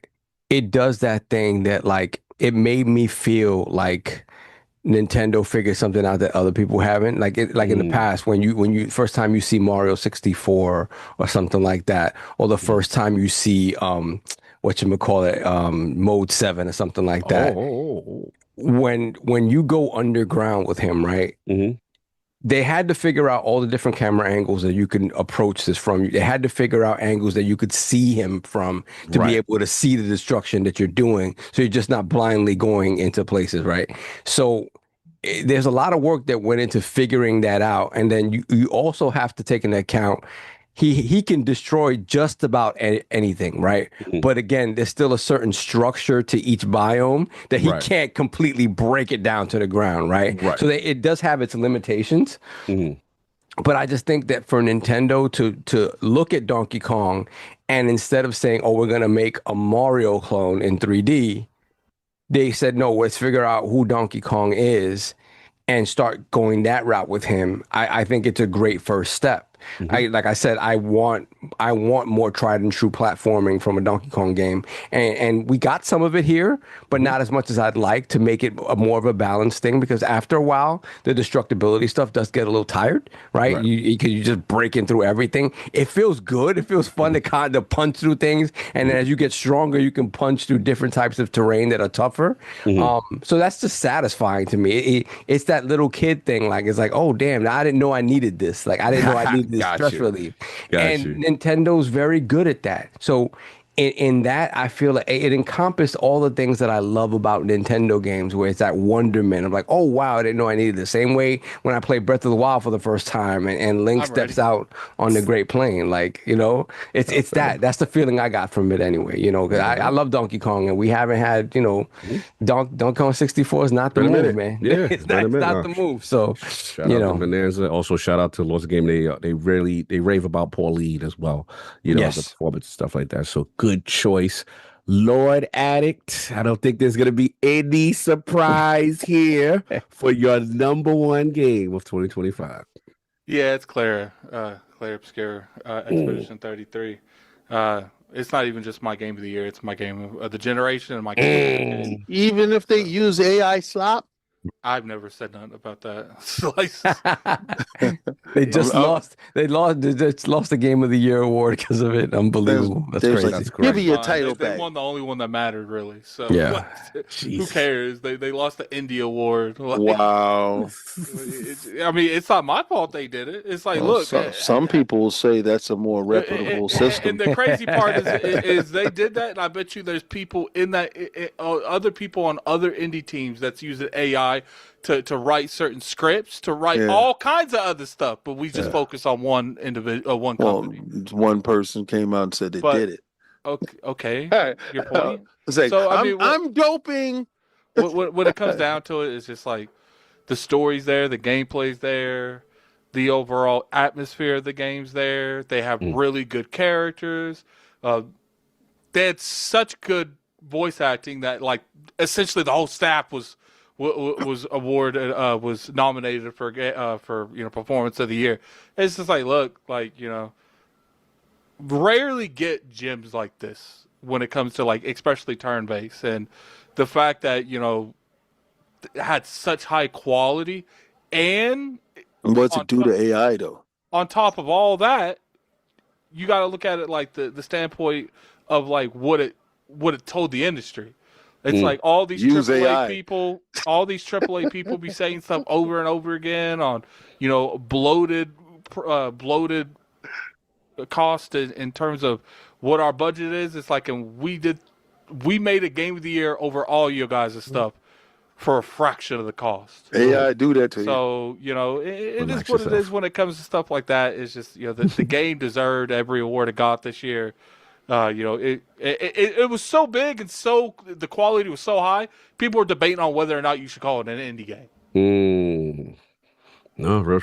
it does that thing that, like, it made me feel like Nintendo figured something out that other people haven't. Like in the past, when you first time you see Mario 64 or something like that, or the first time you see mode 7 or something like that. When you go underground with him, right? Mm-hmm. They had to figure out all the different camera angles that you can approach this from. They had to figure out angles that you could see him from to be able to see the destruction that you're doing. So you're just not blindly going into places, right? So there's a lot of work that went into figuring that out. And then you also have to take into account he can destroy just about anything, right? Mm-hmm. But again, there's still a certain structure to each biome that he Right. can't completely break it down to the ground, right? Right. So it does have its limitations. Mm-hmm. But I just think that for Nintendo to look at Donkey Kong and instead of saying, oh, we're going to make a Mario clone in 3D, they said, no, let's figure out who Donkey Kong is and start going that route with him. I think it's a great first step. Mm-hmm. Like I said, I want more tried and true platforming from a Donkey Kong game, and we got some of it here, but not as much as I'd like to make it more of a balanced thing. Because after a while, the destructibility stuff does get a little tired, right? You just breaking through everything. It feels good. It feels fun to kind of punch through things, and then as you get stronger, you can punch through different types of terrain that are tougher. So that's just satisfying to me. It's that little kid thing. Like it's like, oh damn, I didn't know I needed this. Like I didn't know I needed this stress relief. And Nintendo's very good at that. So in that, I feel like it encompassed all the things that I love about Nintendo games, where it's that wonderment of like, oh wow, I didn't know I needed the same way when I played Breath of the Wild for the first time and Link steps out on the Great Plain. Like, you know, it's that's the feeling I got from it anyway, you know, because I love Donkey Kong and we haven't had, you know, Donkey Kong 64 is not the move, man. Yeah, it's not the move. So, shout out to Bonanza. Also, shout out to Lost Game. They rave about Paul Lead as well, you know, the performance and stuff like that. So good choice. Lord Addict, I don't think there's going to be any surprise here for your number one game of 2025. Yeah, it's Claire Obscure, Expedition 33. It's not even just my game of the year. It's my game of the generation and my game of the year. Even if they use AI slop? I've never said nothing about that. They just lost the Game of the Year award because of it. Unbelievable. That's crazy. Like, give me your title back. They won the only one that mattered, really. So yeah. Who cares? They lost the Indie award. Wow. I mean, it's not my fault they did it. It's like, look. Some people say that's a more reputable system. And the crazy part is they did that, and I bet you there's people in that, other people on other indie teams that's using AI to write certain scripts, to write all kinds of other stuff, but we just focus on one individual, one company. One person came out and said they did it. Okay. Your point. So I mean, I'm doping. When it comes down to it, it's just like the story's there, the gameplay's there, the overall atmosphere of the game's there. They have really good characters. They had such good voice acting that, like, essentially the whole staff was awarded, was nominated for performance of the year. It's just like, look, like, you know, rarely get gems like this when it comes to, like, especially turn-based, and the fact that, you know, it had such high quality, and what's it do to AI though? On top of all that, you got to look at it like the standpoint of like what it told the industry. It's like all these AAA people, be saying stuff over and over again on, you know, bloated cost in terms of what our budget is. It's like, and we made a game of the year over all you guys' stuff for a fraction of the cost. AI do that to you. So, you know, it is what it is when it comes to stuff like that. It's just, you know, the game deserved every award it got this year. You know, it was so big and the quality was so high. People were debating on whether or not you should call it an indie game. No,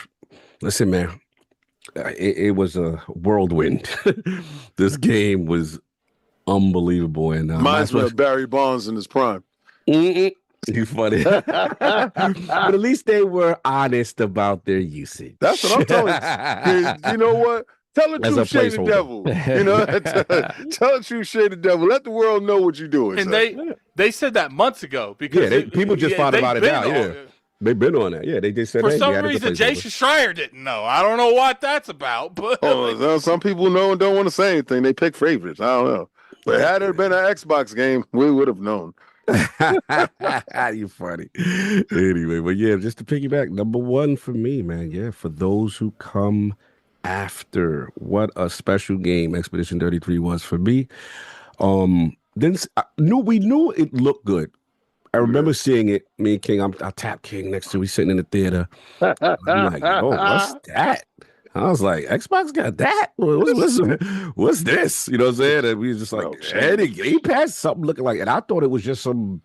listen, man, it was a whirlwind. This game was unbelievable, and reminds me of Barry Bonds in his prime. You funny, but at least they were honest about their usage. That's what I'm telling you. You know what? Tell the truth, shade the devil. You know, tell the truth, shade the devil. Let the world know what you're doing. And they said that months ago because people just found about it now. Yeah, they've been on that. Yeah, they just said for some reason Jason Schreier didn't know. I don't know what that's about, but some people know and don't want to say anything. They pick favorites. I don't know. But had it been an Xbox game, we would have known. You funny. Anyway, but yeah, just to piggyback, number one for me, man. Yeah, for those who come after, what a special game Expedition 33 was for me. Then we knew it looked good. I remember seeing it. Me and King, I tapped King next to me sitting in the theater. I'm like, oh, what's that? I was like, Xbox got that? What's this? You know what I'm saying? And we was just like, any Game Pass, something looking like, and I thought it was just some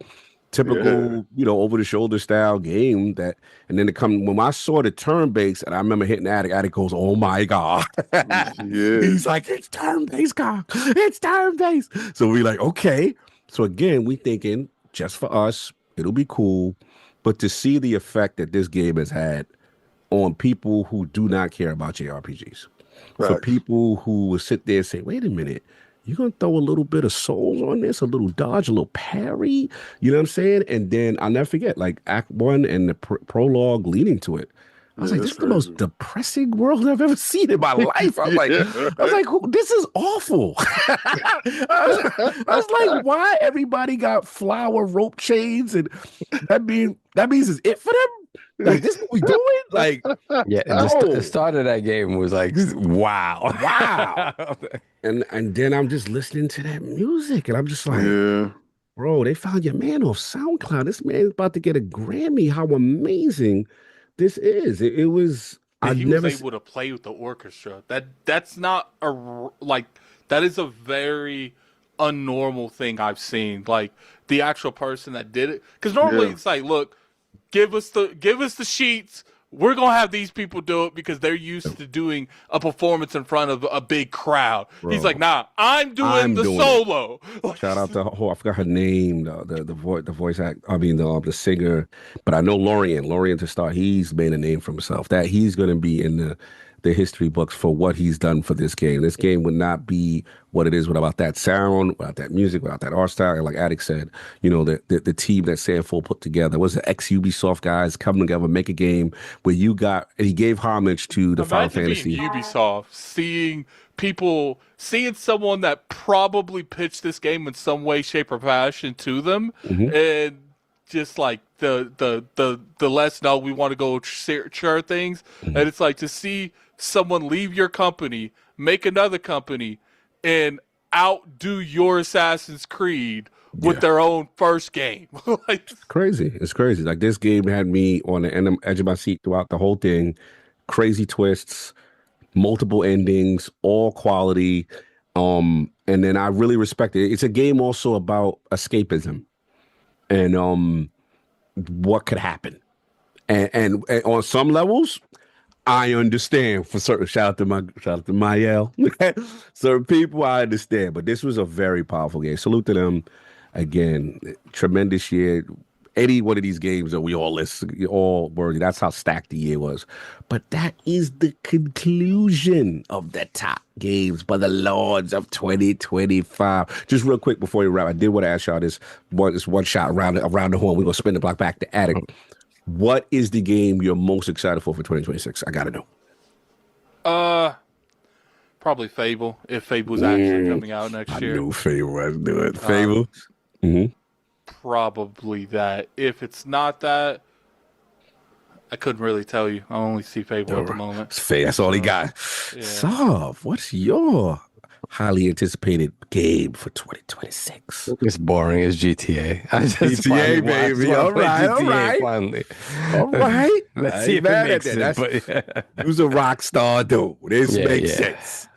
typical, over the shoulder style game that, and then when I saw the turn based, and I remember hitting Attic goes, oh my God. He's like, it's turn based, Kyle. It's turn based. So we like, okay. So again, we thinking just for us, it'll be cool. But to see the effect that this game has had on people who do not care about JRPGs. Right. For people who will sit there and say, wait a minute, you're going to throw a little bit of souls on this, a little dodge, a little parry, you know what I'm saying? And then I'll never forget, like Act 1 and the prologue leading to it. I was like, this is the most depressing world I've ever seen in my life. I was like, this is awful. I was like, why everybody got flower rope chains? And that means it's it for them? Like, this is what we doing? Like, yeah, the start of that game was like, wow. And then I'm just listening to that music, and I'm just like, bro, they found your man off SoundCloud. This man's about to get a Grammy. How amazing this is. It was. He was able to play with the orchestra. That's not that is a very unnormal thing I've seen. Like, the actual person that did it, because normally it's like, look, give us the sheets. We're going to have these people do it because they're used to doing a performance in front of a big crowd. Bro, he's like, nah, I'm doing the solo. Shout out to I forgot her name, the voice act. I mean, the singer. But I know Lorian to start. He's made a name for himself. That he's going to be in the history books for what he's done for this game. This game would not be what it is without that sound, without that music, without that art style. And like Attic said, the team that Sanford put together was the ex-Ubisoft guys coming together, make a game where he gave homage to the Final Fantasy. Ubisoft, seeing someone that probably pitched this game in some way, shape, or fashion to them, and just like the let's know we want to go share things, and it's like to see someone leave your company, make another company, and outdo your Assassin's Creed with their own first game. It's crazy. It's crazy. Like, this game had me on the edge of my seat throughout the whole thing. Crazy twists, multiple endings, all quality. And then I really respect it. It's a game also about escapism and what could happen. And on some levels, I understand for certain. Shout out to Mayel. Certain people I understand, but this was a very powerful game. Salute to them. Again, tremendous year. Any one of these games that we all listen, all worthy. That's how stacked the year was. But that is the conclusion of the top games by the lords of 2025. Just real quick before you wrap, I did want to ask y'all this one shot around the horn. We're gonna spin the block back to Attic. What is the game you're most excited for 2026? I gotta know. Probably Fable. If Fable's actually coming out next year. I knew Fable was doing Fable. Probably that. If it's not that, I couldn't really tell you. I only see Fable at the moment. That's all he got. Yeah. Sov, what's your highly anticipated game for 2026? It's boring as GTA. GTA, baby. All right. Finally. All right. Let's see if it makes it. Who's a rock star, dude? This makes sense.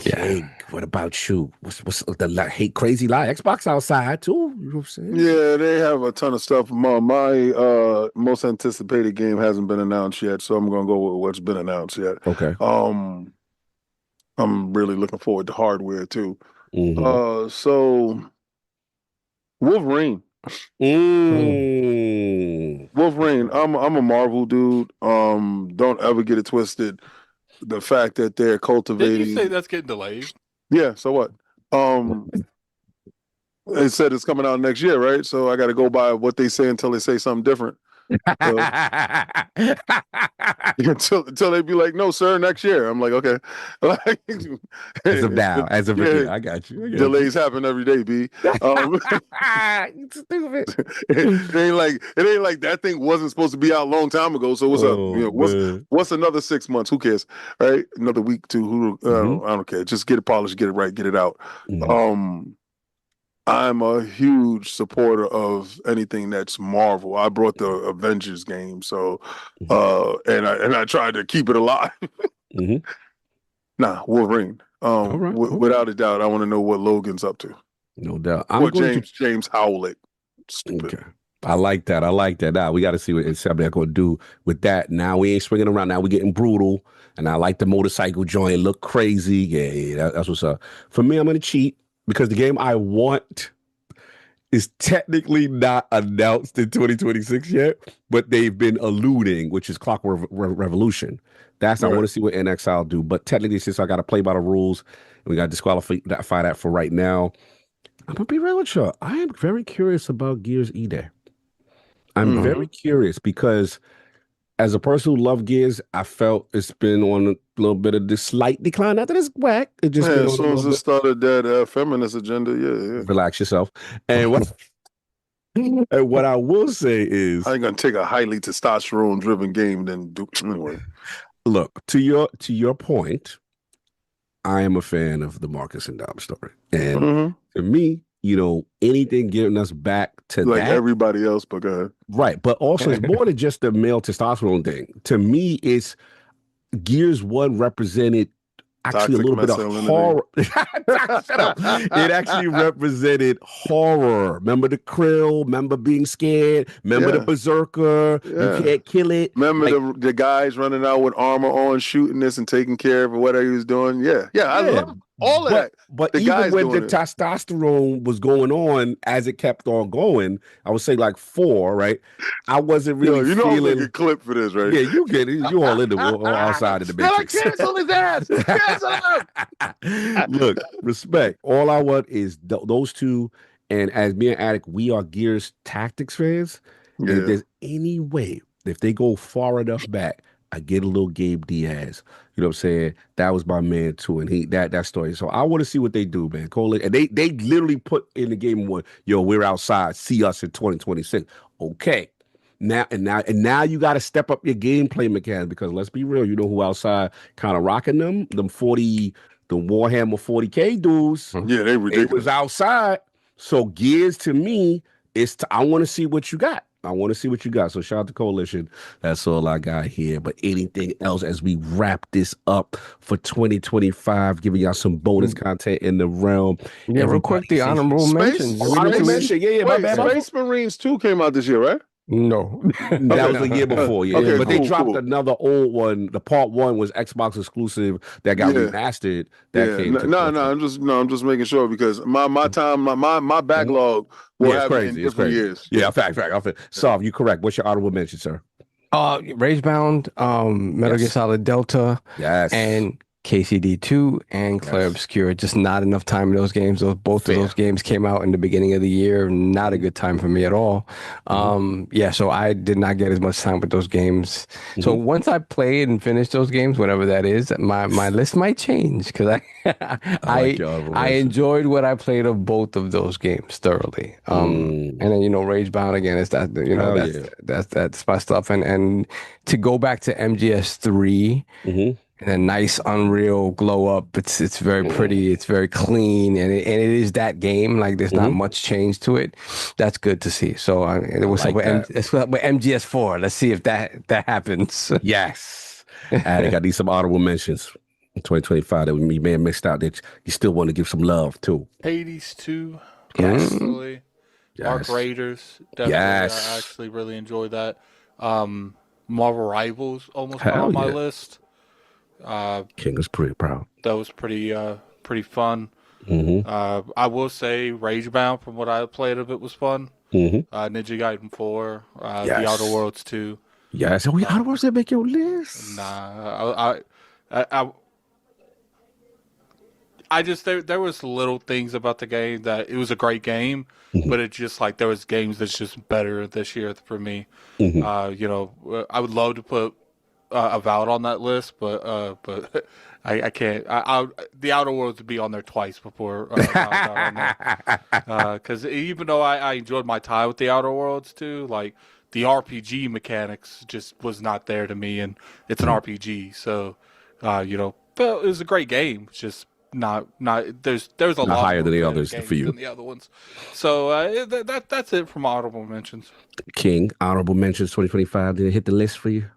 Yeah. What about you? What's the crazy lie? Xbox outside too. You know what I'm saying? Yeah, they have a ton of stuff. My most anticipated game hasn't been announced yet, so I'm gonna go with what's been announced yet. Okay. I'm really looking forward to hardware too. So Wolverine. Wolverine. I'm a Marvel dude. Don't ever get it twisted. The fact that they're cultivating. Did you say that's getting delayed? Yeah. So what? They said it's coming out next year, right? So I got to go by what they say until they say something different. Uh, until they be like, no, sir, next year. I'm like, okay. Like, As of now, as of yeah, again, I got you. I got delays happen every day, B. you stupid. It ain't like that thing wasn't supposed to be out a long time ago. So what's up? Oh You know, man. what's another 6 months? Who cares? Right? Another week, two. Mhm. I don't care. Just get it polished, get it right, get it out. Mhm. I'm a huge supporter of anything that's Marvel. I brought the Avengers game, so Mhm. and I tried to keep it alive. Mhm. Nah, Wolverine. All right. Okay. Without a doubt, I want to know what Logan's up to. No doubt. I'm Or going to. James Howlett. Stupid. Okay. I like that. I like that. Now we got to see what Insomniac going to do with that. Now we ain't swinging around. Now we getting brutal. And I like the motorcycle joint. Look crazy. Yeah, that's what's up. For me, I'm going to cheat because the game I want is technically not announced in 2026 yet, but they've been alluding, which is Clockwork Revolution. I want Right. to see what NXL do. But technically, since I got to play by the rules, and we got to disqualify that for right now. I'm gonna be real with you. I am very curious about Gears E-Day. I'm Mm-hmm. very curious because as a person who loves Gears, I felt it's been on a little bit of this slight decline. Not that it's whack. It's just Yeah, been as on a soon little as it bit. started that feminist agenda, yeah. Relax yourself. And what I will say I is, ain't gonna take a highly testosterone driven game then do anyway. look, to your point, I am a fan of the Marcus and Dom story. And Mm-hmm. to me, anything getting us back to Like that. everybody else, but go ahead. Right. But also it's more than just the male testosterone thing. To me, it's Gears 1 represented actually a Toxic little bit of masculinity. horror. Shut up. It actually represented horror. Remember the krill? Remember being scared? Remember the Yeah, berserker? You yeah. can't kill it. Remember Like, the guys running out with armor on, shooting this and taking care of whatever he was doing? Yeah, yeah. I yeah. love all of But that. but The even guys when the doing it. testosterone was going on, as it kept on going, I would say like 4, right? I wasn't Yo, really you know I'm gonna feeling. get clipped for this, right? Yeah, you get it. You all in the all outside of the They're like, matrix. cancel his ass! Cancel him! Look, respect. All I want is those two. And as me and Attic, we are Gears Tactics fans. And if Yeah. there's any way, if they go far enough back, I get a little Gabe Diaz. You know what I'm saying? That was my man too, and that story. So I want to see what they do, man. Cole, and they literally put in the game one, yo, we're outside. See us in 2026. Okay. Now you got to step up your gameplay mechanics because let's be real, you know who outside kind of rocking them 40, the Warhammer 40K dudes. Yeah, they It was ridiculous. outside. So Gears to me I want to see what you got. I want to see what you got. So shout out to Coalition. That's all I got here. But anything else as we wrap this up for 2025, giving y'all some bonus content in the realm. Yeah, real quick, the honorable mentions. Honorable mention. Yeah, my Wait, bad. Space Marines 2 came out this year, right? No. That was the year before, yeah. Okay, But they cool, dropped cool. another old one. The part 1 was Xbox exclusive that got Yeah. remastered. That Yeah, came to no, I'm just making sure because my time, my backlog will Yeah, it's have me in crazy. It's different crazy. years. Yeah, fact. Solve, you correct. What's your honorable mention, sir? Ragebound, Metal Gear Yes. Solid Delta, Yes. and KCD2 and Clair Yes. Obscure. Just not enough time in those games. Both of those games came out in the beginning of the year. Not a good time for me at all. Yeah, so I did not get as much time with those games. So once I played and finished those games, whatever that is, my list might change because I like your honorable I mention. enjoyed what I played of both of those games thoroughly. And then Ragebound again is that Hell yeah. that's my stuff. And to go back to MGS3 and a nice Unreal glow up. It's very pretty. It's very clean, and it is that game. Like there's not much change to it. That's good to see. So it was like that. it's with MGS4. Let's see if that happens. Yes. Attic, I need some honorable mentions in 2025 that we may have missed out that you still want to give some love to. Hades 2, Yes. actually. Arc Yes. Raiders, definitely. Yes. I actually really enjoyed that. Marvel Rivals almost went Hell on my yeah. list. King is pretty proud. That was pretty fun. I will say Ragebound, from what I played of it, was fun. Ninja Gaiden 4, The Yes. Outer Worlds 2. Yes. Oh, Outer Worlds that make your list? Nah, there was little things about the game that it was a great game, but it just like there was games that's just better this year for me. I would love to put Avowed on that list, but I can't. The Outer Worlds would be on there twice before because even though I enjoyed my time with the Outer Worlds too, like the RPG mechanics just was not there to me, and it's an RPG, so but it was a great game. It's just not there's a Not lot higher more than the better others games for you. than the other ones. So that's it from honorable mentions. King, honorable mentions 2025. Did it hit the list for you?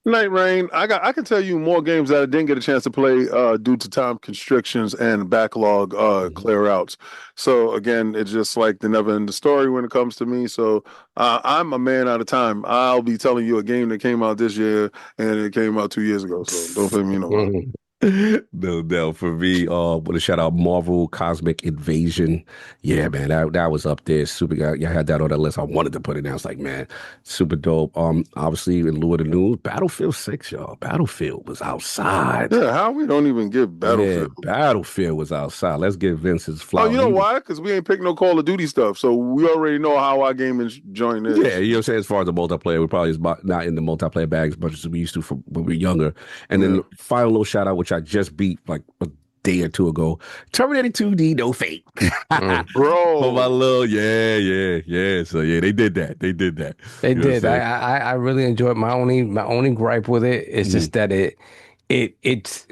Night Rain. I can tell you more games that I didn't get a chance to play due to time constrictions and backlog clear outs. So again, it's just like the never ending story when it comes to me. So I'm a man out of time. I'll be telling you a game that came out this year and it came out 2 years ago. So don't pay me no mind. No doubt for me. With a shout out Marvel Cosmic Invasion. Yeah, man, that was up there. Super. I had that on that list. I wanted to put it down. It's like, man, super dope. Obviously in lieu of the news, Battlefield 6, y'all. Battlefield was outside. Yeah, how we don't even give Battlefield. Yeah, Battlefield was outside. Let's give Vince his flowers. Oh, you know why? Because we ain't picked no Call of Duty stuff, so we already know how our gaming joint is. Yeah, you know what I'm saying? As far as the multiplayer, we probably is not in the multiplayer bag as much as we used to when we were younger. And then final little shout out, which I just beat like a day or two ago. Terminator 2D, no fate. Bro. For my little, yeah. So yeah, they did that. They did that. They You know what did. I'm saying? I really enjoyed my only gripe with it is just that it's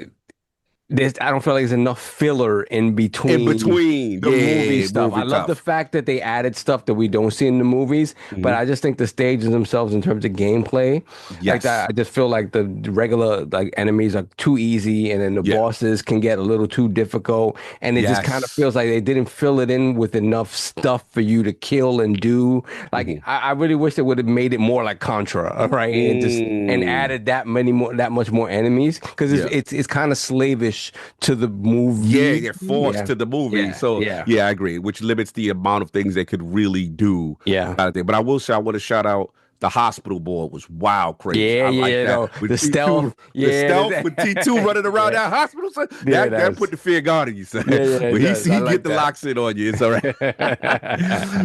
I don't feel like there's enough filler in between the movie stuff. I love the fact that they added stuff that we don't see in the movies, but I just think the stages themselves in terms of gameplay, like that, I just feel like the regular like enemies are too easy, and then the bosses can get a little too difficult, and it just kind of feels like they didn't fill it in with enough stuff for you to kill and do. Like I really wish they would have made it more like Contra, right? And added that much more enemies, because it's kind of slavish to the movie. Yeah, they're forced to the movie. Yeah. I agree, which limits the amount of things they could really do. Yeah. But I will say, I want to shout out the hospital boy was wild crazy. I like that. No, the stealth. The stealth with T2 running around that hospital. Son, that put the fear God in you, son. When he get the locks in on you, it's all right.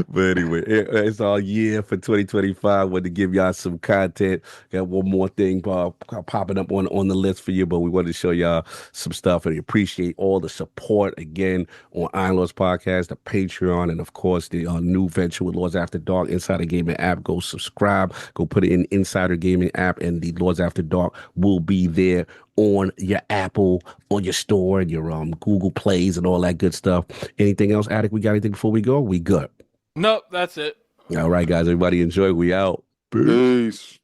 But anyway, it's all year for 2025. Want to give y'all some content. Got one more thing popping up on the list for you, but we wanted to show y'all some stuff, and we appreciate all the support again on Iron Lords Podcast, the Patreon, and of course the new venture with Lords After Dark Insider Gaming app. Go subscribe. Go put it in Insider Gaming app, and the Lords After Dark will be there on your Apple, on your store, and your Google Plays and all that good stuff. Anything else, Attic? We got anything before we go? We good? Nope, that's it. All right, guys. Everybody enjoy. We out. Peace.